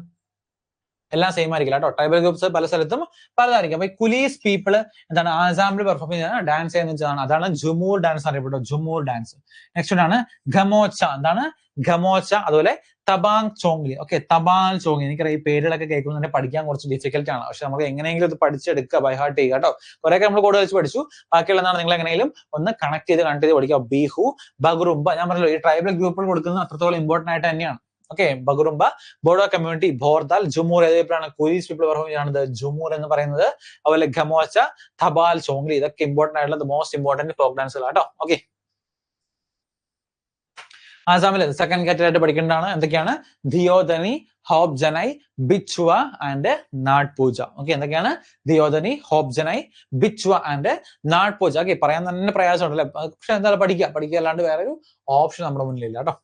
എല്ലാം സെയിം ആയിരിക്കില്ല കേട്ടോ. ട്രൈബൽ ഗ്രൂപ്പ്സ് പല സ്ഥലത്തും പലതായിരിക്കും. അപ്പൊ ഈ കുലീസ് പീപ്പിൾ എന്താണ് ആസാമിൽ പെർഫോം ചെയ്യുന്ന ഡാൻസ് ചെയ്യുന്ന വെച്ചാണ് അതാണ് ജുമൂർ ഡാൻസ് അറിയപ്പെട്ടു. ജുമൂർ ഡാൻസ്. നെക്സ്റ്റ് ആണ് ഖമോച്ച. എന്താണ്? ഖമോച്ച. അതുപോലെ തബാങ് ചോങ്ലി. ഓക്കെ, തബാങ് ചോങ്ലി. എനിക്കറിയാം ഈ പേരുകളൊക്കെ കേൾക്കുമ്പോൾ തന്നെ പഠിക്കാൻ കുറച്ച് ഡിഫിക്കൽട്ട് ആണ്, പക്ഷെ നമുക്ക് എങ്ങനെയെങ്കിലും ഇത് പഠിച്ചെടുക്കുക, ബൈ ഹാർട്ട് ചെയ്യുക കേട്ടോ. കുറെയൊക്കെ നമ്മൾ കൂടുതൽ വെച്ച് പഠിച്ചു, ബാക്കിയുള്ളതാണ് നിങ്ങൾ എങ്ങനെയെങ്കിലും ഒന്ന് കണക്ട് ചെയ്ത് പഠിക്കുക. ബിഹു, ബഗുറുംബ. ഞാൻ പറഞ്ഞല്ലോ ഈ ട്രൈബൽ ഗ്രൂപ്പുകൾ കൊടുക്കുന്നത് അത്രത്തോളം ഇമ്പോർട്ടന്റ് ആയിട്ട് തന്നെയാണ്. ഓക്കെ, ബഗുറുംബ, ബോഡോ കമ്മ്യൂണിറ്റി, ഭോർതാൽ, ജുമൂർ ഏതാണ്? കുലീസ് പീപ്പിൾ പെർഫോം ചെയ്യുന്നത് ജുമൂർ എന്ന് പറയുന്നത്. അതുപോലെ ഖമോച്ച, തബാൽ ചോങ്ലി. ഇതൊക്കെ ഇമ്പോർട്ടന്റ് ആയിട്ടുള്ള മോസ്റ്റ് ഇമ്പോർട്ടന്റ് ഫോക്ക് ഡാൻസുകളാണ് കേട്ടോ. ഓക്കെ, ആസാമിൽ സെക്കൻഡ് കാറ്റഗറി ആയിട്ട് പഠിക്കേണ്ടതാണ്. എന്തൊക്കെയാണ്? ദിയോധനി, ഹോപ് ജനൈ, ബിച്വ ആൻഡ് നാട് പൂജ. ഓക്കെ, എന്തൊക്കെയാണ്? ദിയോധനി, ഹോപ് ജനൈ, ബിച്വ ആൻഡ് നാട് പൂജ. ഓക്കെ, പറയാൻ തന്നെ പ്രയാസമുണ്ടല്ലേ, പക്ഷെ എന്തായാലും പഠിക്കുക അല്ലാണ്ട് വേറെ ഒരു ഓപ്ഷൻ നമ്മുടെ മുന്നിലില്ല കേട്ടോ.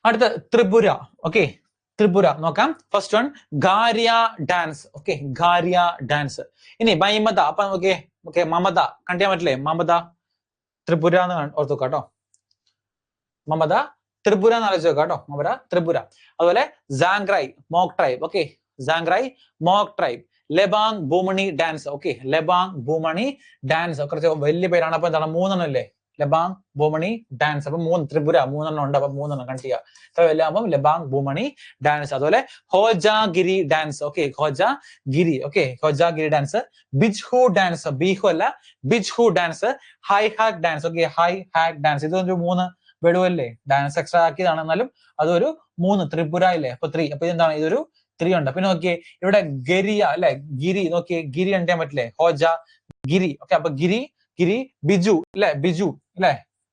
അടുത്ത ത്രിപുര. ഓക്കെ, ത്രിപുര നോക്കാം. First one Garia dance. Okay, Garia dance. ഇനി മൈമത. അപ്പൊ ഓക്കെ മമത കണ്ടിയാൻ പറ്റില്ലേ? മമത ത്രിപുര എന്ന് ഓർത്തു കേട്ടോ. മമത ത്രിപുര എന്ന് ആലോചിച്ച് കേട്ടോ. മമത ത്രിപുര. അതുപോലെ Sangrai Mog tribe. Okay, Sangrai Mog tribe. Lebang Boomani dance. Okay, Lebang Boomani dance. കുറച്ച് വലിയ പേരാണ്. അപ്പൊ എന്താണ്? 3 അല്ലേ? ലെബാങ് ബൂമണി ഡാൻസ്. അപ്പൊ 3 ത്രിപുര 3 ഉണ്ട്. അപ്പൊ 3 കണക്ട് ചെയ്യുക. ഇത്ര വലിയ ആകുമ്പോൾ ലെബാങ് ബൂമണി ഡാൻസ്. അതുപോലെ Hojagiri dance. Okay, Hojagiri. Okay, Hojagiri dance. Bijhu dance. Bihu അല്ല, Bijhu dance. Hai Hak dance. Okay, Hai Hak dance. ഇതൊരു 3 വെടുവല്ലേ, ഡാൻസ് എക്സ്ട്രാ ആക്കിയതാണ്, എന്നാലും അതൊരു 3 ത്രിപുര ഇല്ലേ. അപ്പൊ 3. അപ്പൊ ഇതെന്താണ്? ഇതൊരു 3 ഉണ്ട്. പിന്നെ നോക്കിയേ ഇവിടെ ഗരിയ അല്ലെ, ഗിരി. നോക്കിയേ ഗിരി കണ്ടിയാൻ പറ്റില്ലേ? ഹോജ ഗിരി. ഓക്കെ, അപ്പൊ ഗിരി, ബിജു അല്ലെ, ബിജു അല്ലെ,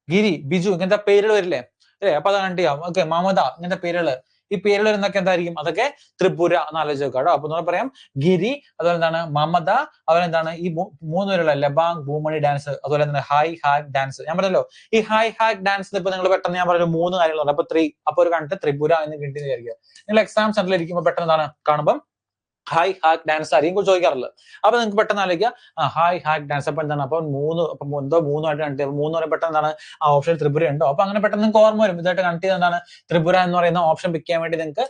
ഗിരി, ബിജു ഇങ്ങനത്തെ പേരുകൾ വരില്ലേ അല്ലെ. അപ്പൊ അത് കണ്ടു ചെയ്യാം. ഓക്കെ, മമത ഇങ്ങനത്തെ പേരുകൾ. ഈ പേരുകൾ എന്നൊക്കെ എന്തായിരിക്കും? അതൊക്കെ ത്രിപുര എന്ന് ആലോചിച്ച് വെക്കാം കേട്ടോ. അപ്പൊ നമ്മൾ പറയാം ഗിരി, അതുപോലെ എന്താണ് മമത, അതുപോലെ എന്താണ് ഈ 3 പേരുള്ള ലെബാങ് ബൂമണി ഡാൻസ്, അതുപോലെ എന്താണ് ഹൈ ഹാക്ക് ഡാൻസ്. ഞാൻ പറഞ്ഞല്ലോ ഈ ഹൈ ഹാക്ക് ഡാൻസ് ഇപ്പൊ നിങ്ങൾ പെട്ടെന്ന് ഞാൻ പറഞ്ഞ 3 കാര്യങ്ങളുണ്ട്. അപ്പൊ 3. അപ്പൊ ഒരു കണ്ടിട്ട് ത്രിപുര എന്ന് കിട്ടി വിചാരിക്കുക. നിങ്ങൾ എക്സാം സെന്ററിൽ ഇരിക്കുമ്പോൾ പെട്ടെന്ന് എന്താണ് കാണുമ്പോൾ ഹൈ ഹാക്ക് ഡാൻസ് ആയിരിക്കും ചോദിക്കാറുള്ളത്. അപ്പൊ നിങ്ങൾക്ക് പെട്ടെന്ന് ആലോചിക്കുക ഹൈ ഹാക്ക് ഡാൻസ്. അപ്പൊ എന്താണ്? അപ്പൊ 3 ആയിട്ട് കണക്ട് ചെയ്യും. 3 പെട്ടെന്ന് എന്താണ് ആ ഓപ്ഷൻ ത്രിപുര ഉണ്ടോ? അപ്പൊ അങ്ങനെ പെട്ടെന്ന് നിങ്ങൾക്ക് ഓർമ്മ വരും. ഇതായിട്ട് കണക്ട് ചെയ്ത് എന്താണ് ത്രിപുര എന്ന് പറയുന്ന ഓപ്ഷൻ പിക്ക് ചെയ്യാൻ വേണ്ടി നിങ്ങൾക്ക്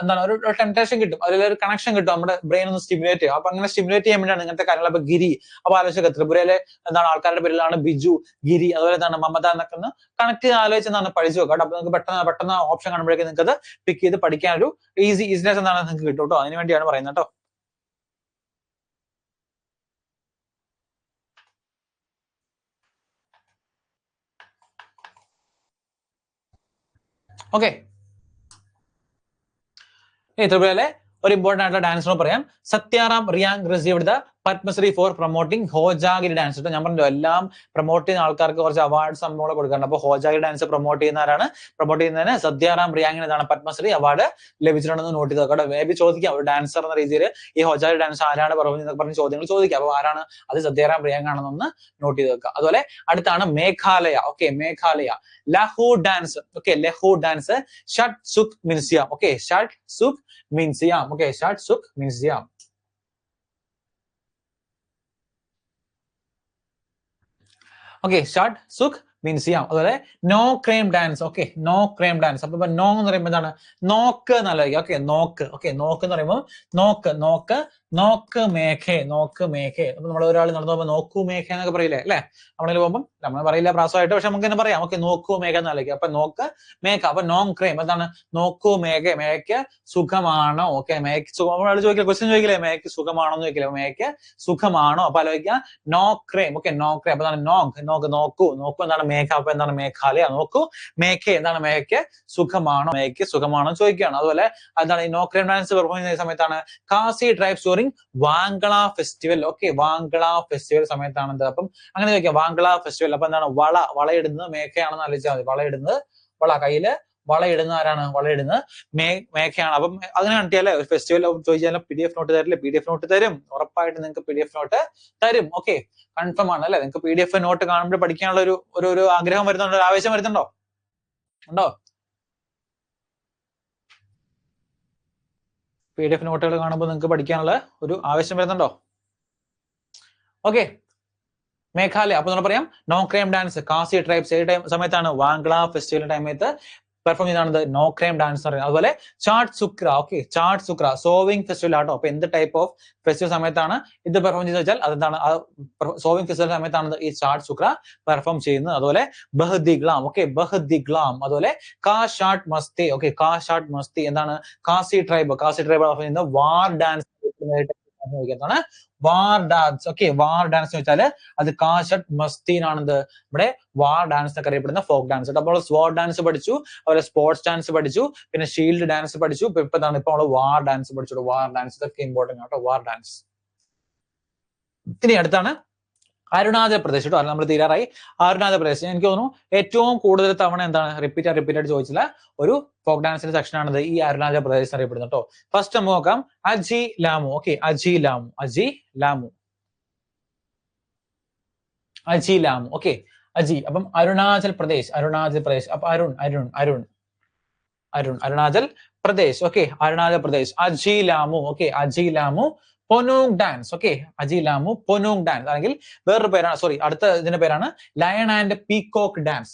എന്താണ് ഒരു ടെംപ്ടേഷൻ കിട്ടും, അതിലൊരു കണക്ഷൻ കിട്ടും, നമ്മുടെ ബ്രെയിൻ ഒന്ന് സ്റ്റിമുലേറ്റ് ചെയ്യും. അപ്പൊ അങ്ങനെ സ്റ്റിമുലേറ്റ് ചെയ്യാൻ വേണ്ടിയാണ് ഇങ്ങനത്തെ കാര്യങ്ങൾ. അപ്പൊ ഗിരി, അപ്പൊ ആലോചിക്കുക ത്രിപുരയിലെ എന്താണ് ആൾക്കാരുടെ പേരിലാണ് ബിജു, ഗിരി, അതുപോലെ എന്താണ് മമത എന്നൊക്കെ ഒന്ന് കണക്ട് ചെയ്ത് ആലോചിച്ച് എന്താണ് പഠിച്ചു വെക്കാം. അപ്പൊ നിങ്ങൾക്ക് പെട്ടെന്ന് ഓപ്ഷൻ കാണുമ്പോഴേക്കും നിങ്ങൾക്ക് അത് പിക്ക് ചെയ്ത് പഠിക്കാൻ ഒരു ഈസിനെസ് എന്താണ് നിങ്ങൾക്ക് കിട്ടും കേട്ടോ. അതിന് വേണ്ടിയാണ് പറയുന്നത് കേട്ടോ. ഓക്കെ, ത്രിപുരയിലെ ഒരു ഇമ്പോർട്ടന്റ് ആയിട്ടുള്ള ഡാൻസിനോ പറയാം. Satyaram Reang received the Padmashri for promoting Hojagiri dance. കേട്ടോ, ഞാൻ പറഞ്ഞു എല്ലാം പ്രൊമോട്ട് ചെയ്യുന്ന ആൾക്കാർക്ക് കുറച്ച് അവാർഡ് സംഭവങ്ങൾ കൊടുക്കാറുണ്ട്. അപ്പൊ ഹോജാഗിരി ഡാൻസ് പ്രൊമോട്ട് ചെയ്യുന്നവരാണ്. പ്രൊമോട്ട് ചെയ്യുന്നതിന് സത്യാറാം റിയാങ്ങിന് ഇതാണ് പത്മശ്രീ അവാർഡ് ലഭിച്ചിട്ടുണ്ടെന്ന് നോട്ട് ചെയ്ത് നോക്കാം. മേ ബി ചോദിക്കാം ഒരു ഡാൻസർ എന്ന രീതിയിൽ ഈ ഹോജാഗിരി ഡാൻസ് ആരാണ് പറഞ്ഞ ചോദ്യങ്ങൾ ചോദിക്കാം. അപ്പൊ ആരാണ് അത്? സത്യാറാം റിയാങ് ആണെന്നൊന്ന് നോട്ട് ചെയ്ത് വെക്കുക. അതുപോലെ അടുത്താണ് Meghalaya. Okay, Meghalaya Laho dance. Okay, Laho dance. Shad Suk Mynsiem. Okay, Shad Suk Mynsiem. Okay, Shad Suk Mynsiem. Okay, Shad Suk Mynsiem. അതുപോലെ Nongkrem dance. Okay, Nongkrem dance. അപ്പൊ നോ എന്ന് പറയുമ്പോൾ എന്താണ്? നോക്ക് എന്നാലോചിക്കുക. ഓക്കെ, നോക്ക്. ഓക്കെ, നോക്ക് എന്ന് പറയുമ്പോൾ നോക്ക് മേഘേ, നോക്ക് മേഘേ. അപ്പൊ നമ്മൾ ഒരാൾ നടന്നു പോകുമ്പോൾ നോക്കൂ മേഘ എന്നൊക്കെ പറയില്ലേ അല്ലെ? നമ്മളിൽ പോകുമ്പോൾ നമ്മൾ പറയില്ല പ്രാസമായിട്ട്, പക്ഷെ നമുക്ക് തന്നെ പറയാം. ഓക്കെ, നോക്കൂ മേഘ എന്നാലോചിക്കുക. അപ്പൊ നോക്ക് മേഘ. അപ്പൊ നോങ് ക്രേം എന്താണ്? നോക്കൂ മേഘ, മേഘയ്ക്ക് സുഖമാണോ? ഓക്കെ, മേഘയ്ക്ക് ചോദിക്കില്ല, ക്വസ്റ്റ്യൻ ചോദിക്കില്ലേ മേഘയ്ക്ക് സുഖമാണോ എന്ന് ചോദിക്കില്ല, മേഘയ്ക്ക് സുഖമാണോ? അപ്പൊ ആലോചിക്കുക Nongkrem. Okay, Nongkrem. അപ്പൊ നോക്ക് നോക്കൂ. നോക്കൂ എന്താണ്? മേഘ. അപ്പൊ എന്താണ് മേഘാലയ? നോക്കൂ, മേഘ എന്താണ്? മേഘയ്ക്ക് സുഖമാണോ? മേഘയ്ക്ക് സുഖമാണോ ചോദിക്കുകയാണ്. അതുപോലെ എന്താണ് ഈ നോ ക്രൈം ഡാൻസ് പെർഫോം ചെയ്യുന്ന സമയത്താണ് Khasi tribes during Wangala festival. Okay, Wangala festival സമയത്താണെന്ത്? അപ്പം അങ്ങനെ ചോദിക്കാം, വാങ്കള ഫെസ്റ്റിവൽ. അപ്പൊ എന്താണ്? വളയിടുന്നത് മേഘയാണെന്ന് ആലോചിച്ചാൽ മതി. വളയിടുന്നത് കയ്യില് വളയിടുന്ന ആരാണ്? വളയിടുന്നത് മേഘയാണ്. അപ്പം അങ്ങനെ കണ്ടിയല്ലേ ഒരു ഫെസ്റ്റിവൽ ചോദിച്ചാൽ PDF നോട്ട് തരില്ലേ? PDF നോട്ട് തരും, ഉറപ്പായിട്ട് നിങ്ങൾക്ക് PDF നോട്ട് തരും. ഓക്കെ, കൺഫേം ആണ് അല്ലെ? നിങ്ങൾക്ക് PDF നോട്ട് കാണുമ്പോൾ പഠിക്കാനുള്ള ഒരു ആഗ്രഹം വരുന്നുണ്ടോ? ഒരു ആവേശം വരുന്നുണ്ടോ? ഉണ്ടോ? PDF നോട്ടുകൾ കാണുമ്പോൾ നിങ്ങൾക്ക് പഠിക്കാനുള്ള ഒരു ആവേശം വരുന്നുണ്ടോ? ഓക്കെ, മേഘാലയ. അപ്പൊ നമ്മൾ പറയാം Nongkrem dance Khasi tribes ഏത് സമയത്താണ്? വാങ്കള ഫെസ്റ്റിവൽ ടൈമത്ത് പെർഫോം ചെയ്യുന്നതാണ് നോ ക്രൈം ഡാൻസ് പറയുന്നത്. അതുപോലെ Chad Sukra. Okay, Chad Sukra sowing festival ആട്ടോ. അപ്പൊ എന്ത് ടൈപ്പ് ഓഫ് ഫെസ്റ്റിവൽ സമയത്താണ് ഇത് പെർഫോം ചെയ്യുന്നത് വെച്ചാൽ അതെന്താണ്? സോവിംഗ് ഫെസ്റ്റിവൽ സമയത്താണ് ഈ ചാട്ട് സുക്ര പെർഫോം ചെയ്യുന്നത്. അതുപോലെ ബഹദിഗ്ലാം. ഓക്കെ, ബഹദിഗ്ലാം. അതുപോലെ കാഷാട്ട് മസ്തി. ഓക്കെ, കാഷാട്ട് മസ്തി എന്താണ്? ഖാസി ട്രൈബ് പെർഫോം ചെയ്യുന്നത് വാർ ഡാൻസ്. എന്താണ്? വാർ ഡാൻസ്. ഓക്കെ, വാർ ഡാൻസ് എന്ന് വെച്ചാൽ അത് കാഷട്ട് മസ്തീനാണെന്ത്? നമ്മുടെ വാർ ഡാൻസ് എന്നൊക്കെ അറിയപ്പെടുന്ന ഫോക്ക് ഡാൻസ്. അപ്പോൾ സ്വാഡ് ഡാൻസ് പഠിച്ചു, അതുപോലെ സ്പോർട്സ് ഡാൻസ് പഠിച്ചു, പിന്നെ ഷീൽഡ് ഡാൻസ് പഠിച്ചു. ഇപ്പൊ നമ്മൾ വാർ ഡാൻസ് പഠിച്ചു. വാർ ഡാൻസ് ഇതൊക്കെ ഇമ്പോർട്ടന്റ് ആട്ടോ, വാർ ഡാൻസ്. ഇനി അടുത്താണ് അരുണാചൽ പ്രദേശ് കേട്ടോ. നമ്മൾ തീരാറായി. അരുണാചൽ പ്രദേശ് എനിക്ക് തോന്നുന്നു ഏറ്റവും കൂടുതൽ തവണ എന്താണ് റിപ്പീറ്റ് ആയിട്ട് ചോദിച്ചില്ല ഒരു ഫോക്ക് ഡാൻസിന്റെ സെക്ഷൻ ആണിത് ഈ അരുണാചൽ പ്രദേശ് അറിയപ്പെടുന്നത് കേട്ടോ. ഫസ്റ്റ് നമുക്ക് നോക്കാം അജി ലാമു. ഓക്കെ, അജി ലാമു. ഓക്കെ, അജി. അപ്പം അരുണാചൽ പ്രദേശ്. അപ്പൊ Arunachal Pradesh. Okay, Arunachal Pradesh. Aji Lhamu. Okay, Aji Lhamu Ponung dance. Okay, Aji Lhamu Ponung dance. അല്ലെങ്കിൽ വേറൊരു പേരാണ്, സോറി, അടുത്ത ഇതിന്റെ പേരാണ് ലയൺ ആൻഡ് പീകോക്ക് ഡാൻസ്.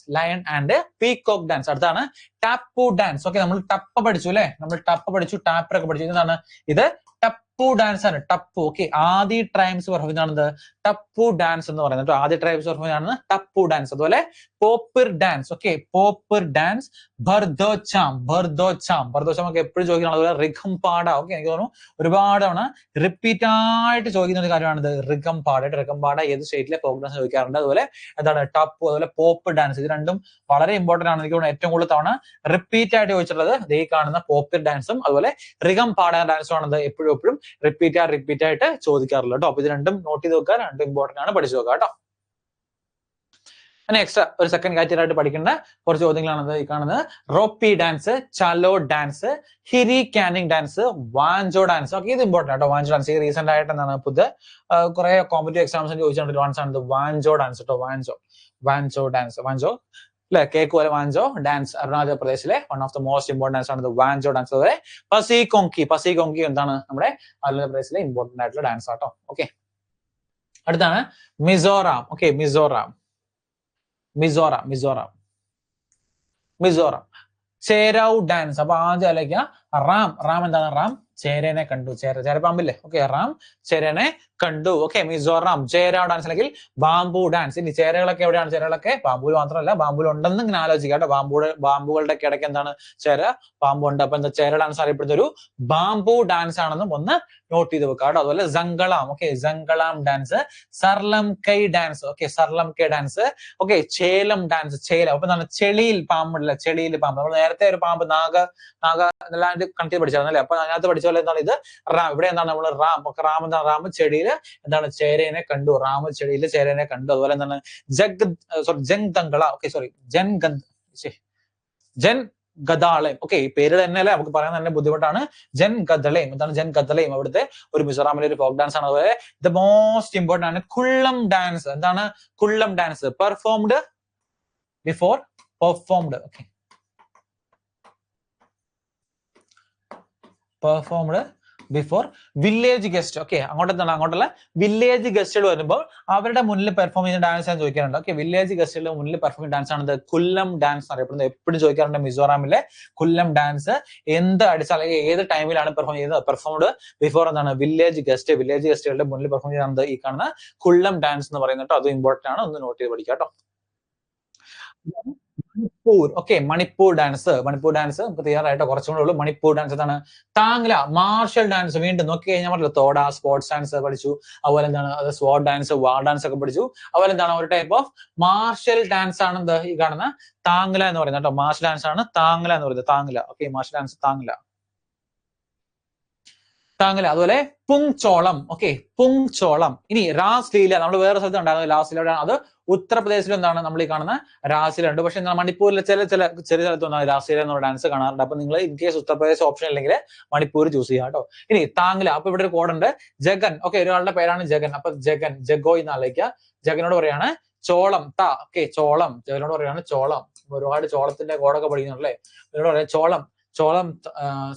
അടുത്താണ് ടാപ്പു ഡാൻസ്. ഓക്കെ, നമ്മൾ ടപ്പ പഠിച്ചു അല്ലെ? നമ്മൾ ടപ്പ പഠിച്ചു, ടാപ്പർ ഒക്കെ പഠിച്ചു. എന്താണ് ഇത്? ടപ്പു ഡാൻസ് ആണ്. ടപ്പു. ഓക്കെ, ആദ്യ ട്രൈബ്സ് പെർഫോം ചെയ്യുന്നതാണ് ടപ്പു ഡാൻസ് എന്ന് പറയുന്നത്. ആദ്യ ട്രൈബ്സ് പെർഫോം ചെയ്യുന്നതാണ് ടപ്പു ഡാൻസ്. അതുപോലെ Popir dance. Okay, Popir dance. Bardo Chham ഒക്കെ എപ്പോഴും ചോദിക്കണം. അതുപോലെ റിഗംപാഡ. ഓക്കെ, എനിക്ക് തോന്നുന്നു ഒരുപാട് തവണ റിപ്പീറ്റ് ആയിട്ട് ചോദിക്കുന്ന ഒരു കാര്യമാണിത്, റിഗംപാഡ ഏത് സ്റ്റേറ്റിലെ ഫോക്ക് ഡാൻസ് ചോദിക്കാറുണ്ട്. അതുപോലെ എന്താണ് ടപ്പു, അതുപോലെ പോപ്പ് ഡാൻസ്. ഇത് രണ്ടും വളരെ ഇമ്പോർട്ടന്റ് ആണ്. എനിക്ക് തോന്നുന്നു ഏറ്റവും കൂടുതൽ തവണ റിപ്പീറ്റ് ആയിട്ട് ചോദിച്ചിട്ടുള്ളത് ഈ കാണുന്ന പോപ്പിർ ഡാൻസും അതുപോലെ റിഗംപാഡ ഡാൻസും ആണെന്ന് എപ്പോഴും റിപ്പീറ്റ് ആയിട്ട് ചോദിക്കാറുള്ളത് കേട്ടോ. അപ്പൊ ഇത് രണ്ടും നോട്ട് ചെയ്ത് വെക്കുക, രണ്ടും ഇമ്പോർട്ടന്റ് ആണ്, പഠിച്ചു വെക്കുക കേട്ടോ. എക്സ്ട്രാ ഒരു സെക്കൻഡ് കാറ്റഗറി ആയിട്ട് പഠിക്കേണ്ട കുറച്ച് ചോദ്യങ്ങളാണ് ഈ കാണുന്നത്. റോപ്പി ഡാൻസ്, ചലോ ഡാൻസ്, ഹിരി കാനിങ് ഡാൻസ്, വാഞ്ചോ ഡാൻസ്. ഓക്കെ, ഇത് ഇമ്പോർട്ടന്റ് ആട്ടോ. വാഞ്ചോ ഡാൻസ് ഈ റീസെന്റ് ആയിട്ട് എന്താണ് പുതിയ കുറെ കോമ്പറ്റീവ് എക്സാംസിന് ചോദിച്ചിട്ടുണ്ട് ഡാൻസ് ആണ് വാഞ്ചോ ഡാൻസ് കേട്ടോ. വാഞ്ചോ അല്ലെ? കേക്ക് പോലെ വാഞ്ചോ ഡാൻസ് അരുണാചൽ പ്രദേശിലെ one of the most important dance ആണ് വാഞ്ചോ ഡാൻസ്. അതുപോലെ പസി കൊങ്കി എന്താണ് നമ്മുടെ അരുണാചൽ പ്രദേശിലെ ഇമ്പോർട്ടന്റ് ആയിട്ടുള്ള ഡാൻസ് ആട്ടോ. ഓക്കെ, അടുത്താണ് മിസോറാം. ഓക്കെ, മിസോറാം. ചേരാവ് ഡാൻസ്. അപ്പൊ ആദ്യം ആലോചിക്കുക റാം എന്താണ്? റാം ചേരനെ കണ്ടു. ചേരപ്പാമ്പില്ലേ? ഓക്കെ, റാം ചേരനെ കണ്ടു. ഓക്കെ, മിസോറാം. ചേരാവ് ഡാൻസ് അല്ലെങ്കിൽ ബാംബു ഡാൻസ്. ഇനി ചേരകളൊക്കെ എവിടെയാണ്? ചേരകളൊക്കെ ബാംബുവിൽ മാത്രമല്ല ബാംബുവിൽ ഉണ്ടെന്ന് ഇങ്ങനെ ആലോചിക്കുക കേട്ടോ. ബാംബുകളുടെ ഇടയ്ക്ക് എന്താണ്? പാമ്പ് ഉണ്ട്. അപ്പൊ എന്താ ചേര ഡാൻസ് അറിയപ്പെടുന്ന ഒരു ബാംബു ഡാൻസ് ആണെന്നും ഒന്ന് നോട്ട് ചെയ്ത് വെക്കുക കേട്ടോ. അതുപോലെ ജംഗളാം. Okay, ജംഗളാം dance. സർലം കൈ ഡാൻസ്. ഓക്കെ, സർലം കൈ ഡാൻസ്. Okay, ചേലം dance. അപ്പൊ എന്താണ്? ചെളിയിൽ പാമ്പുണ്ടല്ല, ചെളിയിൽ പാമ്പ്. നമ്മൾ നേരത്തെ ഒരു പാമ്പ് നാഗ എല്ലാം കണക്ട് പഠിച്ചായിരുന്നു അല്ലെ? അപ്പൊ അതിനകത്ത് പഠിച്ച പോലെ എന്താണ് ഇത്? റാം. ഇവിടെ എന്താണ്? നമ്മൾ റാം എന്താണ്? റാം ചെടിയിൽ എന്താണ്? ചേരനെ കണ്ടു. റാം ചെടിയിൽ ചേരനെ കണ്ടു. അതുപോലെ എന്താണ്? ജൻ ഗദാളയം. ഓക്കെ, ഈ പേര് തന്നെ അല്ലെ നമുക്ക് പറയാൻ തന്നെ ബുദ്ധിമുട്ടാണ്. ജൻ ഗദളയം. എന്താണ് ജൻ ഗദളയം? അവിടുത്തെ ഒരു മിസോറാമിലെ ഒരു ഫോക്ക് ഡാൻസ് ആണ്. അതുപോലെ ദ മോസ്റ്റ് ഇമ്പോർട്ടന്റ് ആണ് കുള്ളം ഡാൻസ്. എന്താണ് Khullam dance? Performed before village guest. Okay, അങ്ങോട്ടുള്ള വില്ലേജ് ഗസ്റ്റുകൾ വരുമ്പോൾ അവരുടെ മുന്നിൽ പെർഫോം ചെയ്യുന്ന ഡാൻസ് ഞാൻ ചോദിക്കാറുണ്ട്. ഓക്കെ, വില്ലേജ് ഗസ്റ്റുകളുടെ മുന്നിൽ പെർഫോം ചെയ്യുന്ന ഡാൻസ് ആണ് കുല്ലം ഡാൻസ് അറിയപ്പെടുന്നത്. എപ്പോഴും ചോദിക്കാറുണ്ട് മിസോറാമിലെ കുല്ലം ഡാൻസ് എന്ത് അടിച്ചാൽ ഏത് ടൈമിലാണ് പെർഫോം ചെയ്യുന്നത്? പെർഫോംഡ് ബിഫോർ എന്താണ്? വില്ലേജ് ഗസ്റ്റുകളുടെ മുന്നിൽ പെർഫോം ചെയ്യുന്നത് ഈ കാണുന്ന കുല്ലം ഡാൻസ് എന്ന് പറയുന്നത്. അത് ഇമ്പോർട്ടന്റ് ആണ്, ഒന്ന് നോട്ട് ചെയ്ത് പഠിക്കാം കേട്ടോ. Manipur. Okay, Manipur dance. Manipur dance നമുക്ക് തയ്യാറായിട്ടോ, കുറച്ചും കൂടെ ഉള്ളൂ. മണിപ്പൂർ ഡാൻസ് എന്താണ്? താങ്ല, മാർഷൽ ഡാൻസ്. വീണ്ടും നോക്കി കഴിഞ്ഞാൽ പറഞ്ഞല്ലോ, തോട, സ്പോർട്സ് ഡാൻസ് പഠിച്ചു. അതുപോലെ എന്താണ് അത് സ്പോർട് ഡാൻസ്, വാർ ഡാൻസ് ഒക്കെ പഠിച്ചു. അതുപോലെ എന്താണ് ഒരു ടൈപ്പ് ഓഫ് മാർഷൽ ഡാൻസ് ആണ് എന്ത് ഈ കാണുന്ന താങ്ല എന്ന് പറയുന്നത് കേട്ടോ. മാർഷൽ ഡാൻസ് ആണ് താങ്ല എന്ന് പറയുന്നത്. Thangta. Okay, martial dance Thangta. താങ്കൾ. അതുപോലെ പുങ്ചോളം. ഓക്കെ, പുങ്ചോളം. ഇനി രാസ്ലീല, നമ്മൾ വേറെ സ്ഥലത്ത് ഉണ്ടായിരുന്നത് രാസ്ലീല. അത് ഉത്തർപ്രദേശിൽ എന്താണ് നമ്മൾ ഈ കാണുന്ന രാസ്ലീല ഉണ്ട്. പക്ഷെ എന്താണ് മണിപ്പൂരിലെ ചെറിയ സ്ഥലത്ത് ഒന്നാണ് രാസ്ലീല എന്നുള്ള ഡാൻസ് കാണാറുണ്ട്. അപ്പൊ നിങ്ങൾ ഇൻ കേസ് ഉത്തർപ്രദേശ് ഓപ്ഷൻ അല്ലെങ്കിൽ മണിപ്പൂർ ചൂസ് ചെയ്യാം കേട്ടോ. ഇനി താങ്ല. അപ്പൊ ഇവിടെ ഒരു കോഡ് ഉണ്ട്, ജഗൻ. ഓക്കെ, ഒരാളുടെ പേരാണ് ജഗൻ. അപ്പൊ ജഗൻ, ജഗോയ് എന്ന് ആലോചിക്കുക. ജഗനോട് പറയാണ് ചോളം. ഓക്കെ, ചോളം. ജഗനോട് പറയാണ് ചോളം. ഒരുപാട് ചോളത്തിന്റെ കോഡൊക്കെ പഠിക്കുന്നുണ്ടല്ലേ. ജഗനോട് പറയാം ചോളം. ചോളം.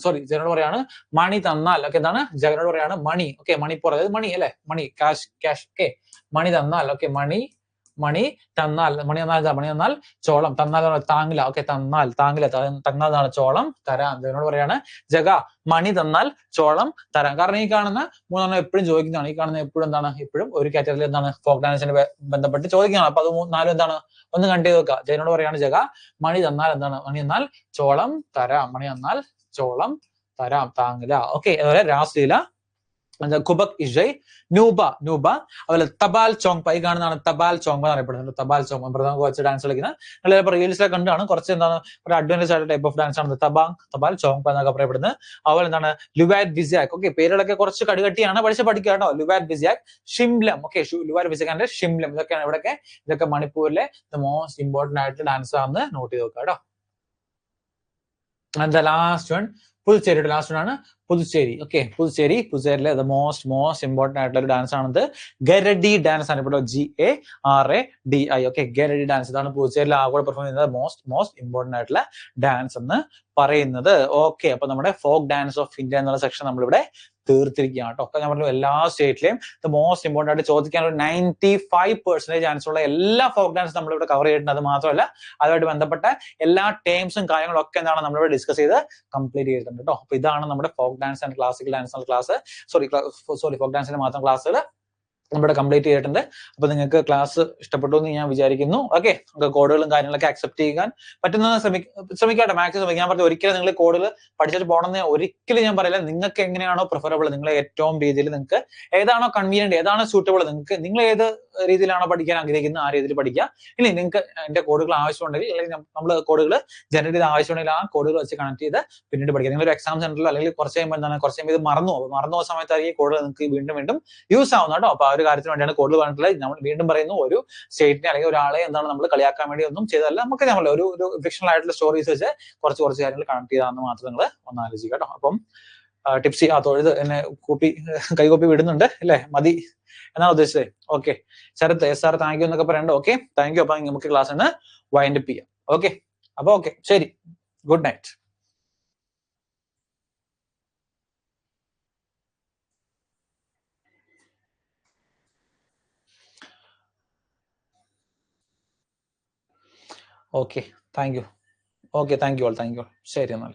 സോറി, ജഗനോട് പറയാണ് മണി തന്നാൽ. ഓക്കെ, എന്താണ് ജഗനോട് പറയാണ് മണി. ഓക്കെ, മണിപ്പൂർ, അതായത് മണി അല്ലെ, മണി, ക്യാഷ്. ഓക്കെ, മണി തന്നാൽ. ഓക്കെ, മണി തന്നാൽ. മണി തന്നാൽ ചോളം. തന്നാൽ താങ്ല. ഓക്കെ, തന്നാൽ താങ്ല. തന്നാൽ ചോളം തരാം. ജഗനോട് പറയാണ് ജഗ മണി തന്നാൽ ചോളം തരാം. കാരണം ഈ കാണുന്ന മൂന്നെണ്ണം എപ്പോഴും ചോദിക്കുന്നതാണ്. ഈ കാണുന്ന എപ്പോഴും എന്താണ്, ഇപ്പോഴും ഒരു കാറ്റഗറിയിൽ എന്താണ് ഫോക്ക് ഡാൻസിന് ബന്ധപ്പെട്ട് ചോദിക്കുന്നതാണ്. അപ്പൊ അത് നാലും എന്താണ് ഒന്ന് കണ്ടു ചെയ്ത് വെക്കുക. ജഗനോട് പറയാണ് ജഗ മണി തന്നാൽ എന്താണ്, മണി തന്നാൽ ചോളം തരാം. മണി തന്നാൽ ചോളം തരാം. താങ്ല. ഓക്കെ, അതുപോലെ രാസ്ലീല, കുബക് ഇഷയ്, നൂബ. അതുപോലെ തപാൽ ചോങ്പ. ഈ കാണുന്നതാണ് തപാൽ ചോങ്പ എന്നറിയപ്പെടുന്നത്. തപാൽ ചോങ്പ നമുക്ക് വെച്ച് ഡാൻസ് കളിക്കുന്ന നിങ്ങൾ ചിലപ്പോൾ റീൽസിലൊക്കെ കണ്ടാണ്. കുറച്ച് എന്താണ് ഒരു അഡ്വാൻസ് ആയിട്ട് ടൈപ്പ് ഓഫ് ഡാൻസ് ആണ് തപാൽ ചോങ്പ എന്നൊക്കെ പറയപ്പെടുന്നത്. അതുപോലെ എന്താണ് ലുവാറ്റ് വിസിയാക്. ഓക്കെ, പേരുകളൊക്കെ കുറച്ച് കടുകട്ടിയാണ്, പഠിക്കുക കേട്ടോ. ലുവാറ്റ് വിസിയാക്, ഷിംലം. ഓക്കെ, ലുവാറ്റ് വിസിയാക്കിന്റെ ഷിംലം. ഇതൊക്കെയാണ് ഇതൊക്കെ മണിപ്പൂരിലെ ദ മോസ്റ്റ് ഇമ്പോർട്ടന്റ് ആയിട്ട് ഡാൻസ് ആണെന്ന് നോട്ട് ചെയ്ത് വെക്കുക കേട്ടോ. And the last one, Puducherry. Last ആണ് പുതുച്ചേരി. ഓക്കെ, പുതുച്ചേരിയിലെ ദ മോസ്റ്റ് ഇമ്പോർട്ടന്റ് ആയിട്ടുള്ള ഒരു ഡാൻസ് ആണത് ഗരഡി ഡാൻസ് ആണ്. ഇപ്പോൾ GARADI. Okay, ഗരഡി dance. ഇതാണ് പുതുച്ചേരിയിൽ ആഗോള പെർഫോം ചെയ്യുന്നത് മോസ്റ്റ് ഇമ്പോർട്ടന്റ് ആയിട്ടുള്ള ഡാൻസ് എന്ന് പറയുന്നത്. ഓക്കെ, അപ്പൊ നമ്മുടെ ഫോക്ക് ഡാൻസ് ഓഫ് ഇന്ത്യ എന്നുള്ള സെക്ഷൻ നമ്മളിവിടെ തീർത്തിരിക്കുകയാണ് കേട്ടോ. ഒക്കെ ഞാൻ പറഞ്ഞു എല്ലാ സ്റ്റേറ്റിലെയും ദ മോസ്റ്റ് ഇമ്പോർട്ടന്റ് ആയിട്ട് ചോദിക്കാൻ ഒരു 95% ചാൻസ് ഉള്ള എല്ലാ ഫോക്ക് ഡാൻസ് നമ്മളിവിടെ കവർ ചെയ്തിട്ടുണ്ട്. അത് മാത്രമല്ല അതുമായിട്ട് ബന്ധപ്പെട്ട എല്ലാ ടേംസും കാര്യങ്ങളും ഒക്കെ എന്താണ് നമ്മളിവിടെ ഡിസ്കസ് ചെയ്ത് കംപ്ലീറ്റ് ചെയ്തിട്ടുണ്ട് കേട്ടോ. അപ്പൊ ഇതാണ് നമ്മുടെ folk dance and classical dance class. Sorry, folk ഡാൻസിന്റെ മാത്രം ക്ലാസ്സുകൾ നമ്മുടെ കംപ്ലീറ്റ് ചെയ്തിട്ടുണ്ട്. അപ്പൊ നിങ്ങൾക്ക് ക്ലാസ് ഇഷ്ടപ്പെട്ടു എന്ന് ഞാൻ വിചാരിക്കുന്നു. ഓക്കെ, നമുക്ക് കോഡുകളും കാര്യങ്ങളൊക്കെ അക്സെപ്റ്റ് ചെയ്യാൻ പറ്റുന്ന ശ്രമിക്കാട്ടെ, മാക്സിമം ശ്രമിക്കാൻ. ഞാൻ പറഞ്ഞു ഒരിക്കലും നിങ്ങൾ കോഡുകൾ പഠിച്ചിട്ട് പോകണമെന്ന് ഒരിക്കലും ഞാൻ പറയില്ല. നിങ്ങൾക്ക് എങ്ങനെയാണോ പ്രിഫറബിൾ, നിങ്ങൾ ഏറ്റവും രീതിയിൽ നിങ്ങൾക്ക് ഏതാണോ കൺവീനിയന്റ്, ഏതാണോ സൂട്ടബിൾ, നിങ്ങൾ ഏത് രീതിയിലാണോ പഠിക്കാൻ ആഗ്രഹിക്കുന്നത് ആ രീതിയിൽ പഠിക്കുക. ഇനി നിങ്ങൾക്ക് എന്റെ കോഡുകൾ ആവശ്യമുണ്ടെങ്കിൽ, അല്ലെങ്കിൽ നമ്മൾ കോഡുകൾ ജനറേറ്റ് ചെയ്ത് ആവശ്യമുണ്ടെങ്കിൽ ആ കോഡുകൾ വെച്ച് കണക്ട് ചെയ്ത് പിന്നീട് പഠിക്കുക. നിങ്ങളൊരു എക്സാം സെന്ററിലോ അല്ലെങ്കിൽ കുറച്ച് കഴിയുമ്പോൾ ഇത് മറന്നു പോകുന്ന സമയത്തായിരിക്കും ഈ കോഡുകൾ നിങ്ങൾക്ക് വീണ്ടും യൂസ് ആവുന്ന കേട്ടോ. അപ്പൊ ആ ഒരു കാര്യത്തിന് വേണ്ടിയാണ് കോഡ് പറഞ്ഞിട്ടുള്ളത്. നമ്മൾ വീണ്ടും പറയുന്നു, ഒരു സ്റ്റേറ്റിനെ അല്ലെങ്കിൽ ഒരാളെ എന്താണ് നമ്മൾ കളിയാക്കാൻ വേണ്ടി ഒന്നും ചെയ്തതല്ല. നമുക്ക് നമ്മൾ ഒരു ഫിക്ഷണൽ ആയിട്ടുള്ള സ്റ്റോറീസ് വെച്ച് കുറച്ച് കാര്യങ്ങൾ കണക്ട് ചെയ്താന്ന് മാത്രം നിങ്ങൾ ഒന്ന് ആലോചിക്കുക കേട്ടോ. അപ്പം ടിപ്സി തൊഴുത് എന്നെ കൈകോപ്പി വിടുന്നുണ്ട് അല്ലേ, മതി എന്നാണ് ഉദ്ദേശിച്ചത്. Okay, Sharath SR thank you എന്നൊക്കെ പറയണ്ടോ. Okay, thank you. അപ്പൊ നമുക്ക് ക്ലാസ് ഒന്ന് വൈൻഡ് അപ്പ് ചെയ്യാം. ഓക്കെ, അപ്പൊ ഓക്കെ, ശരി, good night. Okay, thank you. Okay, thank you all. ശരി എന്നാൽ.